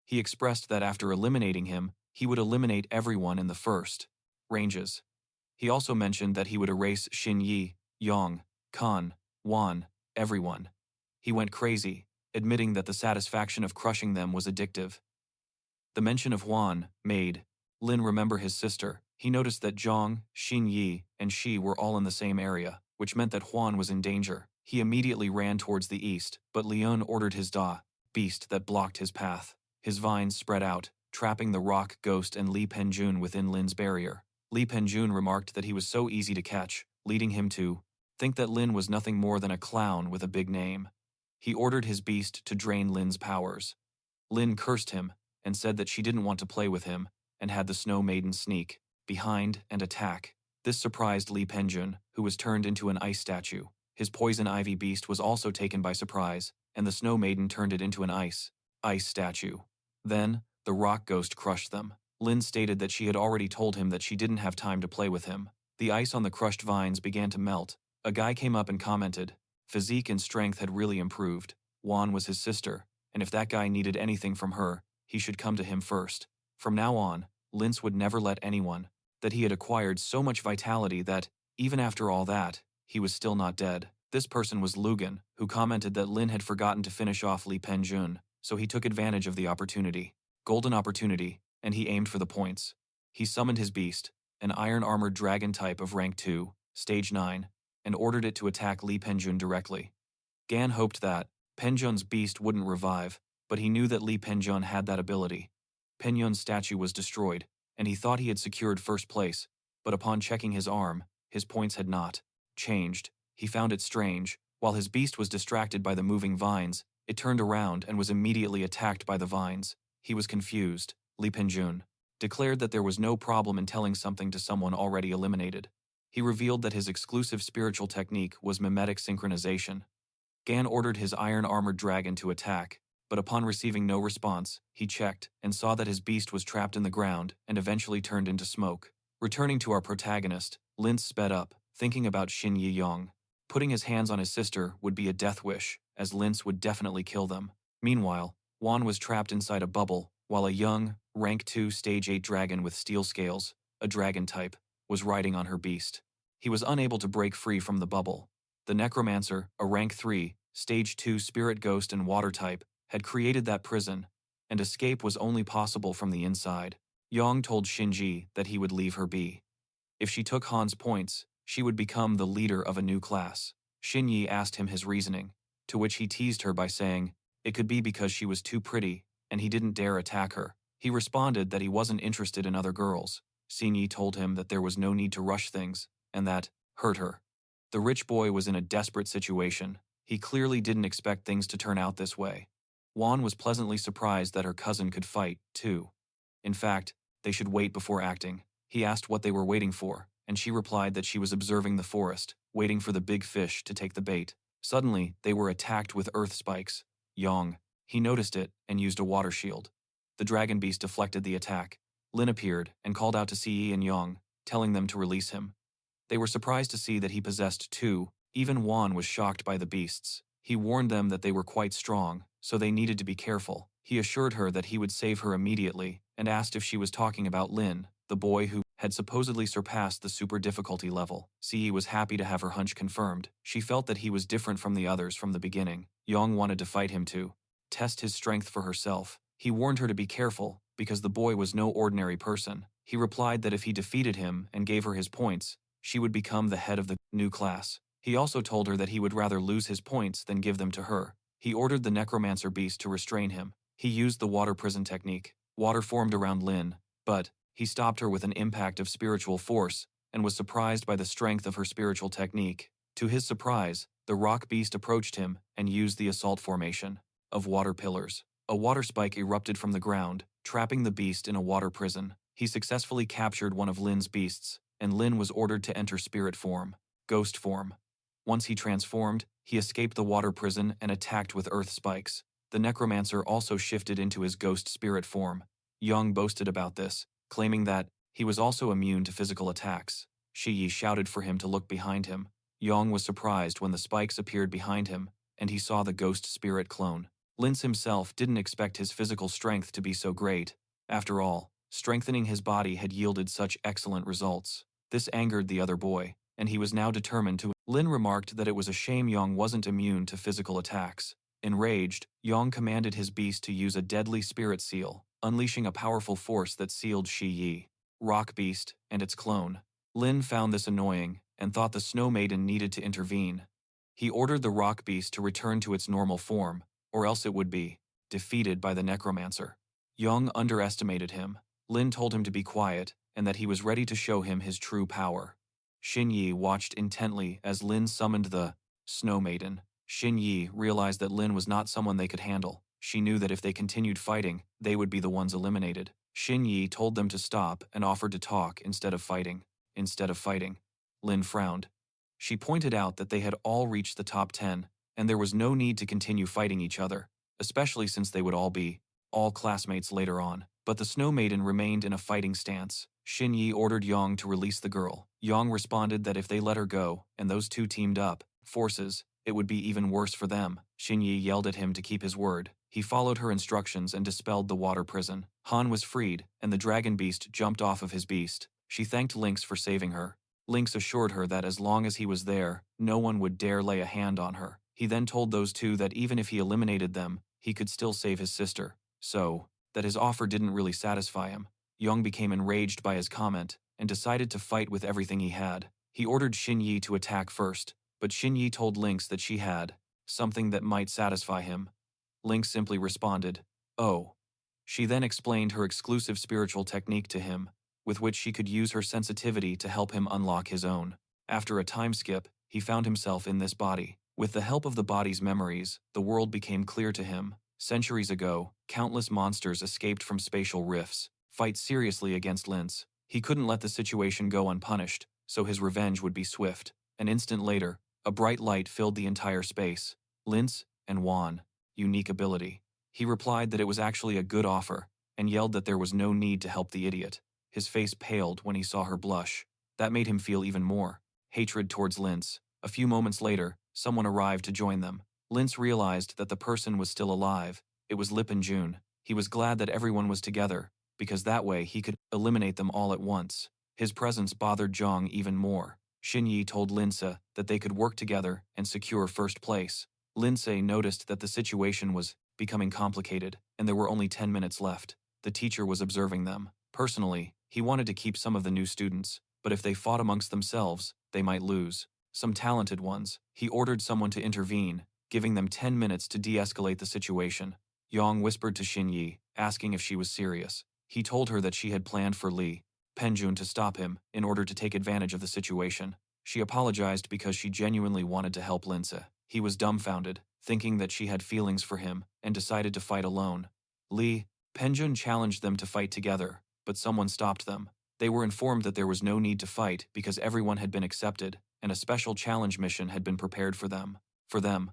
[SPEAKER 1] He expressed that after eliminating him, he would eliminate everyone in the first ranges. He also mentioned that he would erase Xin Yi, Yang, Kan, Wan, everyone. He went crazy, admitting that the satisfaction of crushing them was addictive. The mention of Huan made Lin remember his sister. He noticed that Zhang, Xin Yi, and Shi were all in the same area, which meant that Huan was in danger. He immediately ran towards the east, but Leon ordered his beast that blocked his path. His vines spread out, trapping the rock ghost and Li Penjun within Lin's barrier. Li Penjun remarked that he was so easy to catch, leading him to think that Lin was nothing more than a clown with a big name. He ordered his beast to drain Lin's powers. Lin cursed him and said that she didn't want to play with him, and had the Snow Maiden sneak behind and attack. This surprised Li Penjun, who was turned into an ice statue. His poison ivy beast was also taken by surprise, and the Snow Maiden turned it into an ice statue. Then, the rock ghost crushed them. Lin stated that she had already told him that she didn't have time to play with him. The ice on the crushed vines began to melt. A guy came up and commented, physique and strength had really improved. Wan was his sister, and if that guy needed anything from her, he should come to him first. From now on, Linz would never let anyone, that he had acquired so much vitality that, even after all that, he was still not dead. This person was Lugan, who commented that Lin had forgotten to finish off Li Penjun, so he took advantage of the opportunity. Golden opportunity, and he aimed for the points. He summoned his beast, an iron-armored dragon type of rank 2, stage 9, and ordered it to attack Li Penjun directly. Gan hoped that Penjun's beast wouldn't revive, but he knew that Li Penjun had that ability. Penjun's statue was destroyed, and he thought he had secured first place, but upon checking his arm, his points had not changed. He found it strange. While his beast was distracted by the moving vines, it turned around and was immediately attacked by the vines. He was confused. Li Penjun declared that there was no problem in telling something to someone already eliminated. He revealed that his exclusive spiritual technique was mimetic synchronization. Gan ordered his iron-armored dragon to attack, but upon receiving no response, he checked and saw that his beast was trapped in the ground and eventually turned into smoke. Returning to our protagonist, Lince sped up, thinking about Xin Yi Yang. Putting his hands on his sister would be a death wish, as Lince would definitely kill them. Meanwhile, Wan was trapped inside a bubble, while a young, rank 2 stage 8 dragon with steel scales, a dragon type, was riding on her beast. He was unable to break free from the bubble. The necromancer, a rank 3, stage 2 spirit ghost and water type, had created that prison, and escape was only possible from the inside. Yang told Shinji that he would leave her be. If she took Han's points, she would become the leader of a new class. Xin Yi asked him his reasoning, to which he teased her by saying it could be because she was too pretty, and he didn't dare attack her. He responded that he wasn't interested in other girls. Xin Yi told him that there was no need to rush things, and that hurt her. The rich boy was in a desperate situation. He clearly didn't expect things to turn out this way. Wan was pleasantly surprised that her cousin could fight, too. In fact, they should wait before acting. He asked what they were waiting for, and she replied that she was observing the forest, waiting for the big fish to take the bait. Suddenly, they were attacked with earth spikes. Yang. He noticed it and used a water shield. The dragon beast deflected the attack. Lin appeared and called out to Yi and Yang, telling them to release him. They were surprised to see that he possessed two. Even Wan was shocked by the beasts. He warned them that they were quite strong, so they needed to be careful. He assured her that he would save her immediately and asked if she was talking about Lin, the boy who had supposedly surpassed the super difficulty level. Yi was happy to have her hunch confirmed. She felt that he was different from the others from the beginning. Yang wanted to fight him to test his strength for herself. He warned her to be careful, because the boy was no ordinary person. He replied that if he defeated him and gave her his points, she would become the head of the new class. He also told her that he would rather lose his points than give them to her. He ordered the necromancer beast to restrain him. He used the water prison technique. Water formed around Lin, but he stopped her with an impact of spiritual force and was surprised by the strength of her spiritual technique. To his surprise, the rock beast approached him and used the assault formation of water pillars. A water spike erupted from the ground, trapping the beast in a water prison. He successfully captured one of Lin's beasts, and Lin was ordered to enter spirit form, ghost form. Once he transformed, he escaped the water prison and attacked with earth spikes. The necromancer also shifted into his ghost spirit form. Yang boasted about this, claiming that he was also immune to physical attacks. Yi shouted for him to look behind him. Yang was surprised when the spikes appeared behind him, and he saw the ghost spirit clone. Lince himself didn't expect his physical strength to be so great. After all, strengthening his body had yielded such excellent results. This angered the other boy, and he was now determined to. Lin remarked that it was a shame Yang wasn't immune to physical attacks. Enraged, Yang commanded his beast to use a deadly spirit seal, unleashing a powerful force that sealed Yi, Rock Beast, and its clone. Lin found this annoying and thought the Snow Maiden needed to intervene. He ordered the Rock Beast to return to its normal form, or else it would be defeated by the necromancer. Yang underestimated him. Lin told him to be quiet and that he was ready to show him his true power. Xin Yi watched intently as Lin summoned the Snow Maiden. Xin Yi realized that Lin was not someone they could handle. She knew that if they continued fighting, they would be the ones eliminated. Xin Yi told them to stop and offered to talk instead of fighting. Lin frowned. She pointed out that they had all reached the top 10, and there was no need to continue fighting each other, especially since they would all be classmates later on. But the Snow Maiden remained in a fighting stance. Xin Yi ordered Yang to release the girl. Yang responded that if they let her go, and those two teamed up forces, it would be even worse for them. Xin Yi yelled at him to keep his word. He followed her instructions and dispelled the water prison. Han was freed, and the dragon beast jumped off of his beast. She thanked Lynx for saving her. Lynx assured her that as long as he was there, no one would dare lay a hand on her. He then told those two that even if he eliminated them, he could still save his sister. So, that his offer didn't really satisfy him. Yang became enraged by his comment and decided to fight with everything he had. He ordered Xin Yi to attack first, but Xin Yi told Lynx that she had something that might satisfy him. Lynx simply responded, "Oh." She then explained her exclusive spiritual technique to him, with which she could use her sensitivity to help him unlock his own. After a time skip, he found himself in this body. With the help of the body's memories, the world became clear to him. Centuries ago, countless monsters escaped from spatial rifts. fight seriously against Lince. He couldn't let the situation go unpunished, so his revenge would be swift. An instant later, a bright light filled the entire space. Lince and Juan. Unique ability. He replied that it was actually a good offer, and yelled that there was no need to help the idiot. His face paled when he saw her blush. That made him feel even more hatred towards Lince. A few moments later, someone arrived to join them. Lince realized that the person was still alive. It was Li Jang. He was glad that everyone was together, because that way he could eliminate them all at once. His presence bothered Zhang even more. Xinyi told Lince that they could work together and secure first place. Lince noticed that the situation was becoming complicated, and there were only 10 minutes left. The teacher was observing them. Personally, he wanted to keep some of the new students, but if they fought amongst themselves, they might lose. Some talented ones. He ordered someone to intervene, giving them 10 minutes to de-escalate the situation. Yang whispered to Xinyi, asking if she was serious. He told her that she had planned for Li Jang to stop him in order to take advantage of the situation. She apologized because she genuinely wanted to help Lince. He was dumbfounded, thinking that she had feelings for him, and decided to fight alone. Li Jang challenged them to fight together, but someone stopped them. They were informed that there was no need to fight because everyone had been accepted, and a special challenge mission had been prepared for them.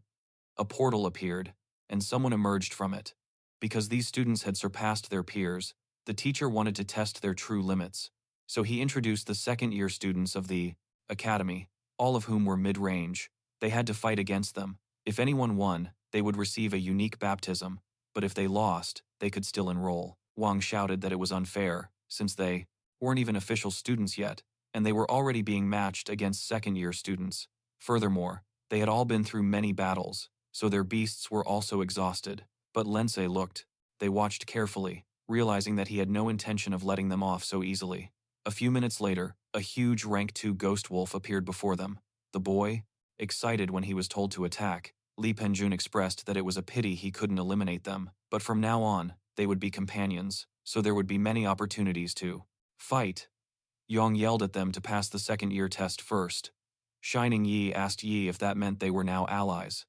[SPEAKER 1] A portal appeared, and someone emerged from it. Because these students had surpassed their peers, the teacher wanted to test their true limits. So he introduced the second-year students of the academy, all of whom were mid-range. They had to fight against them. If anyone won, they would receive a unique baptism, but if they lost, they could still enroll. Wang shouted that it was unfair, since they weren't even official students yet, and they were already being matched against second-year students. Furthermore, they had all been through many battles, so their beasts were also exhausted. But Lince looked. They watched carefully, realizing that he had no intention of letting them off so easily. A few minutes later, a huge rank 2 ghost wolf appeared before them. The boy, excited when he was told to attack, Li Jang expressed that it was a pity he couldn't eliminate them, but from now on, they would be companions, so there would be many opportunities to fight. Yang yelled at them to pass the second-year test first. Shining Yi asked Yi if that meant they were now allies.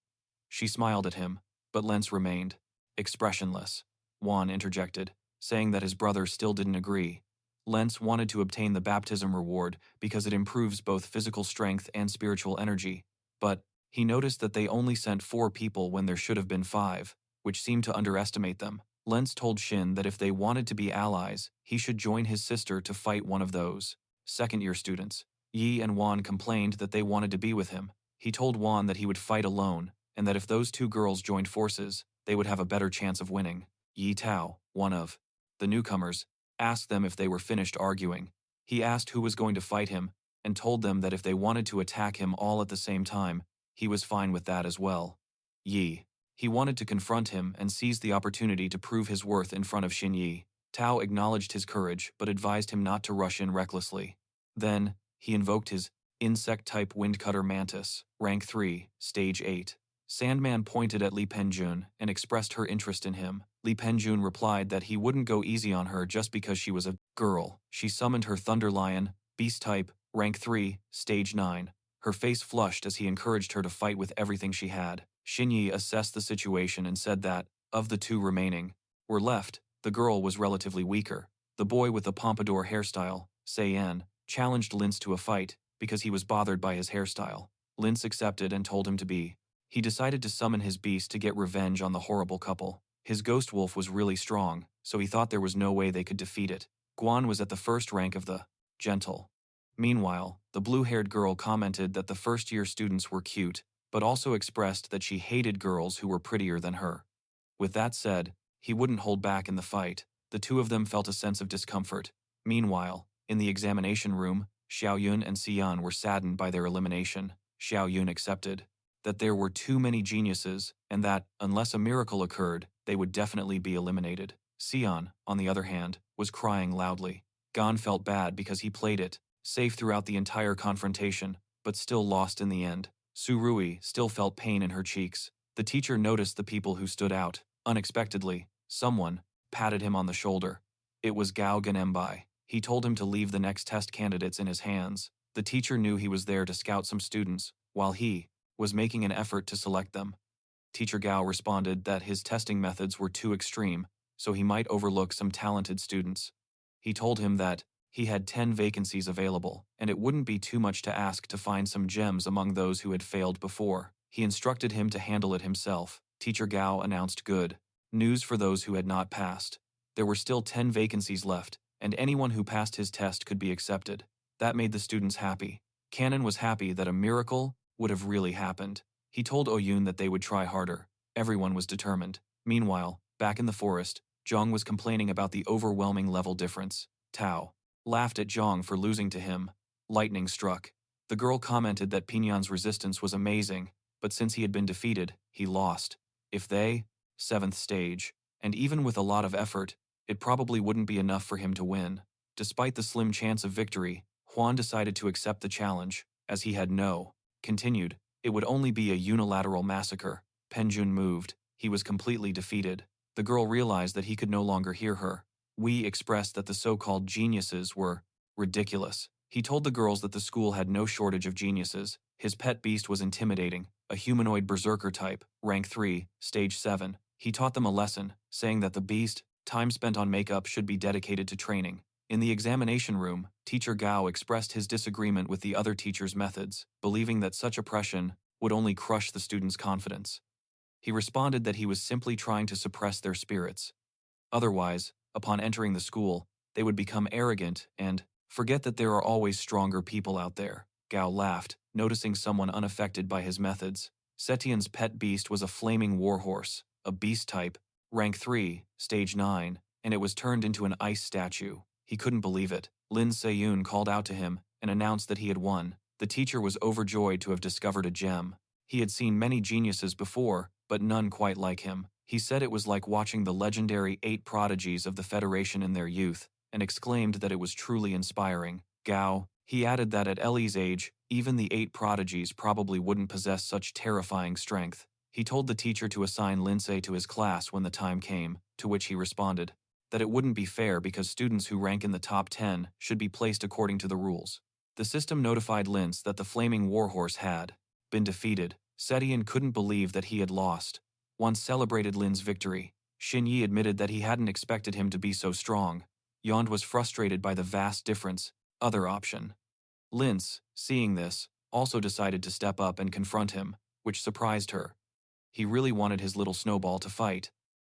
[SPEAKER 1] She smiled at him, but Lince remained expressionless. Juan interjected, saying that his brother still didn't agree. Lince wanted to obtain the baptism reward because it improves both physical strength and spiritual energy, but he noticed that they only sent 4 people when there should have been 5, which seemed to underestimate them. Lince told Xin that if they wanted to be allies, he should join his sister to fight one of those second-year students. Yi and Juan complained that they wanted to be with him. He told Juan that he would fight alone, and that if those 2 girls joined forces, they would have a better chance of winning. Yi Tao, one of the newcomers, asked them if they were finished arguing. He asked who was going to fight him, and told them that if they wanted to attack him all at the same time, he was fine with that as well. Yi. He wanted to confront him and seized the opportunity to prove his worth in front of Xinyi. Tao acknowledged his courage but advised him not to rush in recklessly. Then, he invoked his insect-type windcutter mantis, rank 3, stage 8. Sandman pointed at Li Jang and expressed her interest in him. Li Jang replied that he wouldn't go easy on her just because she was a girl. She summoned her Thunder Lion, beast-type, rank 3, stage 9. Her face flushed as he encouraged her to fight with everything she had. Xinyi assessed the situation and said that, of the 2 remaining were left, the girl was relatively weaker. The boy with the pompadour hairstyle, Saiyan, challenged Lince to a fight because he was bothered by his hairstyle. Lince accepted and told him to be. He decided to summon his beast to get revenge on the horrible couple. His ghost wolf was really strong, so he thought there was no way they could defeat it. Guan was at the first rank of the gentle. Meanwhile, the blue-haired girl commented that the first-year students were cute, but also expressed that she hated girls who were prettier than her. With that said, he wouldn't hold back in the fight. The 2 of them felt a sense of discomfort. Meanwhile, in the examination room, Xiaoyun and Xian were saddened by their elimination. Xiaoyun accepted that there were too many geniuses and that, unless a miracle occurred, they would definitely be eliminated. Xian, on the other hand, was crying loudly. Gan felt bad because he played it safe throughout the entire confrontation, but still lost in the end. Su Rui still felt pain in her cheeks. The teacher noticed the people who stood out. Unexpectedly, someone patted him on the shoulder. It was Gao Ganembai. He told him to leave the next test candidates in his hands. The teacher knew he was there to scout some students, while he was making an effort to select them. Teacher Gao responded that his testing methods were too extreme, so he might overlook some talented students. He told him that he had 10 vacancies available, and it wouldn't be too much to ask to find some gems among those who had failed before. He instructed him to handle it himself. Teacher Gao announced good news for those who had not passed. There were still 10 vacancies left, and anyone who passed his test could be accepted. That made the students happy. Canon was happy that a miracle would have really happened. He told Oyun that they would try harder. Everyone was determined. Meanwhile, back in the forest, Zhang was complaining about the overwhelming level difference. Tao laughed at Zhang for losing to him. Lightning struck. The girl commented that Pinyan's resistance was amazing, but since he had been defeated, he lost. If they, 7th stage, and even with a lot of effort, it probably wouldn't be enough for him to win. Despite the slim chance of victory, Huan decided to accept the challenge, as he had continued, it would only be a unilateral massacre. Penjun moved. He was completely defeated. The girl realized that he could no longer hear her. Wei expressed that the so-called geniuses were ridiculous. He told the girls that the school had no shortage of geniuses. His pet beast was intimidating, a humanoid berserker type, rank 3, stage 7. He taught them a lesson, saying that the beast, time spent on makeup should be dedicated to training. In the examination room, Teacher Gao expressed his disagreement with the other teachers' methods, believing that such oppression would only crush the students' confidence. He responded that he was simply trying to suppress their spirits. Otherwise, upon entering the school, they would become arrogant and forget that there are always stronger people out there. Gao laughed, noticing someone unaffected by his methods. Setian's pet beast was a flaming warhorse, a beast type, rank 3, stage 9, and it was turned into an ice statue. He couldn't believe it. Lin Seiyun called out to him and announced that he had won. The teacher was overjoyed to have discovered a gem. He had seen many geniuses before, but none quite like him. He said it was like watching the legendary 8 prodigies of the Federation in their youth, and exclaimed that it was truly inspiring. Gao, he added that at Ellie's age, even the 8 prodigies probably wouldn't possess such terrifying strength. He told the teacher to assign Lindsay to his class when the time came, to which he responded that it wouldn't be fair because students who rank in the top 10 should be placed according to the rules. The system notified Linz that the flaming warhorse had been defeated. Setian couldn't believe that he had lost. Once celebrated Lin's victory, Xin Yi admitted that he hadn't expected him to be so strong. Yond was frustrated by the vast difference. Other option. Linz, seeing this, also decided to step up and confront him, which surprised her. He really wanted his little snowball to fight.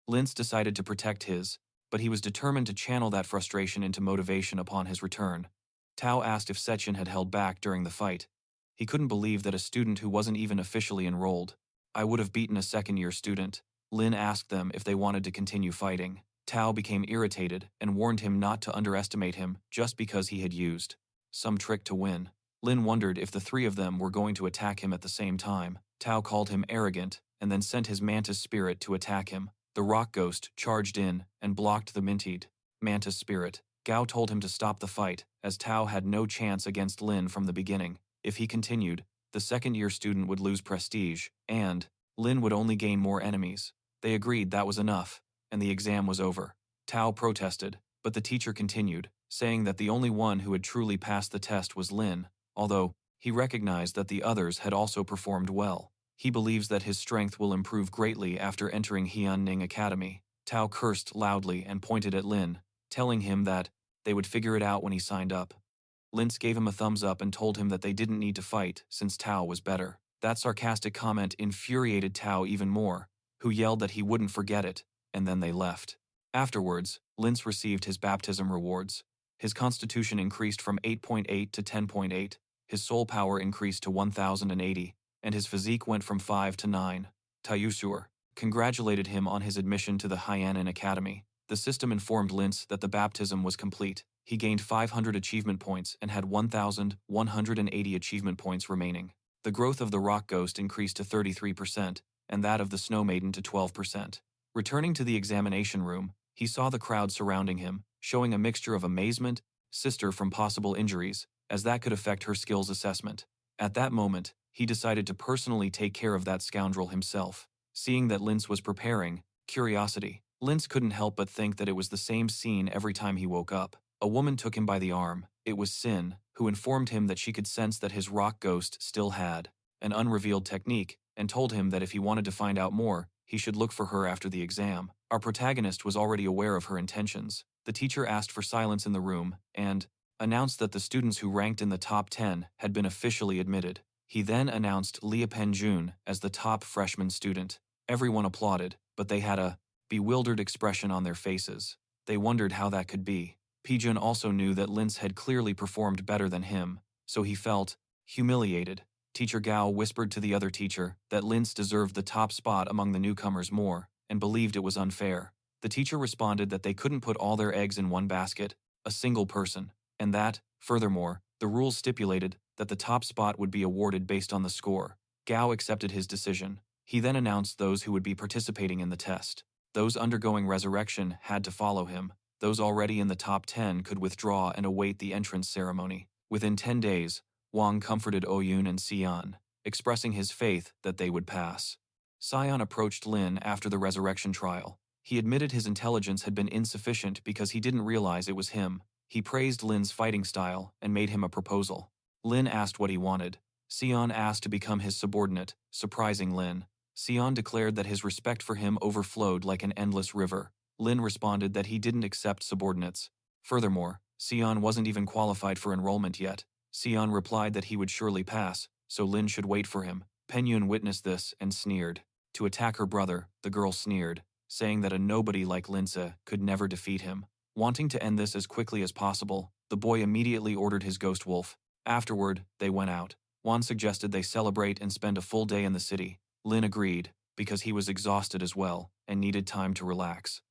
[SPEAKER 1] Linz decided to protect his, but he was determined to channel that frustration into motivation upon his return. Tao asked if Setian had held back during the fight. He couldn't believe that a student who wasn't even officially enrolled. I would have beaten a second-year student. Lin asked them if they wanted to continue fighting. Tao became irritated and warned him not to underestimate him just because he had used some trick to win. Lin wondered if the 3 of them were going to attack him at the same time. Tao called him arrogant and then sent his mantis spirit to attack him. The rock ghost charged in and blocked the minted mantis spirit. Gao told him to stop the fight, as Tao had no chance against Lin from the beginning. If he continued, the second-year student would lose prestige, and Lin would only gain more enemies. They agreed that was enough, and the exam was over. Tao protested, but the teacher continued, saying that the only one who had truly passed the test was Lin, although he recognized that the others had also performed well. He believes that his strength will improve greatly after entering Li Jang Academy. Tao cursed loudly and pointed at Lin, telling him that they would figure it out when he signed up. Linz gave him a thumbs up and told him that they didn't need to fight since Tao was better. That sarcastic comment infuriated Tao even more, who yelled that he wouldn't forget it, and then they left. Afterwards, Linz received his baptism rewards. His constitution increased from 8.8 to 10.8, his soul power increased to 1080, and his physique went from 5 to 9. Taiyusur congratulated him on his admission to the Hainan Academy. The system informed Linz that the baptism was complete. He gained 500 achievement points and had 1,180 achievement points remaining. The growth of the rock ghost increased to 33%, and that of the snow maiden to 12%. Returning to the examination room, he saw the crowd surrounding him, showing a mixture of amazement, sister from possible injuries, as that could affect her skills assessment. At that moment, he decided to personally take care of that scoundrel himself. Seeing that Linz was preparing, curiosity, Linz couldn't help but think that it was the same scene every time he woke up. A woman took him by the arm. It was Sin, who informed him that she could sense that his rock ghost still had an unrevealed technique, and told him that if he wanted to find out more, he should look for her after the exam. Our protagonist was already aware of her intentions. The teacher asked for silence in the room and announced that the students who ranked in the top 10 had been officially admitted. He then announced Li Jun as the top freshman student. Everyone applauded, but they had a bewildered expression on their faces. They wondered how that could be. Jun also knew that Lince had clearly performed better than him, so he felt humiliated. Teacher Gao whispered to the other teacher that Lince deserved the top spot among the newcomers more, and believed it was unfair. The teacher responded that they couldn't put all their eggs in one basket, a single person, and that, furthermore, the rules stipulated that the top spot would be awarded based on the score. Gao accepted his decision. He then announced those who would be participating in the test. Those undergoing resurrection had to follow him. Those already in the top 10 could withdraw and await the entrance ceremony. Within 10 days, Wang comforted Oyun and Xian, expressing his faith that they would pass. Xian approached Lin after the resurrection trial. He admitted his intelligence had been insufficient because he didn't realize it was him. He praised Lin's fighting style and made him a proposal. Lin asked what he wanted. Xian asked to become his subordinate, surprising Lin. Xian declared that his respect for him overflowed like an endless river. Lin responded that he didn't accept subordinates. Furthermore, Xian wasn't even qualified for enrollment yet. Xian replied that he would surely pass, so Lin should wait for him. Penyun witnessed this and sneered. To attack her brother, the girl sneered, saying that a nobody like Lince could never defeat him. Wanting to end this as quickly as possible, the boy immediately ordered his ghost wolf. Afterward, they went out. Wan suggested they celebrate and spend a full day in the city. Lin agreed, because he was exhausted as well and needed time to relax.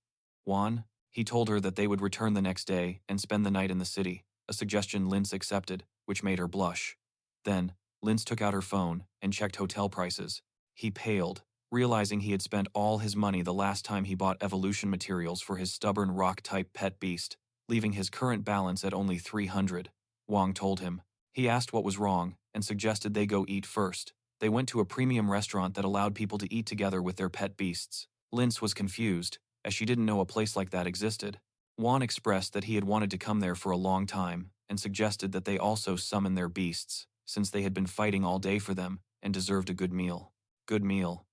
[SPEAKER 1] Wan, he told her that they would return the next day and spend the night in the city, a suggestion Lince accepted, which made her blush. Then, Lince took out her phone and checked hotel prices. He paled, realizing he had spent all his money the last time he bought evolution materials for his stubborn rock-type pet beast, leaving his current balance at only 300. Wang told him. He asked what was wrong and suggested they go eat first. They went to a premium restaurant that allowed people to eat together with their pet beasts. Lince was confused, as she didn't know a place like that existed. Wan expressed that he had wanted to come there for a long time and suggested that they also summon their beasts, since they had been fighting all day for them and deserved a good meal. Good meal.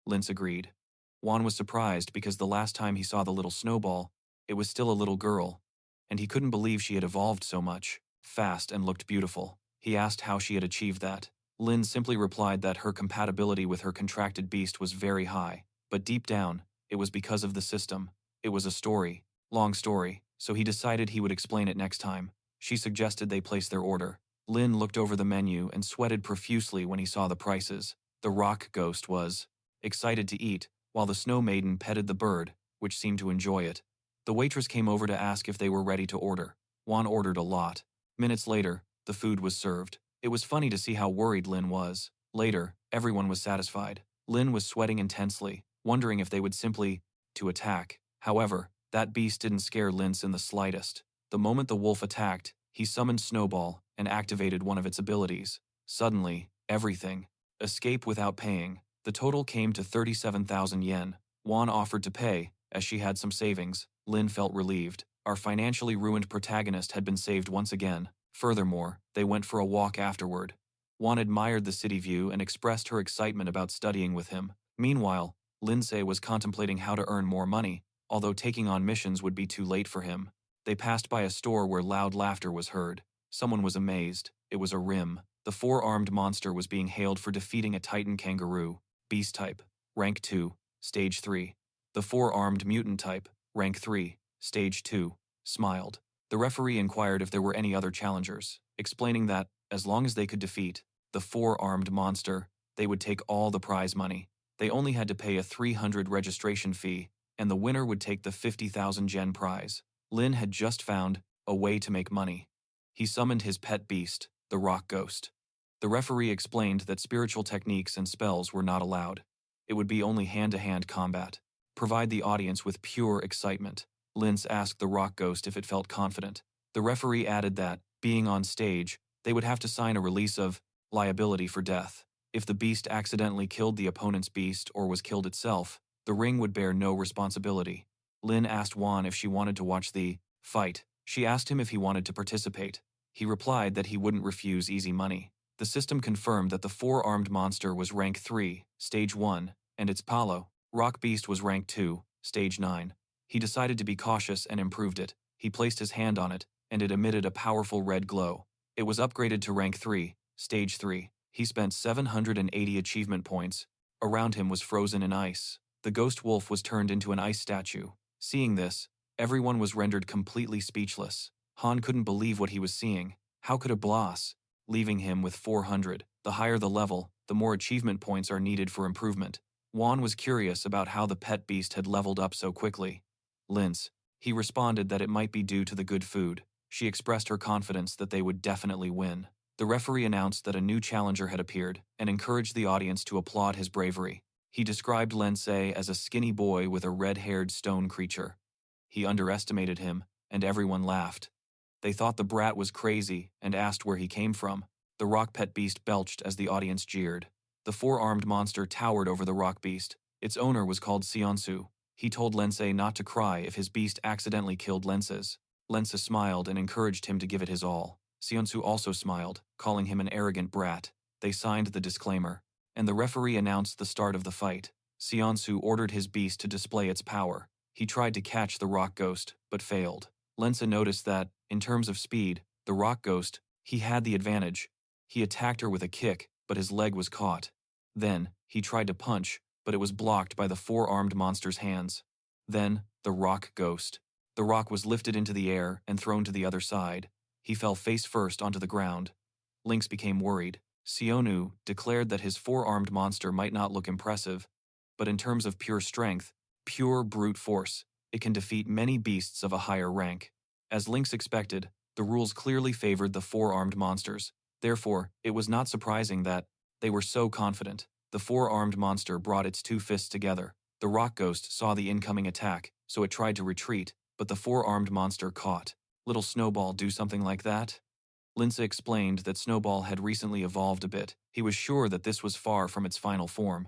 [SPEAKER 1] Lince agreed. Wan was surprised because the last time he saw the little snowball, it was still a little girl, and he couldn't believe she had evolved so much, fast and looked beautiful. He asked how she had achieved that. Lin simply replied that her compatibility with her contracted beast was very high, but deep down, it was because of the system. It was a story, long story, so he decided he would explain it next time. She suggested they place their order. Lin looked over the menu and sweated profusely when he saw the prices. The rock ghost was excited to eat, while the snow maiden petted the bird, which seemed to enjoy it. The waitress came over to ask if they were ready to order. Wan ordered a lot. Minutes later, the food was served. It was funny to see how worried Lin was. Later, everyone was satisfied. Lin was sweating intensely, wondering if they would simply to attack. However, that beast didn't scare Lince in the slightest. The moment the wolf attacked, he summoned Snowball and activated one of its abilities. Suddenly, everything. Escape without paying. The total came to 37,000 yen. Wan offered to pay, as she had some savings. Lin felt relieved. Our financially ruined protagonist had been saved once again. Furthermore, they went for a walk afterward. Wan admired the city view and expressed her excitement about studying with him. Meanwhile, Lince was contemplating how to earn more money, although taking on missions would be too late for him. They passed by a store where loud laughter was heard. Someone was amazed. It was a Rim. The four-armed monster was being hailed for defeating a Titan kangaroo. Beast type, rank 2, stage 3. The four-armed mutant type, rank 3, stage 2, smiled. The referee inquired if there were any other challengers, explaining that, as long as they could defeat the four-armed monster, they would take all the prize money. They only had to pay a 300 registration fee, and the winner would take the 50,000 yen prize. Lin had just found a way to make money. He summoned his pet beast, the rock ghost. The referee explained that spiritual techniques and spells were not allowed. It would be only hand-to-hand combat. Provide the audience with pure excitement. Lince asked the rock ghost if it felt confident. The referee added that, being on stage, they would have to sign a release of liability for death. If the beast accidentally killed the opponent's beast or was killed itself, the ring would bear no responsibility. Lin asked Wan if she wanted to watch the fight. She asked him if he wanted to participate. He replied that he wouldn't refuse easy money. The system confirmed that the four-armed monster was rank 3, stage 1, and its Palo, rock beast was rank 2, stage 9. He decided to be cautious and improved it. He placed his hand on it, and it emitted a powerful red glow. It was upgraded to rank 3, stage 3. He spent 780 achievement points. Around him was frozen in ice. The ghost wolf was turned into an ice statue. Seeing this, everyone was rendered completely speechless. Han couldn't believe what he was seeing. How could a boss, leaving him with 400? The higher the level, the more achievement points are needed for improvement. Juan was curious about how the pet beast had leveled up so quickly. Lince. He responded that it might be due to the good food. She expressed her confidence that they would definitely win. The referee announced that a new challenger had appeared and encouraged the audience to applaud his bravery. He described Lince as a skinny boy with a red-haired stone creature. He underestimated him, and everyone laughed. They thought the brat was crazy and asked where he came from. The rock pet beast belched as the audience jeered. The four-armed monster towered over the rock beast. Its owner was called Seonsu. He told Lince not to cry if his beast accidentally killed Lince's. Lince smiled and encouraged him to give it his all. Seonsu also smiled, calling him an arrogant brat. They signed the disclaimer, and the referee announced the start of the fight. Seonsu ordered his beast to display its power. He tried to catch the rock ghost, but failed. Lince noticed that, in terms of speed, the rock ghost, he had the advantage. He attacked her with a kick, but his leg was caught. Then, he tried to punch, but it was blocked by the four-armed monster's hands. Then, the rock ghost. The rock was lifted into the air and thrown to the other side. He fell face first onto the ground. Lynx became worried. Seonu declared that his four-armed monster might not look impressive, but in terms of pure strength, pure brute force, it can defeat many beasts of a higher rank. As Lynx expected, the rules clearly favored the four-armed monsters. Therefore, it was not surprising that they were so confident. The four-armed monster brought its two fists together. The rock ghost saw the incoming attack, so it tried to retreat, but the four-armed monster caught. Little Snowball do something like that? Lince explained that Snowball had recently evolved a bit. He was sure that this was far from its final form.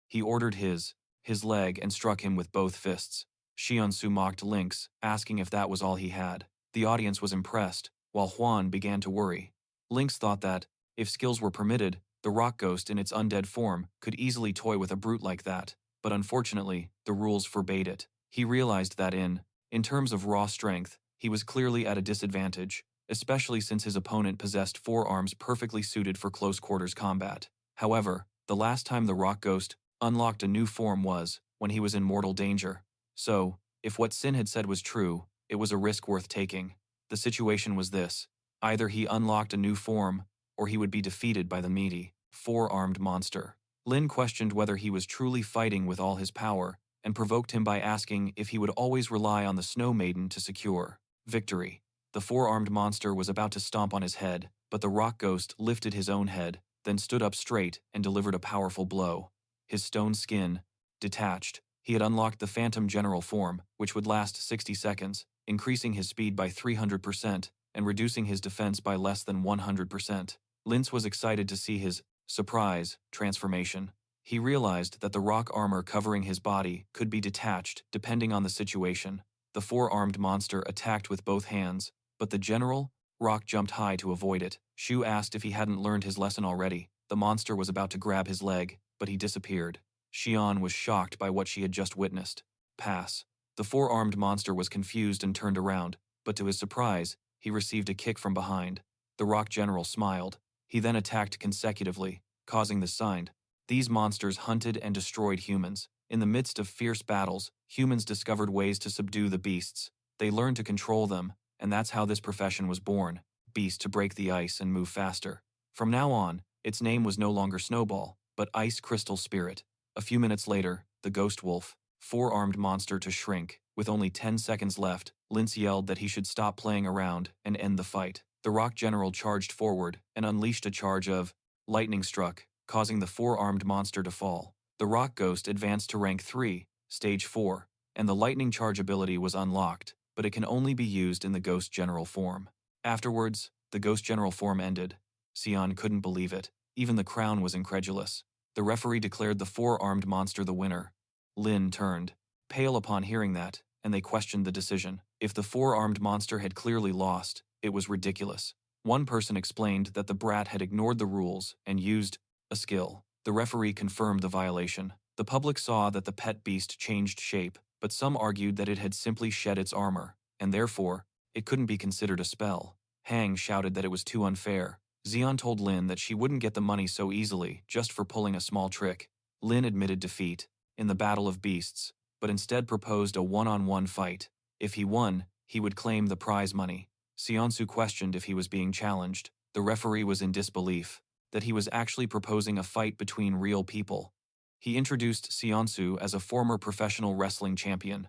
[SPEAKER 1] He ordered his leg and struck him with both fists. Seonsu mocked Lynx, asking if that was all he had. The audience was impressed, while Juan began to worry. Lynx thought that, if skills were permitted, the rock ghost in its undead form could easily toy with a brute like that, but unfortunately, the rules forbade it. He realized that in terms of raw strength, he was clearly at a disadvantage, especially since his opponent possessed four arms perfectly suited for close-quarters combat. However, the last time the rock ghost unlocked a new form was when he was in mortal danger. So, if what Sin had said was true, it was a risk worth taking. The situation was this: either he unlocked a new form, or he would be defeated by the meaty, four-armed monster. Lin questioned whether he was truly fighting with all his power, and provoked him by asking if he would always rely on the Snow Maiden to secure victory. The four-armed monster was about to stomp on his head, but the rock ghost lifted his own head, then stood up straight and delivered a powerful blow. His stone skin detached. He had unlocked the Phantom General form, which would last 60 seconds, increasing his speed by 300% and reducing his defense by less than 100%. Lince was excited to see his surprise transformation. He realized that the rock armor covering his body could be detached depending on the situation. The four-armed monster attacked with both hands, but the general, Rock, jumped high to avoid it. Shu asked if he hadn't learned his lesson already. The monster was about to grab his leg, but he disappeared. Xian was shocked by what she had just witnessed. Pass. The four-armed monster was confused and turned around, but to his surprise, he received a kick from behind. The rock general smiled. He then attacked consecutively, causing the sign. These monsters hunted and destroyed humans. In the midst of fierce battles, humans discovered ways to subdue the beasts. They learned to control them, and that's how this profession was born. Beast to break the ice and move faster. From now on, its name was no longer Snowball, but Ice Crystal Spirit. A few minutes later, the Ghost Wolf, four-armed monster to shrink. With only 10 seconds left, Lince yelled that he should stop playing around and end the fight. The rock general charged forward and unleashed a charge of lightning struck, causing the four-armed monster to fall. The rock ghost advanced to rank 3, stage 4, and the lightning charge ability was unlocked, but it can only be used in the ghost general form. Afterwards, the ghost general form ended. Xian couldn't believe it. Even the crown was incredulous. The referee declared the four-armed monster the winner. Lin turned pale upon hearing that, and they questioned the decision. If the four-armed monster had clearly lost, it was ridiculous. One person explained that the brat had ignored the rules and used a skill. The referee confirmed the violation. The public saw that the pet beast changed shape, but some argued that it had simply shed its armor, and therefore, It couldn't be considered a spell. Hang shouted that it was too unfair. Xian told Lin that she wouldn't get the money so easily just for pulling a small trick. Lin admitted defeat in the Battle of Beasts, but instead proposed a one-on-one fight. If he won, he would claim the prize money. Xiansu questioned if he was being challenged. The referee was in disbelief that he was actually proposing a fight between real people. He introduced Xiansu as a former professional wrestling champion.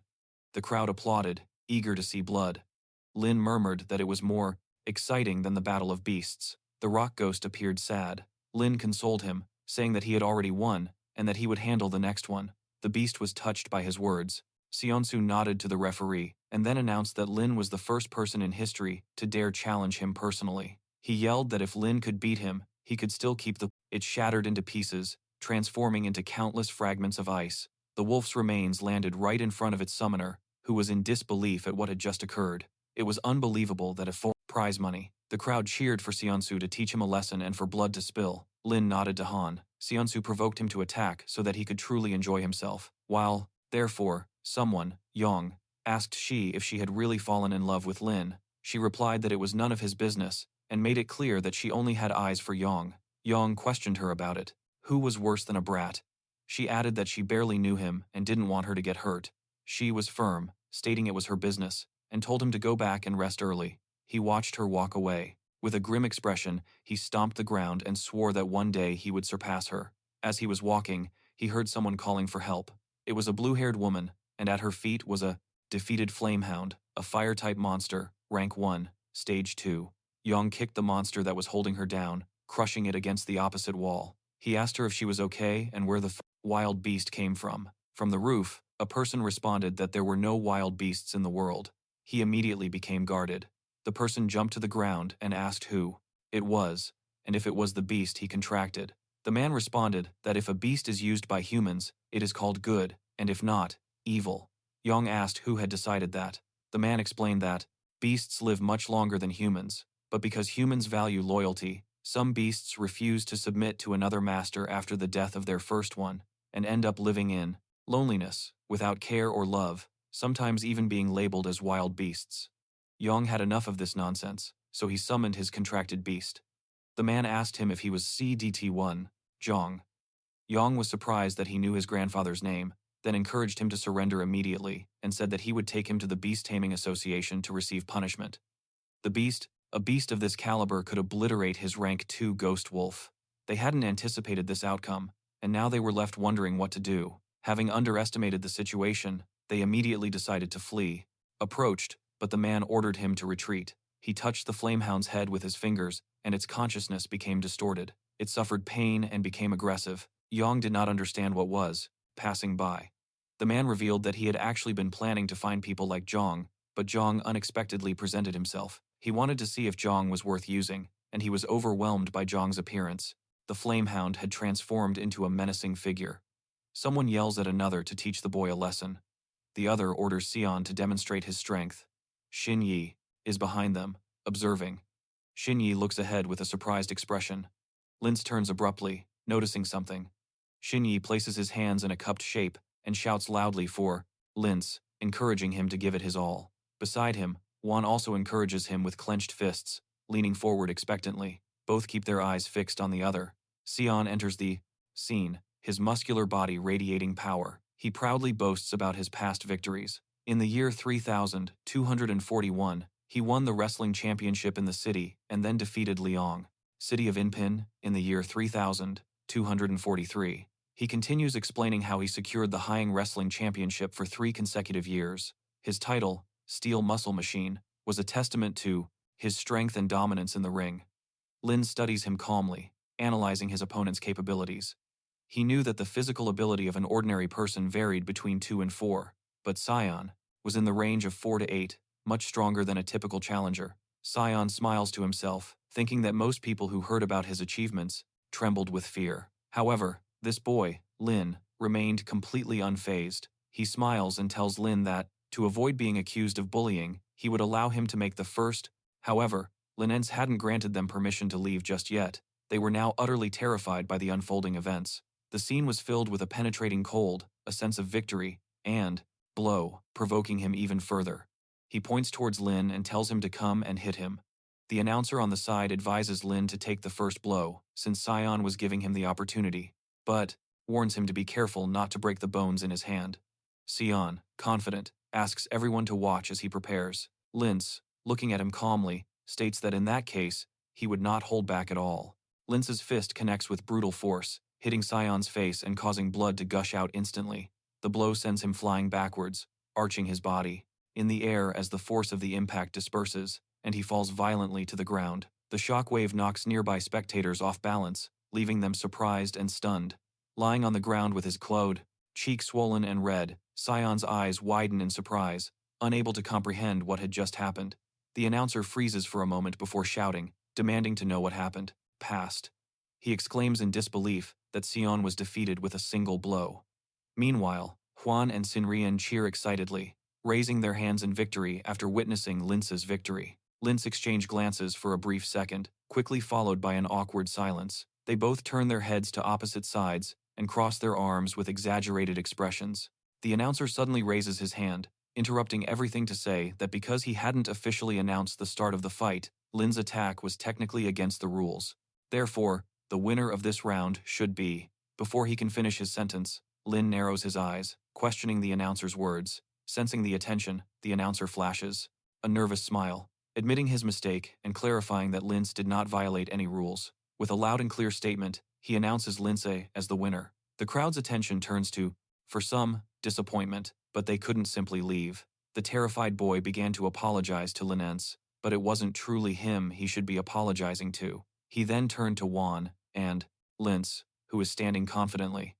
[SPEAKER 1] The crowd applauded, eager to see blood. Lin murmured that it was more exciting than the Battle of Beasts. The rock ghost appeared sad. Lin consoled him, saying that he had already won and that he would handle the next one. The beast was touched by his words. Xiansu nodded to the referee and then announced that Lin was the first person in history to dare challenge him personally. He yelled that if Lin could beat him, he could still keep the... It shattered into pieces, transforming into countless fragments of ice. The wolf's remains landed right in front of its summoner, who was in disbelief at what had just occurred. It was unbelievable that if for prize money, the crowd cheered for Xiansu to teach him a lesson and for blood to spill. Lin nodded to Han. Xiansu provoked him to attack so that he could truly enjoy himself. While, therefore, someone, Yang, asked she if she had really fallen in love with Lin, she replied that it was none of his business and made it clear that she only had eyes for Yang. Yang questioned her about it. Who was worse than a brat? She added that she barely knew him and didn't want her to get hurt. She was firm, stating it was her business, and told him to go back and rest early. He watched her walk away. With a grim expression, he stomped the ground and swore that one day he would surpass her. As he was walking, he heard someone calling for help. It was a blue-haired woman, and at her feet was a defeated flamehound, a fire-type monster, rank 1, stage 2. Yang kicked the monster that was holding her down, crushing it against the opposite wall. He asked her if she was okay and where the wild beast came from. From the roof, a person responded that there were no wild beasts in the world. He immediately became guarded. The person jumped to the ground and asked who it was, and if it was the beast he contracted. The man responded that if a beast is used by humans, it is called good, and if not, evil. Yang asked who had decided that. The man explained that beasts live much longer than humans, but because humans value loyalty, some beasts refuse to submit to another master after the death of their first one, and end up living in loneliness, without care or love, sometimes even being labeled as wild beasts. Yang had enough of this nonsense, so he summoned his contracted beast. The man asked him if he was CDT1, Zhang. Yang was surprised that he knew his grandfather's name, then encouraged him to surrender immediately, and said that he would take him to the Beast Taming Association to receive punishment. The beast, a beast of this caliber, could obliterate his rank 2 ghost wolf. They hadn't anticipated this outcome, and now they were left wondering what to do. Having underestimated the situation, they immediately decided to flee. Approached, but the man ordered him to retreat. He touched the flamehound's head with his fingers, and its consciousness became distorted. It suffered pain and became aggressive. Yang did not understand what was passing by. The man revealed that he had actually been planning to find people like Zhang, but Zhang unexpectedly presented himself. He wanted to see if Zhang was worth using, and he was overwhelmed by Zhang's appearance. The flamehound had transformed into a menacing figure. Someone yells at another to teach the boy a lesson. The other orders Xian to demonstrate his strength. Xin Yi is behind them, observing. Xin Yi looks ahead with a surprised expression. Linz turns abruptly, noticing something. Xin Yi places his hands in a cupped shape and shouts loudly for Linz, encouraging him to give it his all. Beside him, Wan also encourages him with clenched fists, leaning forward expectantly. Both keep their eyes fixed on the other. Xian enters the scene, his muscular body radiating power. He proudly boasts about his past victories. In the year 3241, he won the wrestling championship in the city and then defeated Liang, city of Inpin, in the year 3243. He continues explaining how he secured the Hyang Wrestling Championship for 3 consecutive years. His title, Steel Muscle Machine, was a testament to his strength and dominance in the ring. Lin studies him calmly, analyzing his opponent's capabilities. He knew that the physical ability of an ordinary person varied between 2 and 4, but Xian was in the range of 4 to 8, much stronger than a typical challenger. Xian smiles to himself, thinking that most people who heard about his achievements trembled with fear. However, this boy, Lin, remained completely unfazed. He smiles and tells Lin that, to avoid being accused of bullying, he would allow him to make the first. However, Linens hadn't granted them permission to leave just yet. They were now utterly terrified by the unfolding events. The scene was filled with a penetrating cold, a sense of victory, and blow, provoking him even further. He points towards Lin and tells him to come and hit him. The announcer on the side advises Lin to take the first blow, since Sion was giving him the opportunity, but warns him to be careful not to break the bones in his hand. Sion, confident, asks everyone to watch as he prepares. Lince, looking at him calmly, states that in that case, he would not hold back at all. Lince's fist connects with brutal force, hitting Sion's face and causing blood to gush out instantly. The blow sends him flying backwards, arching his body in the air as the force of the impact disperses, and he falls violently to the ground. The shockwave knocks nearby spectators off balance, leaving them surprised and stunned. Lying on the ground with his clothed, cheek swollen and red, Sion's eyes widen in surprise, unable to comprehend what had just happened. The announcer freezes for a moment before shouting, demanding to know what happened. Passed. He exclaims in disbelief that Sion was defeated with a single blow. Meanwhile, Juan and Sinrian cheer excitedly, raising their hands in victory after witnessing Lince's victory. Lince exchange glances for a brief second, quickly followed by an awkward silence. They both turn their heads to opposite sides and cross their arms with exaggerated expressions. The announcer suddenly raises his hand, interrupting everything to say that because he hadn't officially announced the start of the fight, Lin's attack was technically against the rules. Therefore, the winner of this round should be. Before he can finish his sentence, Lin narrows his eyes, questioning the announcer's words. Sensing the attention, the announcer flashes a nervous smile, admitting his mistake and clarifying that Lince did not violate any rules. With a loud and clear statement, he announces Lince as the winner. The crowd's attention turns to, for some, disappointment, but they couldn't simply leave. The terrified boy began to apologize to Linence, but it wasn't truly him he should be apologizing to. He then turned to Juan and Lince, who is standing confidently.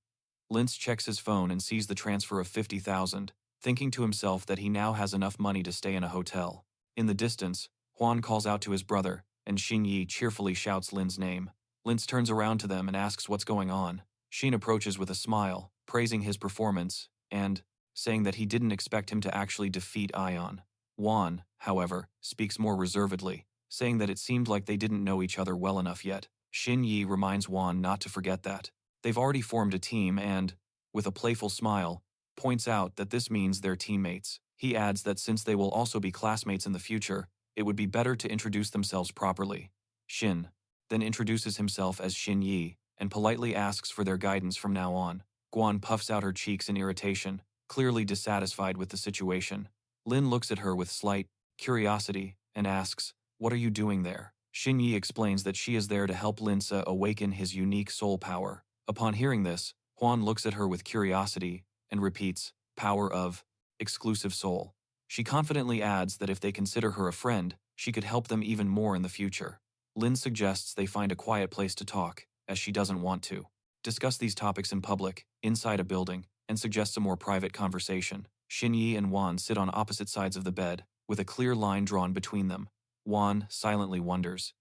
[SPEAKER 1] Lince checks his phone and sees the transfer of 50,000, thinking to himself that he now has enough money to stay in a hotel. In the distance, Juan calls out to his brother, and Xin Yi cheerfully shouts Lin's name. Lince turns around to them and asks what's going on. Xin approaches with a smile, praising his performance, and saying that he didn't expect him to actually defeat Ion. Juan, however, speaks more reservedly, saying that it seemed like they didn't know each other well enough yet. Xin Yi reminds Juan not to forget that. They've already formed a team and, with a playful smile, points out that this means they're teammates. He adds that since they will also be classmates in the future, it would be better to introduce themselves properly. Xin then introduces himself as Xin Yi and politely asks for their guidance from now on. Guan puffs out her cheeks in irritation, clearly dissatisfied with the situation. Lin looks at her with slight curiosity and asks, "What are you doing there?" Xin Yi explains that she is there to help Lince awaken his unique soul power. Upon hearing this, Juan looks at her with curiosity and repeats, "Power of exclusive soul." She confidently adds that if they consider her a friend, she could help them even more in the future. Lin suggests they find a quiet place to talk, as she doesn't want to discuss these topics in public, inside a building, and suggests a more private conversation. Xin Yi and Juan sit on opposite sides of the bed, with a clear line drawn between them. Juan silently wonders,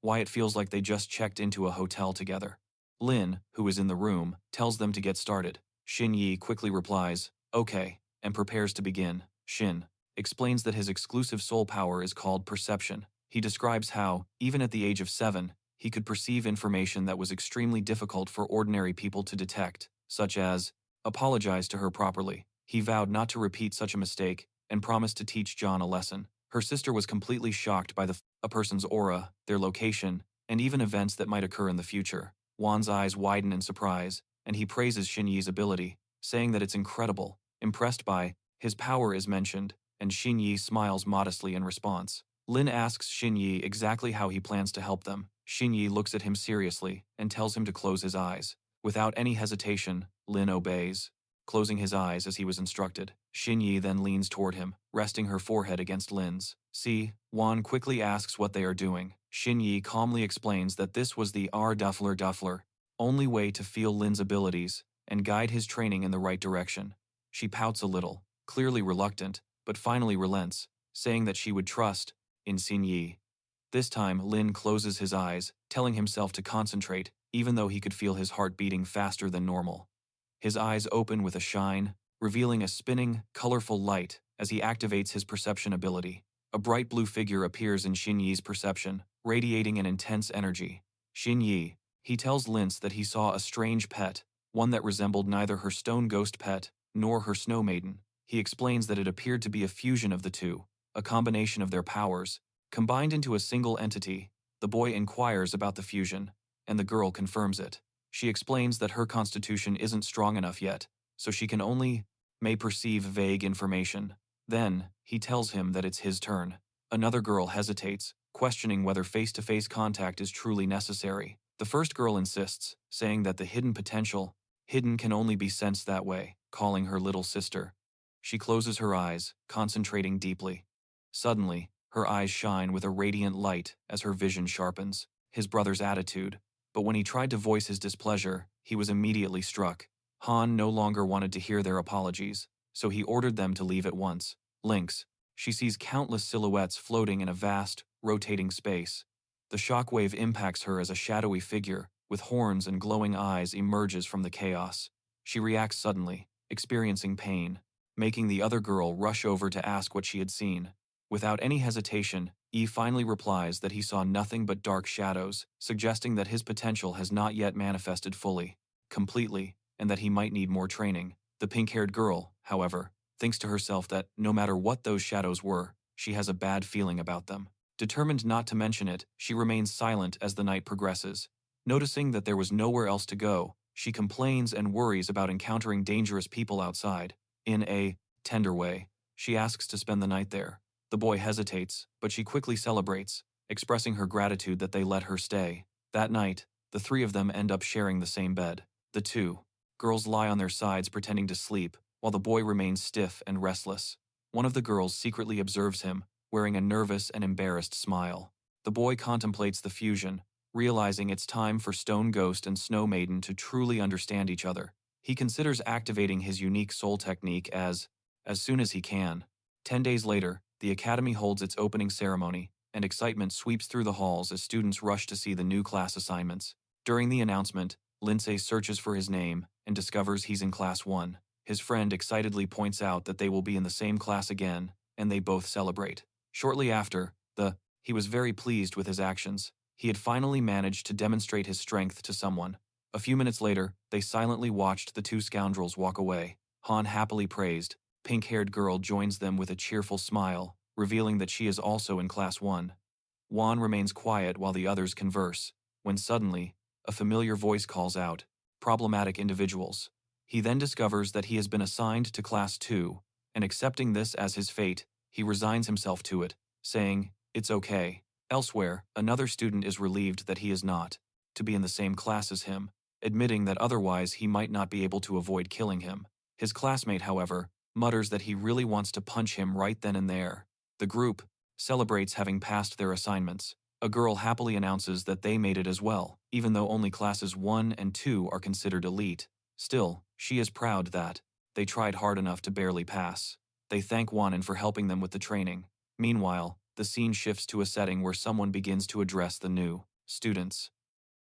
[SPEAKER 1] why it feels like they just checked into a hotel together. Lin, who is in the room, tells them to get started. Xin Yi quickly replies, "Okay," and prepares to begin. Xin explains that his exclusive soul power is called perception. He describes how, even at the age of 7, he could perceive information that was extremely difficult for ordinary people to detect, such as, apologize to her properly. He vowed not to repeat such a mistake and promised to teach John a lesson. Her sister was completely shocked by a person's aura, their location, and even events that might occur in the future. Juan's eyes widen in surprise, and he praises Xin Yi's ability, saying that it's incredible. Impressed by his power is mentioned, and Xin Yi smiles modestly in response. Lin asks Xin Yi exactly how he plans to help them. Xin Yi looks at him seriously and tells him to close his eyes. Without any hesitation, Lin obeys, closing his eyes as he was instructed. Xin Yi then leans toward him, resting her forehead against Lin's. Juan quickly asks what they are doing. Xin Yi calmly explains that this was the Duffler only way to feel Lin's abilities and guide his training in the right direction. She pouts a little, clearly reluctant, but finally relents, saying that she would trust in Xin Yi. This time, Lin closes his eyes, telling himself to concentrate, even though he could feel his heart beating faster than normal. His eyes open with a shine, revealing a spinning, colorful light as he activates his perception ability. A bright blue figure appears in Xin Yi's perception, radiating an intense energy. Xin Yi, he tells Lince that he saw a strange pet, one that resembled neither her stone ghost pet nor her snow maiden. He explains that it appeared to be a fusion of the two, a combination of their powers, combined into a single entity. The boy inquires about the fusion, and the girl confirms it. She explains that her constitution isn't strong enough yet, so she can only may perceive vague information. Then, he tells him that it's his turn. Another girl hesitates, questioning whether face-to-face contact is truly necessary. The first girl insists, saying that the hidden can only be sensed that way, calling her little sister. She closes her eyes, concentrating deeply. Suddenly, her eyes shine with a radiant light as her vision sharpens. His brother's attitude. But when he tried to voice his displeasure, he was immediately struck. Han no longer wanted to hear their apologies, so he ordered them to leave at once. Lynx. She sees countless silhouettes floating in a vast, rotating space. The shockwave impacts her as a shadowy figure, with horns and glowing eyes, emerges from the chaos. She reacts suddenly, experiencing pain, making the other girl rush over to ask what she had seen. Without any hesitation, Yi finally replies that he saw nothing but dark shadows, suggesting that his potential has not yet manifested fully, completely, and that he might need more training. The pink-haired girl, however, thinks to herself that, no matter what those shadows were, she has a bad feeling about them. Determined not to mention it, she remains silent as the night progresses. Noticing that there was nowhere else to go, she complains and worries about encountering dangerous people outside. In a tender way, she asks to spend the night there. The boy hesitates, but she quickly celebrates, expressing her gratitude that they let her stay. That night, the three of them end up sharing the same bed. The two girls lie on their sides pretending to sleep, while the boy remains stiff and restless. One of the girls secretly observes him, wearing a nervous and embarrassed smile. The boy contemplates the fusion, realizing it's time for Stone Ghost and Snow Maiden to truly understand each other. He considers activating his unique soul technique as soon as he can. 10 days later, the Academy holds its opening ceremony, and excitement sweeps through the halls as students rush to see the new class assignments. During the announcement, Lindsay searches for his name and discovers he's in Class 1. His friend excitedly points out that they will be in the same class again, and they both celebrate. Shortly after, he was very pleased with his actions. He had finally managed to demonstrate his strength to someone. A few minutes later, they silently watched the two scoundrels walk away. Han happily praised. Pink-haired girl joins them with a cheerful smile, revealing that she is also in Class 1. Wan remains quiet while the others converse, when suddenly, a familiar voice calls out, "Problematic individuals." He then discovers that he has been assigned to Class 2, and accepting this as his fate, he resigns himself to it, saying, "It's okay." Elsewhere, another student is relieved that he is not to be in the same class as him, admitting that otherwise he might not be able to avoid killing him. His classmate, however, mutters that he really wants to punch him right then and there. The group celebrates having passed their assignments. A girl happily announces that they made it as well, even though only classes 1 and 2 are considered elite. Still, she is proud that they tried hard enough to barely pass. They thank Wanan for helping them with the training. Meanwhile, the scene shifts to a setting where someone begins to address the new students.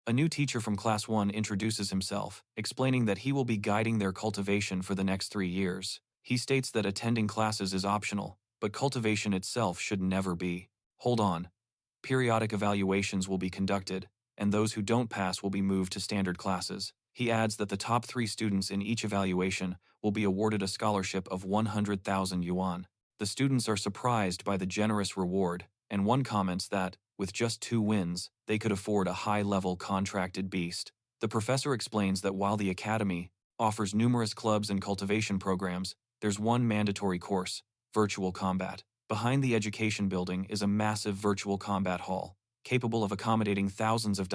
[SPEAKER 1] A new teacher from Class 1 introduces himself, explaining that he will be guiding their cultivation for the next 3 years. He states that attending classes is optional, but cultivation itself should never be. Hold on. Periodic evaluations will be conducted, and those who don't pass will be moved to standard classes. He adds that the top 3 students in each evaluation will be awarded a scholarship of 100,000 yuan. The students are surprised by the generous reward, and one comments that, with just 2 wins, they could afford a high-level contracted beast. The professor explains that while the academy offers numerous clubs and cultivation programs, there's one mandatory course, virtual combat. Behind the education building is a massive virtual combat hall, capable of accommodating thousands of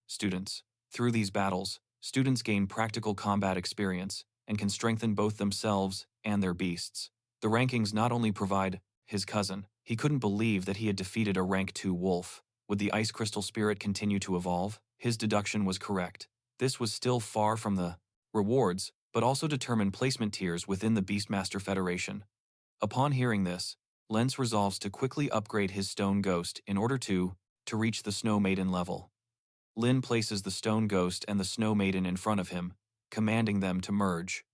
[SPEAKER 1] students. Through these battles, students gain practical combat experience and can strengthen both themselves and their beasts. The rankings not only provide his cousin, he couldn't believe that he had defeated a rank 2 wolf. Would the ice crystal spirit continue to evolve? His deduction was correct. This was still far from the rewards, but also determined placement tiers within the Beastmaster Federation. Upon hearing this, Lens resolves to quickly upgrade his Stone Ghost in order to reach the Snow Maiden level. Lin places the Stone Ghost and the Snow Maiden in front of him, commanding them to merge.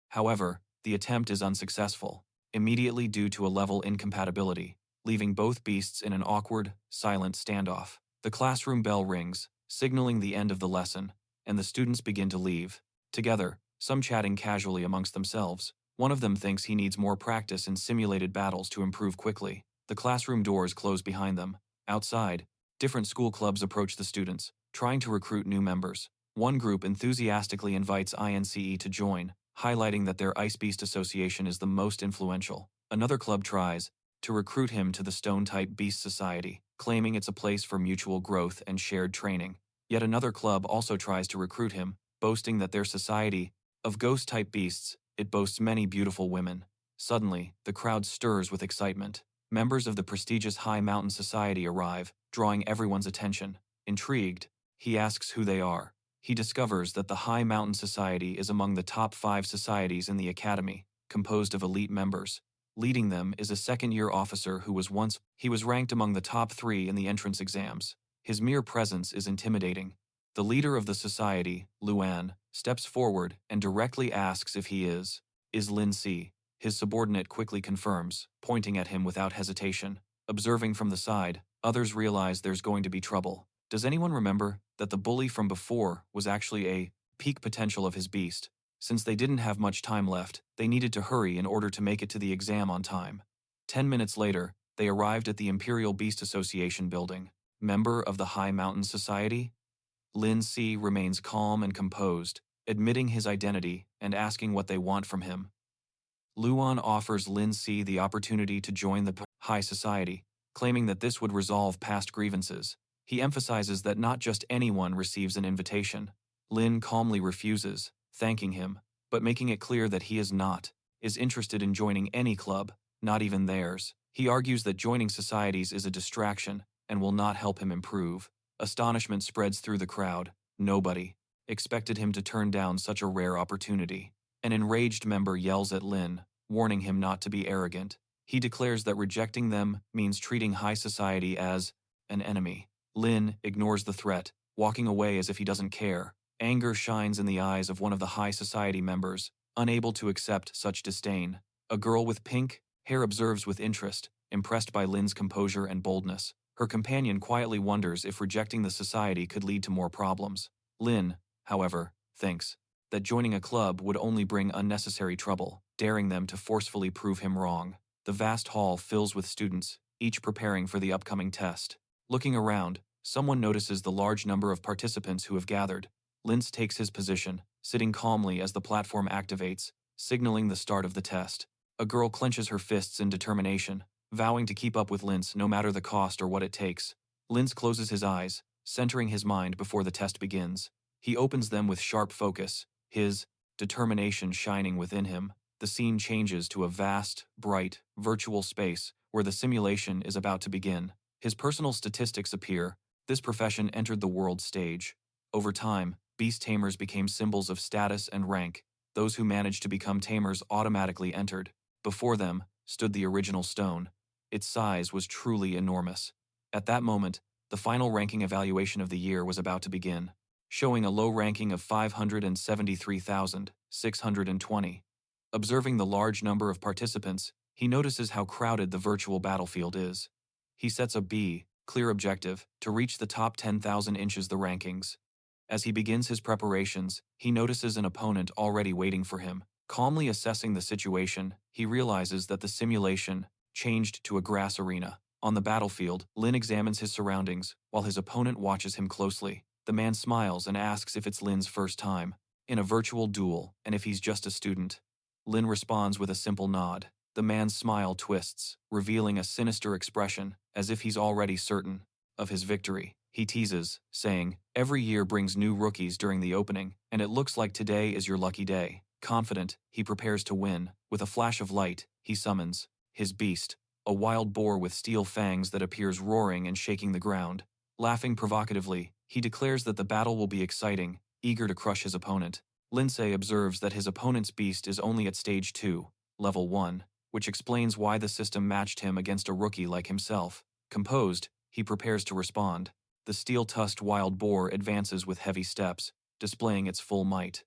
[SPEAKER 1] However, the attempt is unsuccessful, immediately due to a level incompatibility, leaving both beasts in an awkward, silent standoff. The classroom bell rings, signaling the end of the lesson, and the students begin to leave. Together, some chatting casually amongst themselves. One of them thinks he needs more practice in simulated battles to improve quickly. The classroom doors close behind them. Outside, different school clubs approach the students, trying to recruit new members. One group enthusiastically invites INCE to join, highlighting that their Ice Beast Association is the most influential. Another club tries to recruit him to the Stone-type Beast Society, claiming it's a place for mutual growth and shared training. Yet another club also tries to recruit him, boasting that their society of ghost-type beasts, it boasts many beautiful women. Suddenly, the crowd stirs with excitement. Members of the prestigious High Mountain Society arrive, drawing everyone's attention. Intrigued, he asks who they are. He discovers that the High Mountain Society is among the top 5 societies in the academy, composed of elite members. Leading them is a second-year officer who was ranked among the top 3 in the entrance exams. His mere presence is intimidating. The leader of the society, Luan, steps forward and directly asks if he is Lin Si. His subordinate quickly confirms, pointing at him without hesitation. Observing from the side, others realize there's going to be trouble. Does anyone remember that the bully from before was actually a peak potential of his beast? Since they didn't have much time left, they needed to hurry in order to make it to the exam on time. 10 minutes later, they arrived at the Imperial Beast Association building. Member of the High Mountain Society? Lin Si remains calm and composed, admitting his identity and asking what they want from him. Luan offers Lin Si the opportunity to join the High Society, claiming that this would resolve past grievances. He emphasizes that not just anyone receives an invitation. Lin calmly refuses, thanking him, but making it clear that he is interested in joining any club, not even theirs. He argues that joining societies is a distraction and will not help him improve. Astonishment spreads through the crowd. Nobody expected him to turn down such a rare opportunity. An enraged member yells at Lin, warning him not to be arrogant. He declares that rejecting them means treating high society as an enemy. Lin ignores the threat, walking away as if he doesn't care. Anger shines in the eyes of one of the high society members, unable to accept such disdain. A girl with pink hair observes with interest, impressed by Lin's composure and boldness. Her companion quietly wonders if rejecting the society could lead to more problems. Lin, however, thinks that joining a club would only bring unnecessary trouble, daring them to forcefully prove him wrong. The vast hall fills with students, each preparing for the upcoming test. Looking around, someone notices the large number of participants who have gathered. Linz takes his position, sitting calmly as the platform activates, signaling the start of the test. A girl clenches her fists in determination, vowing to keep up with Linz no matter the cost or what it takes. Linz closes his eyes, centering his mind before the test begins. He opens them with sharp focus, his determination shining within him. The scene changes to a vast, bright, virtual space where the simulation is about to begin. His personal statistics appear. This profession entered the world stage. Over time, beast tamers became symbols of status and rank. Those who managed to become tamers automatically entered. Before them stood the original stone. Its size was truly enormous. At that moment, the final ranking evaluation of the year was about to begin, showing a low ranking of 573,620. Observing the large number of participants, he notices how crowded the virtual battlefield is. He sets a clear objective to reach the top 10,000 inches the rankings. As he begins his preparations, he notices an opponent already waiting for him. Calmly assessing the situation, he realizes that the simulation changed to a grass arena. On the battlefield, Lin examines his surroundings, while his opponent watches him closely. The man smiles and asks if it's Lin's first time in a virtual duel, and if he's just a student. Lin responds with a simple nod. The man's smile twists, revealing a sinister expression, as if he's already certain of his victory. He teases, saying, "Every year brings new rookies during the opening, and it looks like today is your lucky day." Confident, he prepares to win. With a flash of light, he summons his beast, a wild boar with steel fangs that appears roaring and shaking the ground. Laughing provocatively, he declares that the battle will be exciting, eager to crush his opponent. Lindsay observes that his opponent's beast is only at stage 2, level 1, which explains why the system matched him against a rookie like himself. Composed, he prepares to respond. The steel-tusked wild boar advances with heavy steps, displaying its full might.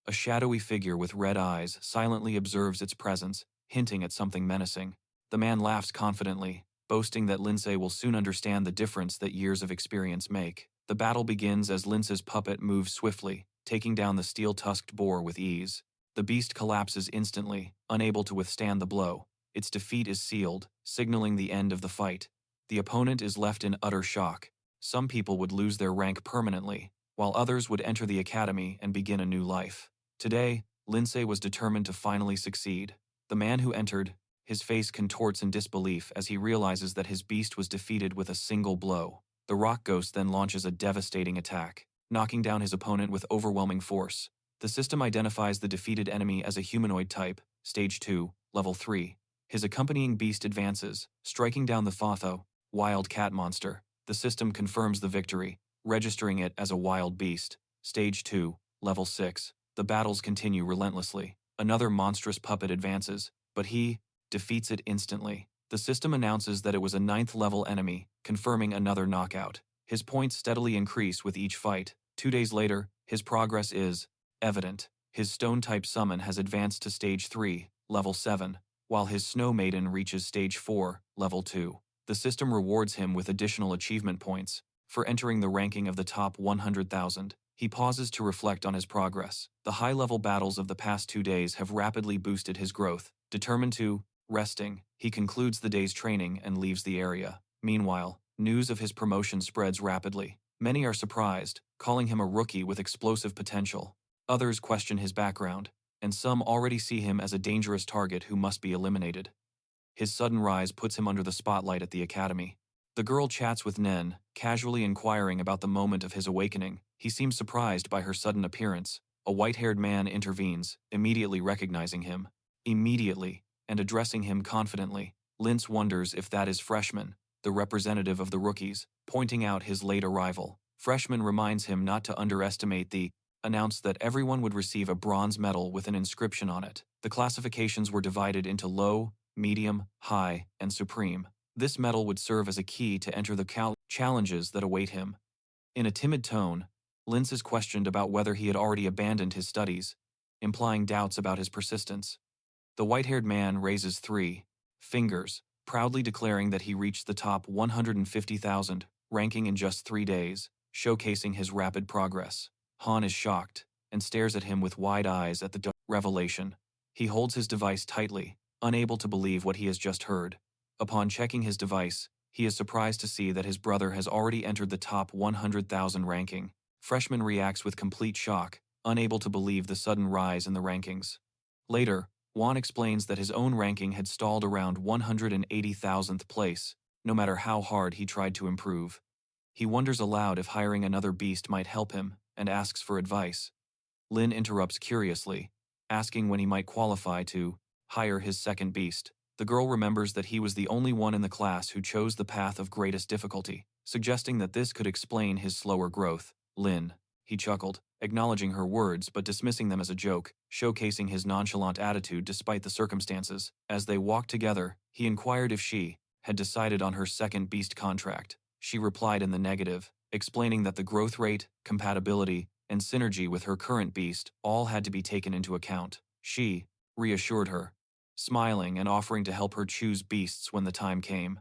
[SPEAKER 1] A shadowy figure with red eyes silently observes its presence, hinting at something menacing. The man laughs confidently, boasting that Lindsay will soon understand the difference that years of experience make. The battle begins as Lindsay's puppet moves swiftly, taking down the steel-tusked boar with ease. The beast collapses instantly, unable to withstand the blow. Its defeat is sealed, signaling the end of the fight. The opponent is left in utter shock. Some people would lose their rank permanently, while others would enter the academy and begin a new life. Today, Lindsay was determined to finally succeed. The man who entered, his face contorts in disbelief as he realizes that his beast was defeated with a single blow. The rock ghost then launches a devastating attack, knocking down his opponent with overwhelming force. The system identifies the defeated enemy as a humanoid type, Stage 2, Level 3. His accompanying beast advances, striking down the Thotho, wild cat monster. The system confirms the victory, registering it as a wild beast, Stage 2, Level 6. The battles continue relentlessly. Another monstrous puppet advances, but he defeats it instantly. The system announces that it was a 9th level enemy, confirming another knockout. His points steadily increase with each fight. 2 days later, his progress is evident. His stone-type summon has advanced to Stage 3, Level 7, while his Snow Maiden reaches Stage 4, Level 2. The system rewards him with additional achievement points for entering the ranking of the top 100,000. He pauses to reflect on his progress. The high-level battles of the past 2 days have rapidly boosted his growth. Determined to resting, he concludes the day's training and leaves the area. Meanwhile, news of his promotion spreads rapidly. Many are surprised, calling him a rookie with explosive potential. Others question his background, and some already see him as a dangerous target who must be eliminated. His sudden rise puts him under the spotlight at the academy. The girl chats with Nen, casually inquiring about the moment of his awakening. He seems surprised by her sudden appearance. A white-haired man intervenes, immediately recognizing him. Immediately, and addressing him confidently. Linz wonders if that is Freshman, the representative of the rookies, pointing out his late arrival. Freshman reminds him not to underestimate announced that everyone would receive a bronze medal with an inscription on it. The classifications were divided into low, medium, high, and supreme. This medal would serve as a key to enter the challenges that await him. In a timid tone, Linz is questioned about whether he had already abandoned his studies, implying doubts about his persistence. The white-haired man raises 3 fingers, proudly declaring that he reached the top 150,000, ranking in just 3 days, showcasing his rapid progress. Han is shocked and stares at him with wide eyes at the revelation. He holds his device tightly, unable to believe what he has just heard. Upon checking his device, he is surprised to see that his brother has already entered the top 100,000 ranking. Freshman reacts with complete shock, unable to believe the sudden rise in the rankings. Later, Juan explains that his own ranking had stalled around 180,000th place, no matter how hard he tried to improve. He wonders aloud if hiring another beast might help him, and asks for advice. Lin interrupts curiously, asking when he might qualify to hire his second beast. The girl remembers that he was the only one in the class who chose the path of greatest difficulty, suggesting that this could explain his slower growth. Lin, he chuckled, acknowledging her words but dismissing them as a joke, showcasing his nonchalant attitude despite the circumstances. As they walked together, he inquired if she had decided on her second beast contract. She replied in the negative, explaining that the growth rate, compatibility, and synergy with her current beast all had to be taken into account. She reassured her, smiling and offering to help her choose beasts when the time came.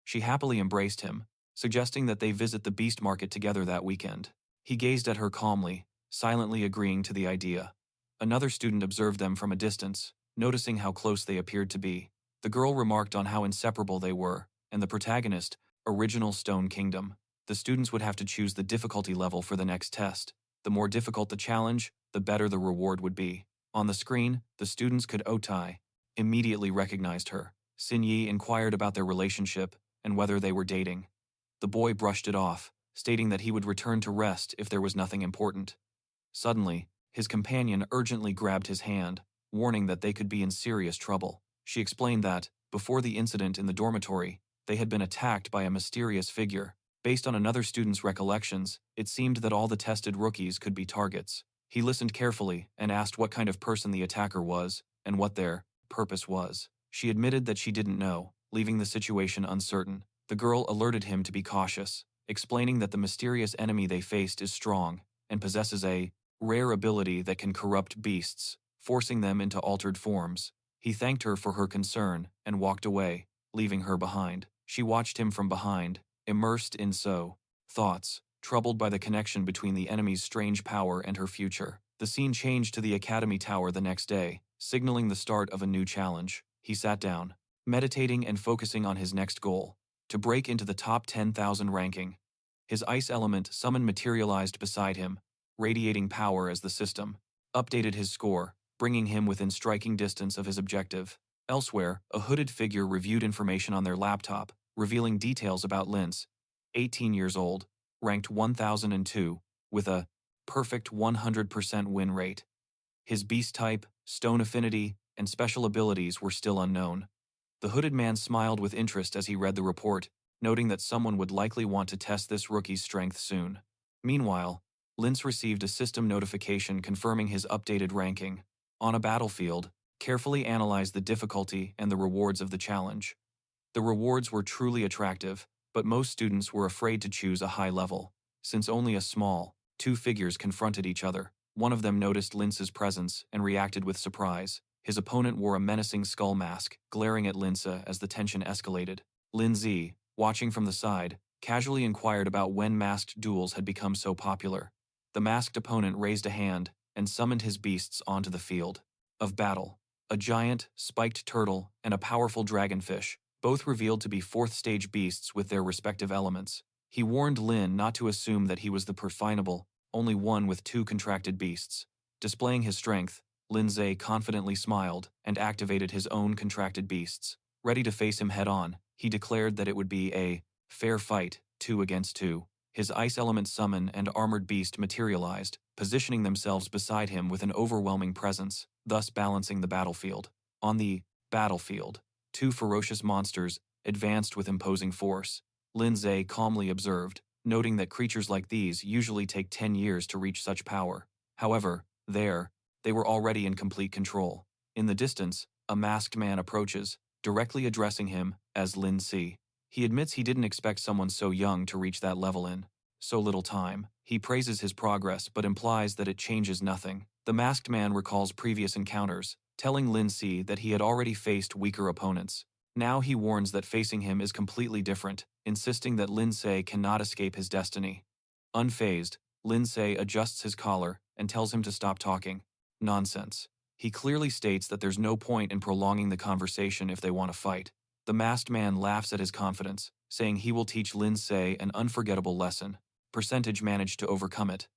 [SPEAKER 1] She happily embraced him, suggesting that they visit the beast market together that weekend. He gazed at her calmly, silently agreeing to the idea. Another student observed them from a distance, noticing how close they appeared to be. The girl remarked on how inseparable they were, and the protagonist, original Stone Kingdom. The students would have to choose the difficulty level for the next test. The more difficult the challenge, the better the reward would be. On the screen, the students could Otai immediately recognized her. Xin Yi inquired about their relationship and whether they were dating. The boy brushed it off, stating that he would return to rest if there was nothing important. Suddenly, his companion urgently grabbed his hand, warning that they could be in serious trouble. She explained that, before the incident in the dormitory, they had been attacked by a mysterious figure. Based on another student's recollections, it seemed that all the tested rookies could be targets. He listened carefully and asked what kind of person the attacker was and what their purpose was. She admitted that she didn't know, leaving the situation uncertain. The girl alerted him to be cautious, explaining that the mysterious enemy they faced is strong and possesses a rare ability that can corrupt beasts, forcing them into altered forms. He thanked her for her concern and walked away, leaving her behind. She watched him from behind, immersed in thoughts, troubled by the connection between the enemy's strange power and her future. The scene changed to the Academy Tower the next day, signaling the start of a new challenge. He sat down, meditating and focusing on his next goal, to break into the top 10,000 ranking. His ice element summon materialized beside him, radiating power as the system updated his score, bringing him within striking distance of his objective. Elsewhere, a hooded figure reviewed information on their laptop, revealing details about Linz, 18 years old, ranked 1002, with a perfect 100% win rate. His beast type, stone affinity, and special abilities were still unknown. The hooded man smiled with interest as he read the report, noting that someone would likely want to test this rookie's strength soon. Meanwhile, Linz received a system notification confirming his updated ranking. On a battlefield, carefully analyzed the difficulty and the rewards of the challenge. The rewards were truly attractive, but most students were afraid to choose a high level, since only a small, two figures confronted each other. One of them noticed Linz's presence and reacted with surprise. His opponent wore a menacing skull mask, glaring at Linz as the tension escalated. Linz, watching from the side, casually inquired about when masked duels had become so popular. The masked opponent raised a hand and summoned his beasts onto the field of battle. A giant, spiked turtle and a powerful dragonfish, both revealed to be fourth-stage beasts with their respective elements. He warned Lin not to assume that he was the prefinable, only one with two contracted beasts. Displaying his strength, Lindsay confidently smiled and activated his own contracted beasts. Ready to face him head-on, he declared that it would be a fair fight, 2 against 2. His ice element summon and armored beast materialized, positioning themselves beside him with an overwhelming presence, thus balancing the battlefield. On the battlefield, two ferocious monsters advanced with imposing force. Lindsay calmly observed, noting that creatures like these usually take 10 years to reach such power. However, they were already in complete control. In the distance, a masked man approaches, directly addressing him as Lin Si. He admits he didn't expect someone so young to reach that level in so little time. He praises his progress but implies that it changes nothing. The masked man recalls previous encounters, telling Lin Si that he had already faced weaker opponents. Now he warns that facing him is completely different, insisting that Lin Se cannot escape his destiny. Unfazed, Lin Se adjusts his collar and tells him to stop talking. Nonsense. He clearly states that there's no point in prolonging the conversation if they want to fight. The masked man laughs at his confidence, saying he will teach Lin Se an unforgettable lesson. Percentage managed to overcome it.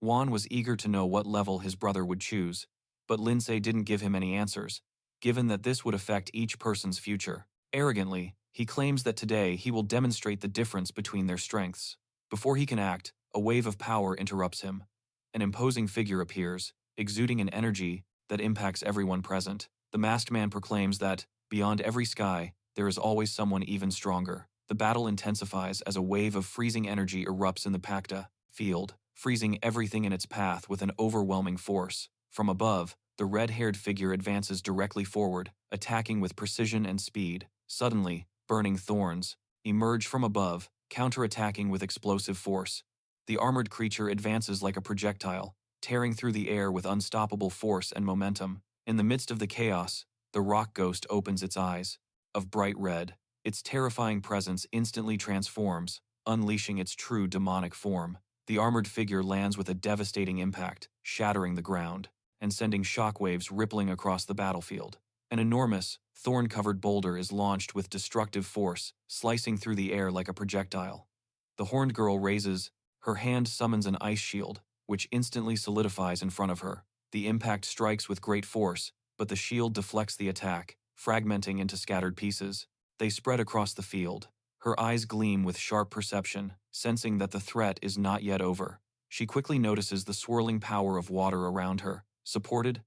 [SPEAKER 1] Juan was eager to know what level his brother would choose, but Lin Se didn't give him any answers, given that this would affect each person's future. Arrogantly, he claims that today he will demonstrate the difference between their strengths. Before he can act, a wave of power interrupts him. An imposing figure appears, exuding an energy that impacts everyone present. The masked man proclaims that, beyond every sky, there is always someone even stronger. The battle intensifies as a wave of freezing energy erupts in the Pacta field, freezing everything in its path with an overwhelming force. From above, the red-haired figure advances directly forward, attacking with precision and speed. Suddenly, burning thorns emerge from above, counterattacking with explosive force. The armored creature advances like a projectile, tearing through the air with unstoppable force and momentum. In the midst of the chaos, the rock ghost opens its eyes, of bright red. Its terrifying presence instantly transforms, unleashing its true demonic form. The armored figure lands with a devastating impact, shattering the ground, and sending shockwaves rippling across the battlefield. An enormous, thorn-covered boulder is launched with destructive force, slicing through the air like a projectile. The horned girl raises, her hand summons an ice shield, which instantly solidifies in front of her. The impact strikes with great force, but the shield deflects the attack, fragmenting into scattered pieces. They spread across the field. Her eyes gleam with sharp perception, sensing that the threat is not yet over. She quickly notices the swirling power of water around her, supported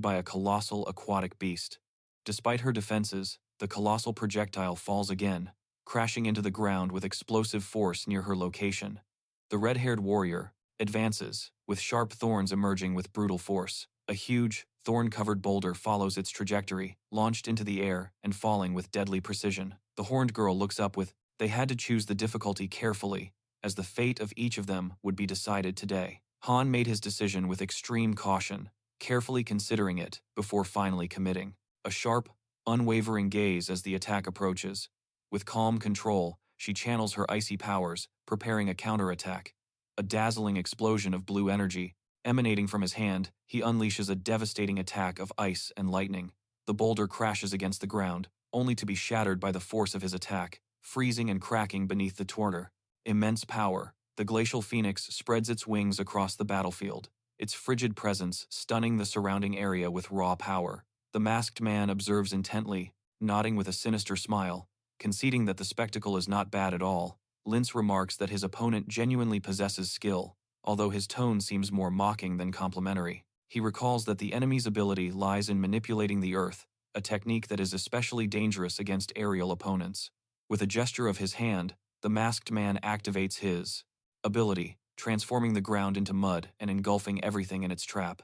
[SPEAKER 1] by a colossal aquatic beast. Despite her defenses, the colossal projectile falls again, crashing into the ground with explosive force near her location. The red-haired warrior advances, with sharp thorns emerging with brutal force. A huge, thorn-covered boulder follows its trajectory, launched into the air and falling with deadly precision. The horned girl looks up with, they had to choose the difficulty carefully, as the fate of each of them would be decided today. Han made his decision with extreme caution, carefully considering it before finally committing. A sharp, unwavering gaze as the attack approaches. With calm control, she channels her icy powers, preparing a counterattack. A dazzling explosion of blue energy, Emanating from his hand, he unleashes a devastating attack of ice and lightning. The boulder crashes against the ground, only to be shattered by the force of his attack, freezing and cracking beneath the tornado. Immense power. The glacial phoenix spreads its wings across the battlefield, its frigid presence stunning the surrounding area with raw power. The masked man observes intently, nodding with a sinister smile, conceding that the spectacle is not bad at all. Lince remarks that his opponent genuinely possesses skill, although his tone seems more mocking than complimentary. He recalls that the enemy's ability lies in manipulating the earth, a technique that is especially dangerous against aerial opponents. With a gesture of his hand, the masked man activates his ability, transforming the ground into mud and engulfing everything in its trap.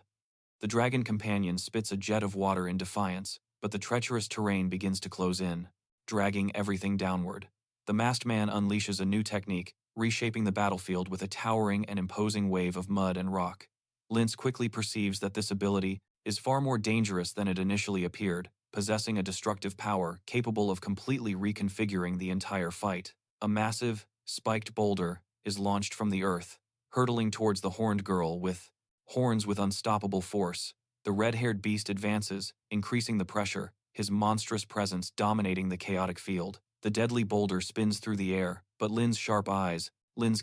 [SPEAKER 1] The dragon companion spits a jet of water in defiance, but the treacherous terrain begins to close in, dragging everything downward. The masked man unleashes a new technique, reshaping the battlefield with a towering and imposing wave of mud and rock. Lince quickly perceives that this ability is far more dangerous than it initially appeared, possessing a destructive power capable of completely reconfiguring the entire fight. A massive, spiked boulder is launched from the earth, hurtling towards the horned girl with horns with unstoppable force. The red-haired beast advances, increasing the pressure, his monstrous presence dominating the chaotic field. The deadly boulder spins through the air, but Lin's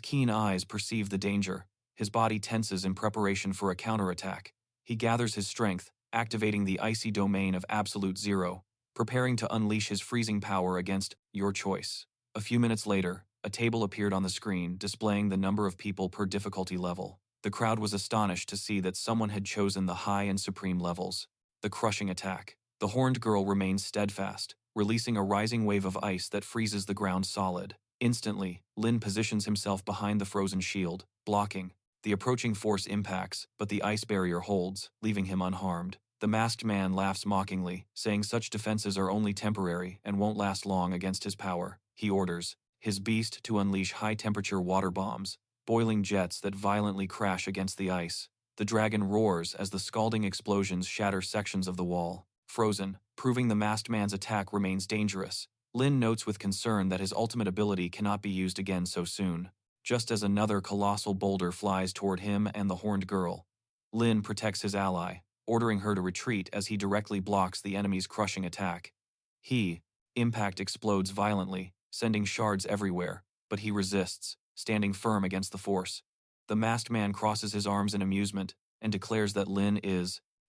[SPEAKER 1] keen eyes perceive the danger. His body tenses in preparation for a counterattack. He gathers his strength, activating the icy domain of absolute zero, preparing to unleash his freezing power against your choice. A few minutes later, a table appeared on the screen displaying the number of people per difficulty level. The crowd was astonished to see that someone had chosen the high and supreme levels. The crushing attack. The horned girl remains steadfast, releasing a rising wave of ice that freezes the ground solid. Instantly, Lin positions himself behind the frozen shield, blocking. The approaching force impacts, but the ice barrier holds, leaving him unharmed. The masked man laughs mockingly, saying such defenses are only temporary and won't last long against his power. He orders his beast to unleash high-temperature water bombs, boiling jets that violently crash against the ice. The dragon roars as the scalding explosions shatter sections of the wall. Frozen, proving the masked man's attack remains dangerous. Lin notes with concern that his ultimate ability cannot be used again so soon. Just as another colossal boulder flies toward him and the horned girl, Lin protects his ally, ordering her to retreat as he directly blocks the enemy's crushing attack. Impact explodes violently, sending shards everywhere, but he resists, standing firm against the force. The masked man crosses his arms in amusement and declares that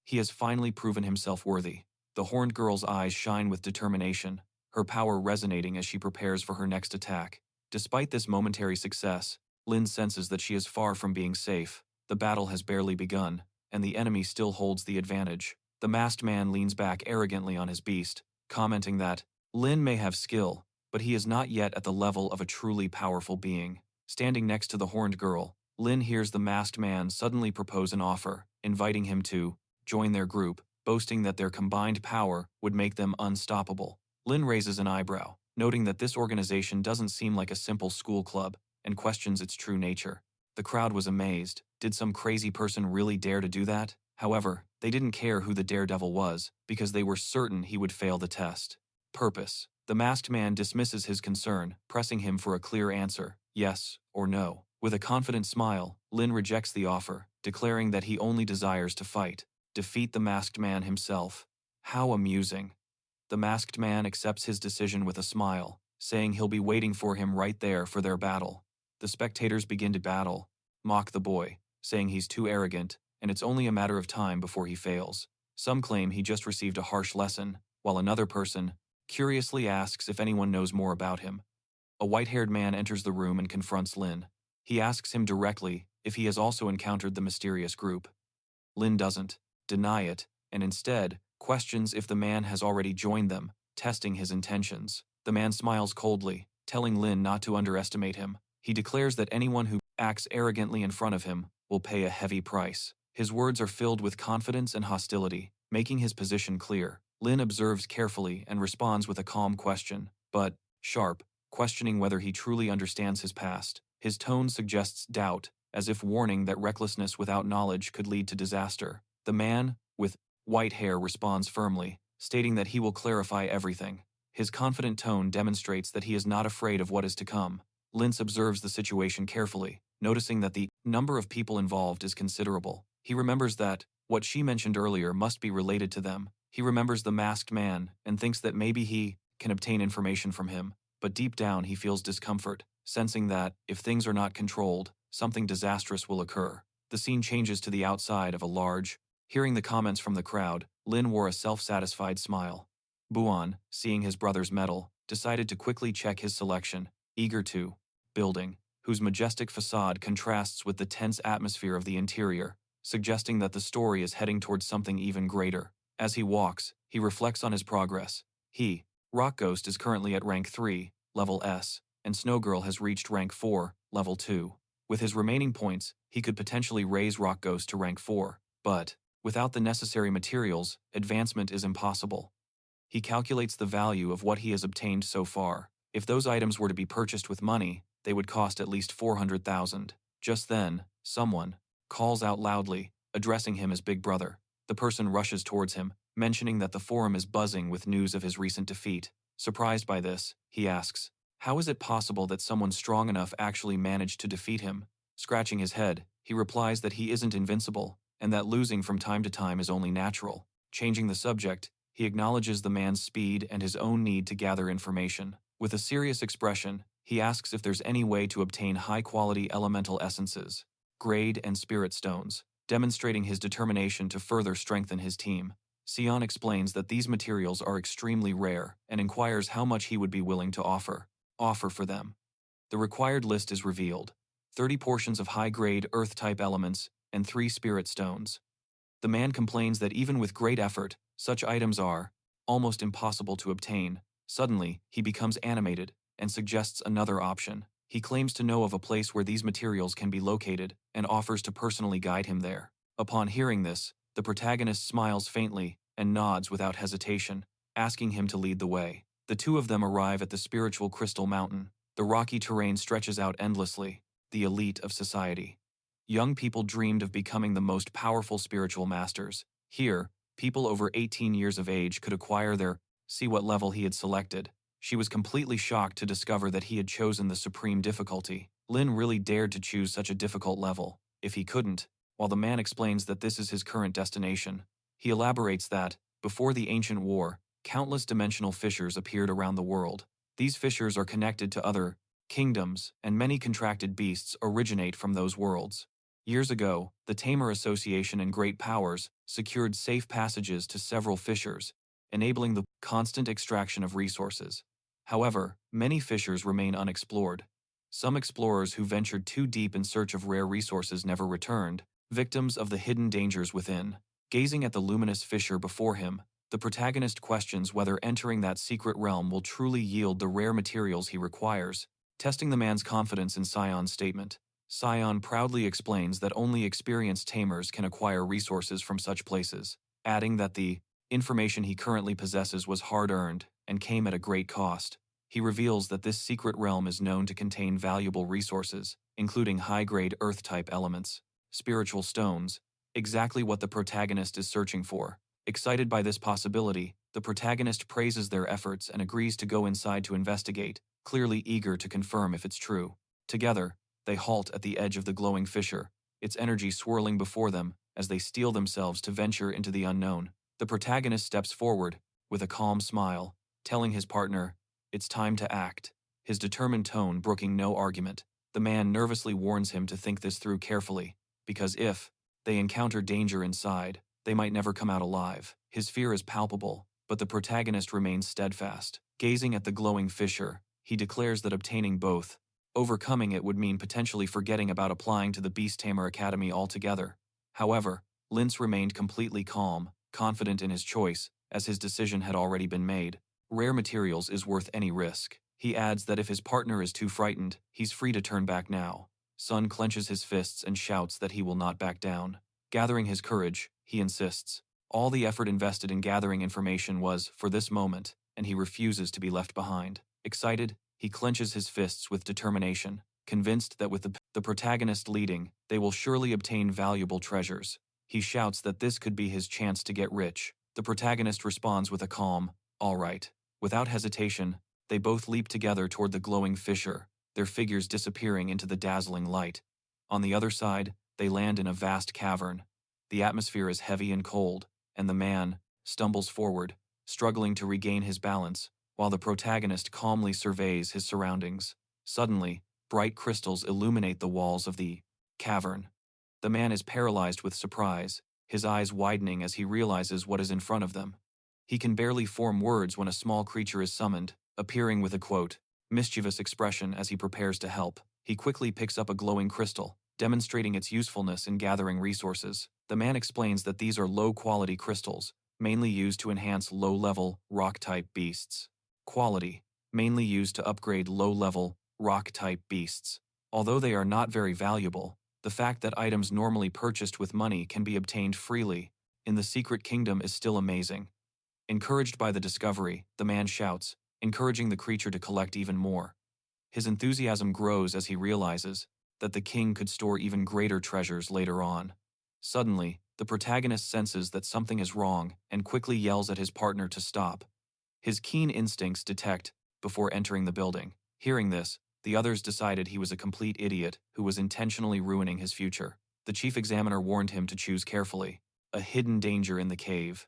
[SPEAKER 1] he has finally proven himself worthy. The horned girl's eyes shine with determination, her power resonating as she prepares for her next attack. Despite this momentary success, Lin senses that she is far from being safe. The battle has barely begun, and the enemy still holds the advantage. The masked man leans back arrogantly on his beast, commenting that Lin may have skill, but he is not yet at the level of a truly powerful being. Standing next to the horned girl, Lin hears the masked man suddenly propose an offer, inviting him to join their group, boasting that their combined power would make them unstoppable. Lin raises an eyebrow, noting that this organization doesn't seem like a simple school club, and questions its true nature. The crowd was amazed. Did some crazy person really dare to do that? However, they didn't care who the daredevil was, because they were certain he would fail the test. Purpose. The masked man dismisses his concern, pressing him for a clear answer, yes or no. With a confident smile, Lin rejects the offer, declaring that he only desires to fight. Defeat the masked man himself. How amusing. The masked man accepts his decision with a smile, saying he'll be waiting for him right there for their battle. The spectators begin to mock the boy, saying he's too arrogant, and it's only a matter of time before he fails. Some claim he just received a harsh lesson, while another person curiously asks if anyone knows more about him. A white-haired man enters the room and confronts Lin. He asks him directly if he has also encountered the mysterious group. Lin doesn't deny it, and instead questions if the man has already joined them, testing his intentions. The man smiles coldly, telling Lin not to underestimate him. He declares that anyone who acts arrogantly in front of him will pay a heavy price. His words are filled with confidence and hostility, making his position clear. Lin observes carefully and responds with a calm question, but sharp, questioning whether he truly understands his past. His tone suggests doubt, as if warning that recklessness without knowledge could lead to disaster. The man, with white hair, responds firmly, stating that he will clarify everything. His confident tone demonstrates that he is not afraid of what is to come. Lince observes the situation carefully, noticing that the number of people involved is considerable. He remembers that what she mentioned earlier must be related to them. He remembers the masked man and thinks that maybe he can obtain information from him, but deep down he feels discomfort, sensing that, if things are not controlled, something disastrous will occur. The scene changes to the outside of a large. Hearing the comments from the crowd, Lin wore a self-satisfied smile. Buon, seeing his brother's medal, decided to quickly check his selection, eager to building, whose majestic facade contrasts with the tense atmosphere of the interior, suggesting that the story is heading towards something even greater. As he walks, he reflects on his progress. Rock Ghost is currently at rank 3, level S, and Snow Girl has reached rank 4, level 2. With his remaining points, he could potentially raise Rock Ghost to rank 4, but without the necessary materials, advancement is impossible. He calculates the value of what he has obtained so far. If those items were to be purchased with money, they would cost at least 400,000. Just then, someone calls out loudly, addressing him as Big Brother. The person rushes towards him, mentioning that the forum is buzzing with news of his recent defeat. Surprised by this, he asks, "How is it possible that someone strong enough actually managed to defeat him?" Scratching his head, he replies that he isn't invincible, and that losing from time to time is only natural. Changing the subject, he acknowledges the man's speed and his own need to gather information. With a serious expression, he asks if there's any way to obtain high-quality elemental essences, grade and spirit stones, demonstrating his determination to further strengthen his team. Sion explains that these materials are extremely rare and inquires how much he would be willing to offer for them. The required list is revealed: 30 portions of high-grade earth-type elements and 3 spirit stones. The man complains that even with great effort, such items are almost impossible to obtain. Suddenly, he becomes animated and suggests another option. He claims to know of a place where these materials can be located and offers to personally guide him there. Upon hearing this, the protagonist smiles faintly and nods without hesitation, asking him to lead the way. The two of them arrive at the spiritual crystal mountain. The rocky terrain stretches out endlessly, the elite of society. Young people dreamed of becoming the most powerful spiritual masters. Here, people over 18 years of age could acquire their. See what level he had selected. She was completely shocked to discover that he had chosen the supreme difficulty. Lin really dared to choose such a difficult level. If he couldn't, while the man explains that this is his current destination, he elaborates that, before the ancient war, countless dimensional fissures appeared around the world. These fissures are connected to other kingdoms, and many contracted beasts originate from those worlds. Years ago, the Tamer Association and Great Powers secured safe passages to several fissures, enabling the constant extraction of resources. However, many fissures remain unexplored. Some explorers who ventured too deep in search of rare resources never returned, victims of the hidden dangers within. Gazing at the luminous fissure before him, the protagonist questions whether entering that secret realm will truly yield the rare materials he requires, testing the man's confidence in Sion's statement. Sion proudly explains that only experienced tamers can acquire resources from such places, adding that the information he currently possesses was hard-earned and came at a great cost. He reveals that this secret realm is known to contain valuable resources, including high-grade earth-type elements, spiritual stones, exactly what the protagonist is searching for. Excited by this possibility, the protagonist praises their efforts and agrees to go inside to investigate, clearly eager to confirm if it's true. Together, they halt at the edge of the glowing fissure, its energy swirling before them as they steel themselves to venture into the unknown. The protagonist steps forward, with a calm smile, telling his partner, "It's time to act," his determined tone brooking no argument. The man nervously warns him to think this through carefully, because if they encounter danger inside, they might never come out alive. His fear is palpable, but the protagonist remains steadfast. Gazing at the glowing fissure, he declares that obtaining both, overcoming it would mean potentially forgetting about applying to the Beast Tamer Academy altogether. However, Lince remained completely calm, confident in his choice, as his decision had already been made. Rare materials is worth any risk. He adds that if his partner is too frightened, he's free to turn back now. Sun clenches his fists and shouts that he will not back down. Gathering his courage, he insists. All the effort invested in gathering information was for this moment, and he refuses to be left behind. Excited, he clenches his fists with determination, convinced that with the protagonist leading, they will surely obtain valuable treasures. He shouts that this could be his chance to get rich. The protagonist responds with a calm, "All right." Without hesitation, they both leap together toward the glowing fissure, their figures disappearing into the dazzling light. On the other side, they land in a vast cavern. The atmosphere is heavy and cold, and the man stumbles forward, struggling to regain his balance, while the protagonist calmly surveys his surroundings. Suddenly, bright crystals illuminate the walls of the cavern. The man is paralyzed with surprise, his eyes widening as he realizes what is in front of them. He can barely form words when a small creature is summoned, appearing with a quote, mischievous expression as he prepares to help. He quickly picks up a glowing crystal, demonstrating its usefulness in gathering resources. The man explains that these are low-quality crystals, mainly used to enhance low-level, rock-type beasts. Quality, mainly used to upgrade low-level, rock-type beasts. Although they are not very valuable, the fact that items normally purchased with money can be obtained freely in the Secret Kingdom is still amazing. Encouraged by the discovery, the man shouts, encouraging the creature to collect even more. His enthusiasm grows as he realizes that the king could store even greater treasures later on. Suddenly, the protagonist senses that something is wrong and quickly yells at his partner to stop. His keen instincts detect before entering the building. Hearing this, the others decided he was a complete idiot who was intentionally ruining his future. The chief examiner warned him to choose carefully. A hidden danger in the cave.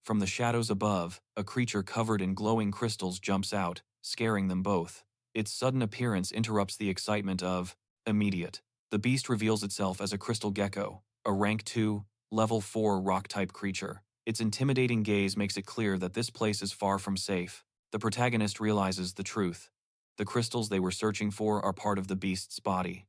[SPEAKER 1] From the shadows above, a creature covered in glowing crystals jumps out, scaring them both. Its sudden appearance interrupts the excitement of immediate. The beast reveals itself as a crystal gecko, a rank 2, level 4 rock-type creature. Its intimidating gaze makes it clear that this place is far from safe. The protagonist realizes the truth. The crystals they were searching for are part of the beast's body.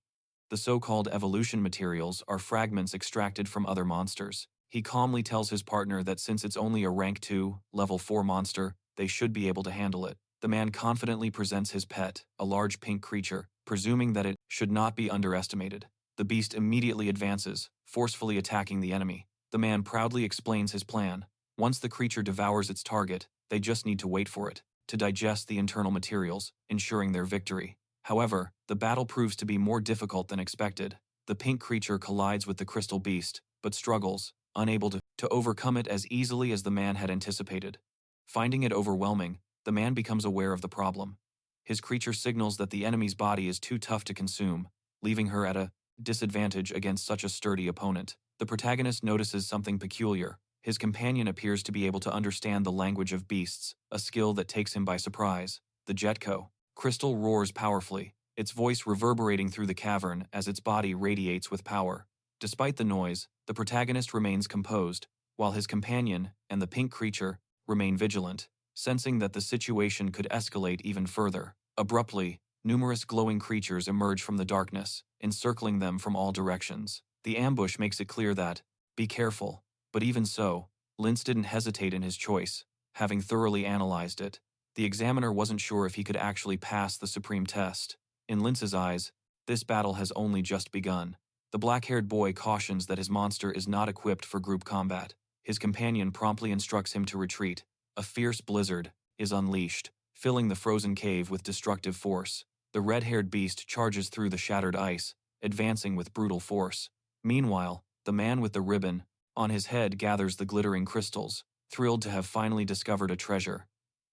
[SPEAKER 1] The so-called evolution materials are fragments extracted from other monsters. He calmly tells his partner that since it's only a rank 2, level 4 monster, they should be able to handle it. The man confidently presents his pet, a large pink creature, presuming that it should not be underestimated. The beast immediately advances, forcefully attacking the enemy. The man proudly explains his plan. Once the creature devours its target, they just need to wait for it to digest the internal materials, ensuring their victory. However, the battle proves to be more difficult than expected. The pink creature collides with the crystal beast, but struggles, unable to overcome it as easily as the man had anticipated. Finding it overwhelming, the man becomes aware of the problem. His creature signals that the enemy's body is too tough to consume, leaving her at a disadvantage against such a sturdy opponent. The protagonist notices something peculiar. His companion appears to be able to understand the language of beasts, a skill that takes him by surprise. The Jetco crystal roars powerfully, its voice reverberating through the cavern as its body radiates with power. Despite the noise, the protagonist remains composed, while his companion and the pink creature remain vigilant, sensing that the situation could escalate even further. Abruptly, numerous glowing creatures emerge from the darkness, encircling them from all directions. The ambush makes it clear that, be careful. But even so, Linz didn't hesitate in his choice, having thoroughly analyzed it. The examiner wasn't sure if he could actually pass the supreme test. In Linz's eyes, this battle has only just begun. The black-haired boy cautions that his monster is not equipped for group combat. His companion promptly instructs him to retreat. A fierce blizzard is unleashed, filling the frozen cave with destructive force. The red-haired beast charges through the shattered ice, advancing with brutal force. Meanwhile, the man with the ribbon on his head gathers the glittering crystals, thrilled to have finally discovered a treasure.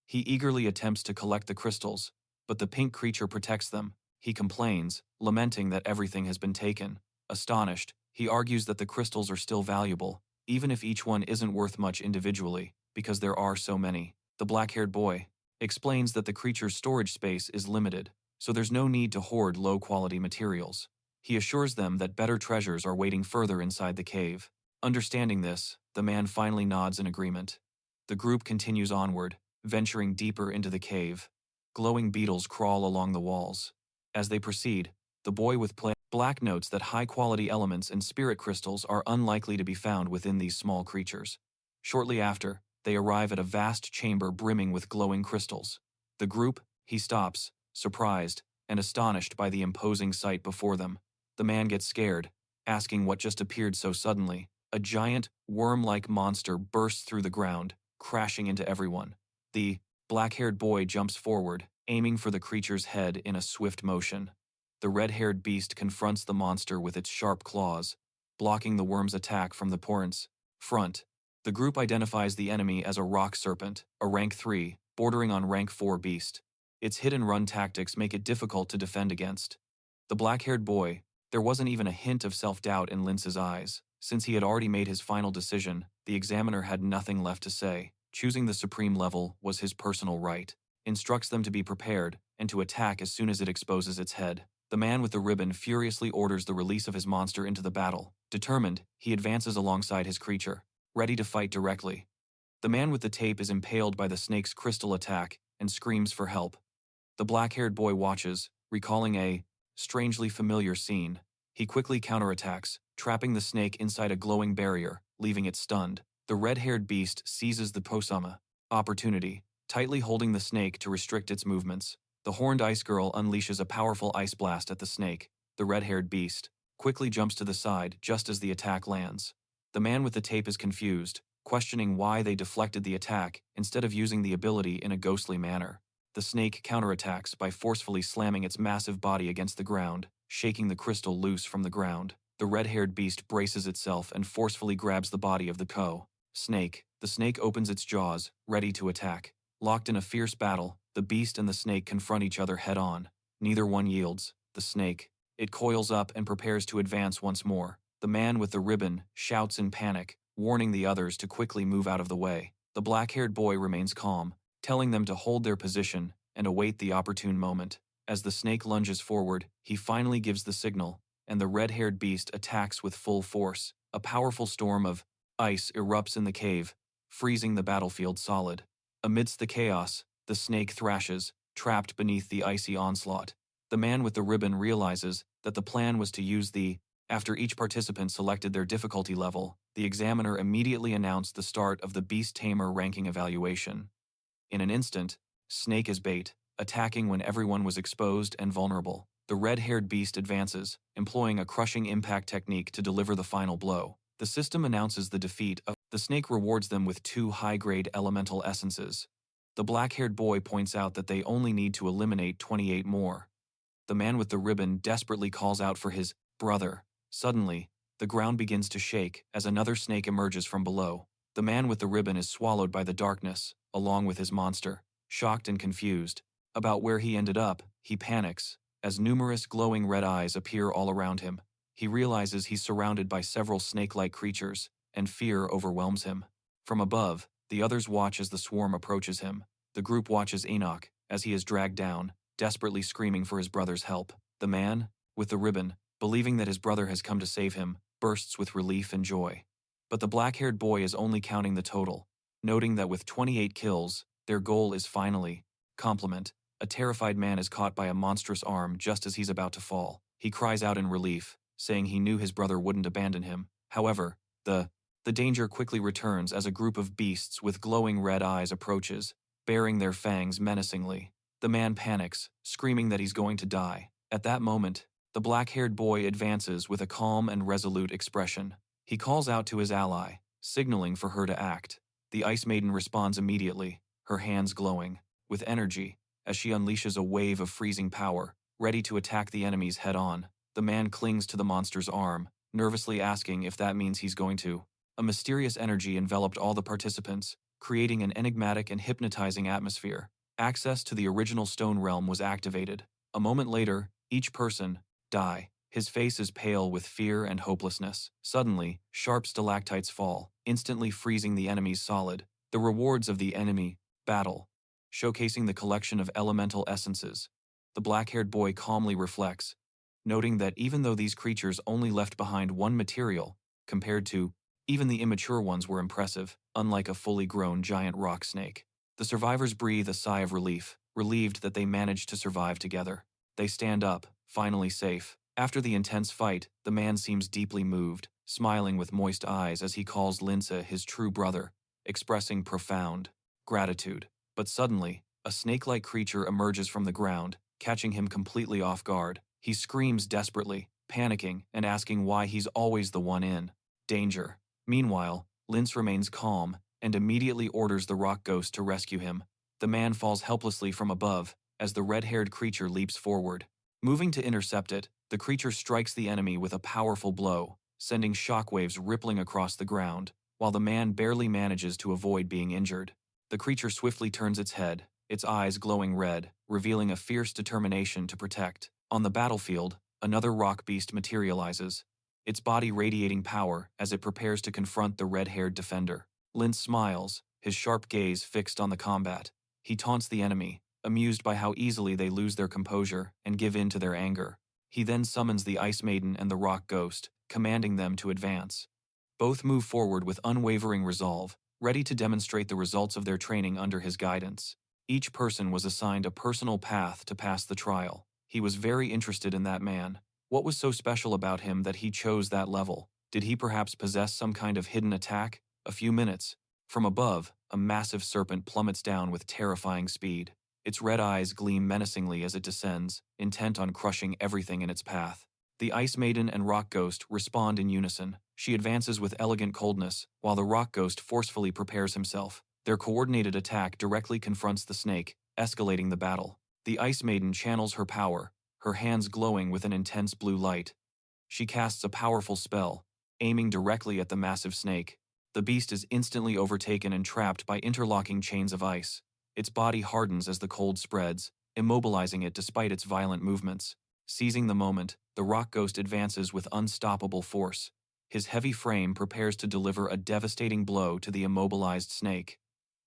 [SPEAKER 1] He eagerly attempts to collect the crystals, but the pink creature protects them. He complains, lamenting that everything has been taken. Astonished, he argues that the crystals are still valuable, even if each one isn't worth much individually, because there are so many. The black-haired boy explains that the creature's storage space is limited, so there's no need to hoard low-quality materials. He assures them that better treasures are waiting further inside the cave. Understanding this, the man finally nods in agreement. The group continues onward, venturing deeper into the cave. Glowing beetles crawl along the walls. As they proceed, the boy with black notes that high-quality elements and spirit crystals are unlikely to be found within these small creatures. Shortly after, they arrive at a vast chamber brimming with glowing crystals. He stops, surprised and astonished by the imposing sight before them. The man gets scared, asking what just appeared so suddenly. A giant, worm-like monster bursts through the ground, crashing into everyone. The black-haired boy jumps forward, aiming for the creature's head in a swift motion. The red-haired beast confronts the monster with its sharp claws, blocking the worm's attack from the portent's front. The group identifies the enemy as a rock serpent, a rank 3, bordering on rank 4 beast. Its hit-and-run tactics make it difficult to defend against. The black-haired boy, there wasn't even a hint of self-doubt in Linz's eyes, Since he had already made his final decision, the examiner had nothing left to say. Choosing the supreme level was his personal right. Instructs them to be prepared and to attack as soon as it exposes its head. The man with the ribbon furiously orders the release of his monster into the battle. Determined, he advances alongside his creature, ready to fight directly. The man with the tape is impaled by the snake's crystal attack and screams for help. The black-haired boy watches, recalling a strangely familiar scene. He quickly counterattacks, trapping the snake inside a glowing barrier, leaving it stunned. The red-haired beast seizes the posama opportunity, tightly holding the snake to restrict its movements. The horned ice girl unleashes a powerful ice blast at the snake. The red-haired beast quickly jumps to the side just as the attack lands. The man with the tape is confused, questioning why they deflected the attack instead of using the ability in a ghostly manner. The snake counterattacks by forcefully slamming its massive body against the ground, shaking the crystal loose from the ground. The red-haired beast braces itself and forcefully grabs the body of the snake. The snake opens its jaws, ready to attack. Locked in a fierce battle, the beast and the snake confront each other head-on. Neither one yields. The snake. It coils up and prepares to advance once more. The man with the ribbon shouts in panic, warning the others to quickly move out of the way. The black-haired boy remains calm, telling them to hold their position and await the opportune moment. As the snake lunges forward, he finally gives the signal, and the red-haired beast attacks with full force. A powerful storm of ice erupts in the cave, freezing the battlefield solid. Amidst the chaos, the snake thrashes, trapped beneath the icy onslaught. The man with the ribbon realizes that the plan was to use after each participant selected their difficulty level, the examiner immediately announced the start of the Beast Tamer ranking evaluation. In an instant, snake is bait, attacking when everyone was exposed and vulnerable. The red-haired beast advances, employing a crushing impact technique to deliver the final blow. The system announces the defeat of the snake, rewards them with 2 high-grade elemental essences. The black-haired boy points out that they only need to eliminate 28 more. The man with the ribbon desperately calls out for his brother. Suddenly, the ground begins to shake as another snake emerges from below. The man with the ribbon is swallowed by the darkness, along with his monster. Shocked and confused about where he ended up, he panics as numerous glowing red eyes appear all around him. He realizes he's surrounded by several snake-like creatures, and fear overwhelms him. From above, the others watch as the swarm approaches him. The group watches Enoch as he is dragged down, desperately screaming for his brother's help. The man with the ribbon, believing that his brother has come to save him, bursts with relief and joy. But the black-haired boy is only counting the total, noting that with 28 kills, their goal is finally compliment. A terrified man is caught by a monstrous arm just as he's about to fall. He cries out in relief, saying he knew his brother wouldn't abandon him. However, the danger quickly returns as a group of beasts with glowing red eyes approaches, baring their fangs menacingly. The man panics, screaming that he's going to die. At that moment, the black-haired boy advances with a calm and resolute expression. He calls out to his ally, signaling for her to act. The Ice Maiden responds immediately, her hands glowing with energy as she unleashes a wave of freezing power, ready to attack the enemies head-on. The man clings to the monster's arm, nervously asking if that means he's going to. A mysterious energy enveloped all the participants, creating an enigmatic and hypnotizing atmosphere. Access to the original stone realm was activated. A moment later, each person die. His face is pale with fear and hopelessness. Suddenly, sharp stalactites fall, instantly freezing the enemies solid. The rewards of the enemy battle, showcasing the collection of elemental essences. The black-haired boy calmly reflects, noting that even though these creatures only left behind one material, compared to even the immature ones were impressive, unlike a fully grown giant rock snake. The survivors breathe a sigh of relief, relieved that they managed to survive together. They stand up, finally safe. After the intense fight, the man seems deeply moved, smiling with moist eyes as he calls Linsa his true brother, expressing profound gratitude. But suddenly, a snake-like creature emerges from the ground, catching him completely off guard. He screams desperately, panicking and asking why he's always the one in danger. Meanwhile, Lince remains calm and immediately orders the rock ghost to rescue him. The man falls helplessly from above as the red-haired creature leaps forward. Moving to intercept it, the creature strikes the enemy with a powerful blow, sending shockwaves rippling across the ground, while the man barely manages to avoid being injured. The creature swiftly turns its head, its eyes glowing red, revealing a fierce determination to protect. On the battlefield, another rock beast materializes, its body radiating power as it prepares to confront the red-haired defender. Lin smiles, his sharp gaze fixed on the combat. He taunts the enemy, amused by how easily they lose their composure and give in to their anger. He then summons the Ice Maiden and the Rock Ghost, commanding them to advance. Both move forward with unwavering resolve, ready to demonstrate the results of their training under his guidance. Each person was assigned a personal path to pass the trial. He was very interested in that man. What was so special about him that he chose that level? Did he perhaps possess some kind of hidden attack? A few minutes. From above, a massive serpent plummets down with terrifying speed. Its red eyes gleam menacingly as it descends, intent on crushing everything in its path. The Ice Maiden and Rock Ghost respond in unison. She advances with elegant coldness, while the Rock Ghost forcefully prepares himself. Their coordinated attack directly confronts the snake, escalating the battle. The Ice Maiden channels her power, her hands glowing with an intense blue light. She casts a powerful spell, aiming directly at the massive snake. The beast is instantly overtaken and trapped by interlocking chains of ice. Its body hardens as the cold spreads, immobilizing it despite its violent movements. Seizing the moment, the Rock Ghost advances with unstoppable force. His heavy frame prepares to deliver a devastating blow to the immobilized snake.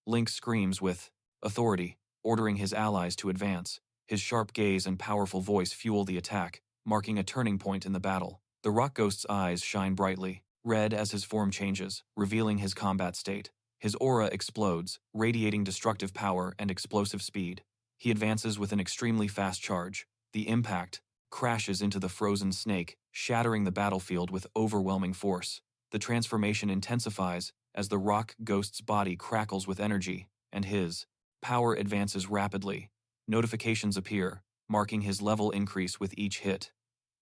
[SPEAKER 1] Link screams with authority, ordering his allies to advance. His sharp gaze and powerful voice fuel the attack, marking a turning point in the battle. The Rock Ghost's eyes shine brightly, red as his form changes, revealing his combat state. His aura explodes, radiating destructive power and explosive speed. He advances with an extremely fast charge. The impact crashes into the frozen snake, shattering the battlefield with overwhelming force. The transformation intensifies as the Rock Ghost's body crackles with energy, and his power advances rapidly. Notifications appear, marking his level increase with each hit.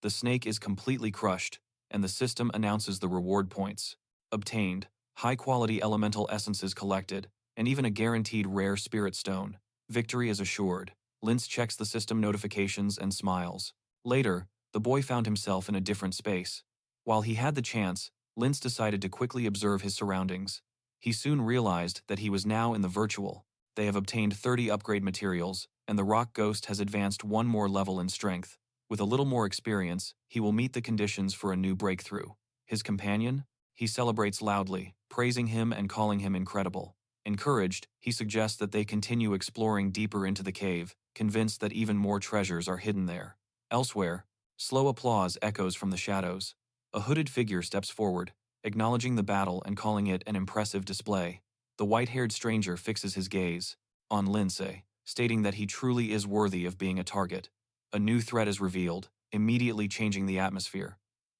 [SPEAKER 1] The snake is completely crushed, and the system announces the reward points obtained, high-quality elemental essences collected, and even a guaranteed rare spirit stone. Victory is assured. Lince checks the system notifications and smiles. Later, the boy found himself in a different space. While he had the chance, Lince decided to quickly observe his surroundings. He soon realized that he was now in the virtual. They have obtained 30 upgrade materials, and the Rock Ghost has advanced one more level in strength. With a little more experience, he will meet the conditions for a new breakthrough. His companion? He celebrates loudly, praising him and calling him incredible. Encouraged, he suggests that they continue exploring deeper into the cave, convinced that even more treasures are hidden there. Elsewhere, slow applause echoes from the shadows. A hooded figure steps forward, acknowledging the battle and calling it an impressive display. The white-haired stranger fixes his gaze on Lince, stating that he truly is worthy of being a target. A new threat is revealed, immediately changing the atmosphere.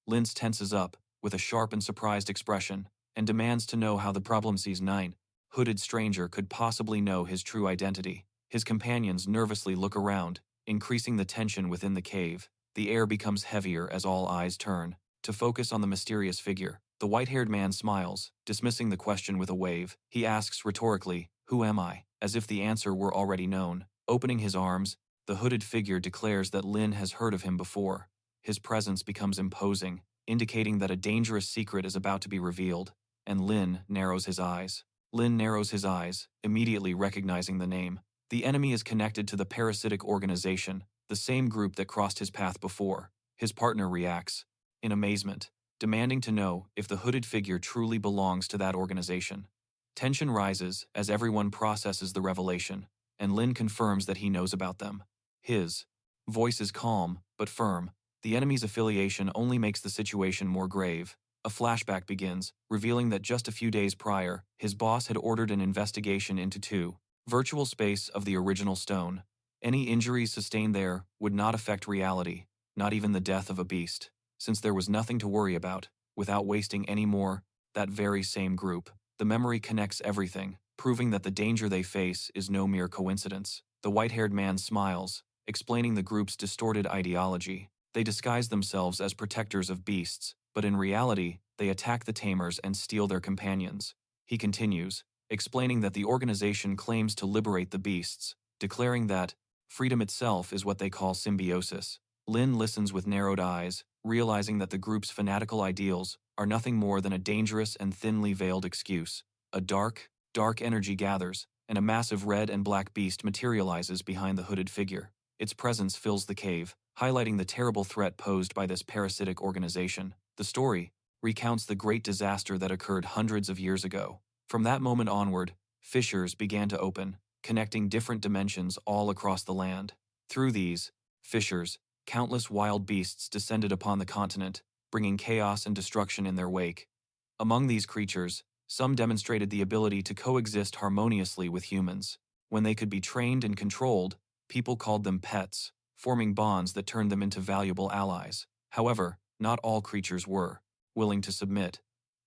[SPEAKER 1] Lince tenses up, with a sharp and surprised expression, and demands to know how the problem sees hooded stranger could possibly know his true identity. His companions nervously look around, increasing the tension within the cave. The air becomes heavier as all eyes turn to focus on the mysterious figure. The white-haired man smiles, dismissing the question with a wave. He asks rhetorically, "Who am I?" as if the answer were already known. Opening his arms, the hooded figure declares that Lin has heard of him before. His presence becomes imposing, indicating that a dangerous secret is about to be revealed, and Lin narrows his eyes. Immediately recognizing the name. The enemy is connected to the parasitic organization, the same group that crossed his path before. His partner reacts in amazement, demanding to know if the hooded figure truly belongs to that organization. Tension rises as everyone processes the revelation, and Lin confirms that he knows about them. His voice is calm, but firm. The enemy's affiliation only makes the situation more grave. A flashback begins, revealing that just a few days prior, his boss had ordered an investigation into two virtual space of the original stone. Any injuries sustained there would not affect reality, not even the death of a beast. Since there was nothing to worry about, without wasting any more, that very same group. The memory connects everything, proving that the danger they face is no mere coincidence. The white-haired man smiles, explaining the group's distorted ideology. They disguise themselves as protectors of beasts, but in reality, they attack the tamers and steal their companions. He continues, explaining that the organization claims to liberate the beasts, declaring that freedom itself is what they call symbiosis. Lin listens with narrowed eyes, realizing that the group's fanatical ideals are nothing more than a dangerous and thinly veiled excuse. A dark energy gathers, and a massive red and black beast materializes behind the hooded figure. Its presence fills the cave, highlighting the terrible threat posed by this parasitic organization. The story recounts the great disaster that occurred hundreds of years ago. From that moment onward, fissures began to open, connecting different dimensions all across the land. Through these fissures, countless wild beasts descended upon the continent, bringing chaos and destruction in their wake. Among these creatures, some demonstrated the ability to coexist harmoniously with humans. When they could be trained and controlled, people called them pets, forming bonds that turned them into valuable allies. However, not all creatures were willing to submit.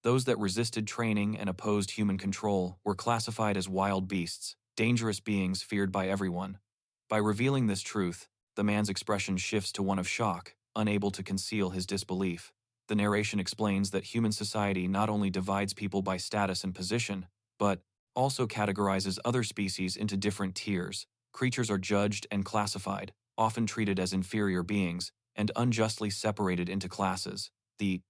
[SPEAKER 1] Those that resisted training and opposed human control were classified as wild beasts, dangerous beings feared by everyone. By revealing this truth, the man's expression shifts to one of shock, unable to conceal his disbelief. The narration explains that human society not only divides people by status and position, but also categorizes other species into different tiers. Creatures are judged and classified, often treated as inferior beings, and unjustly separated into classes. The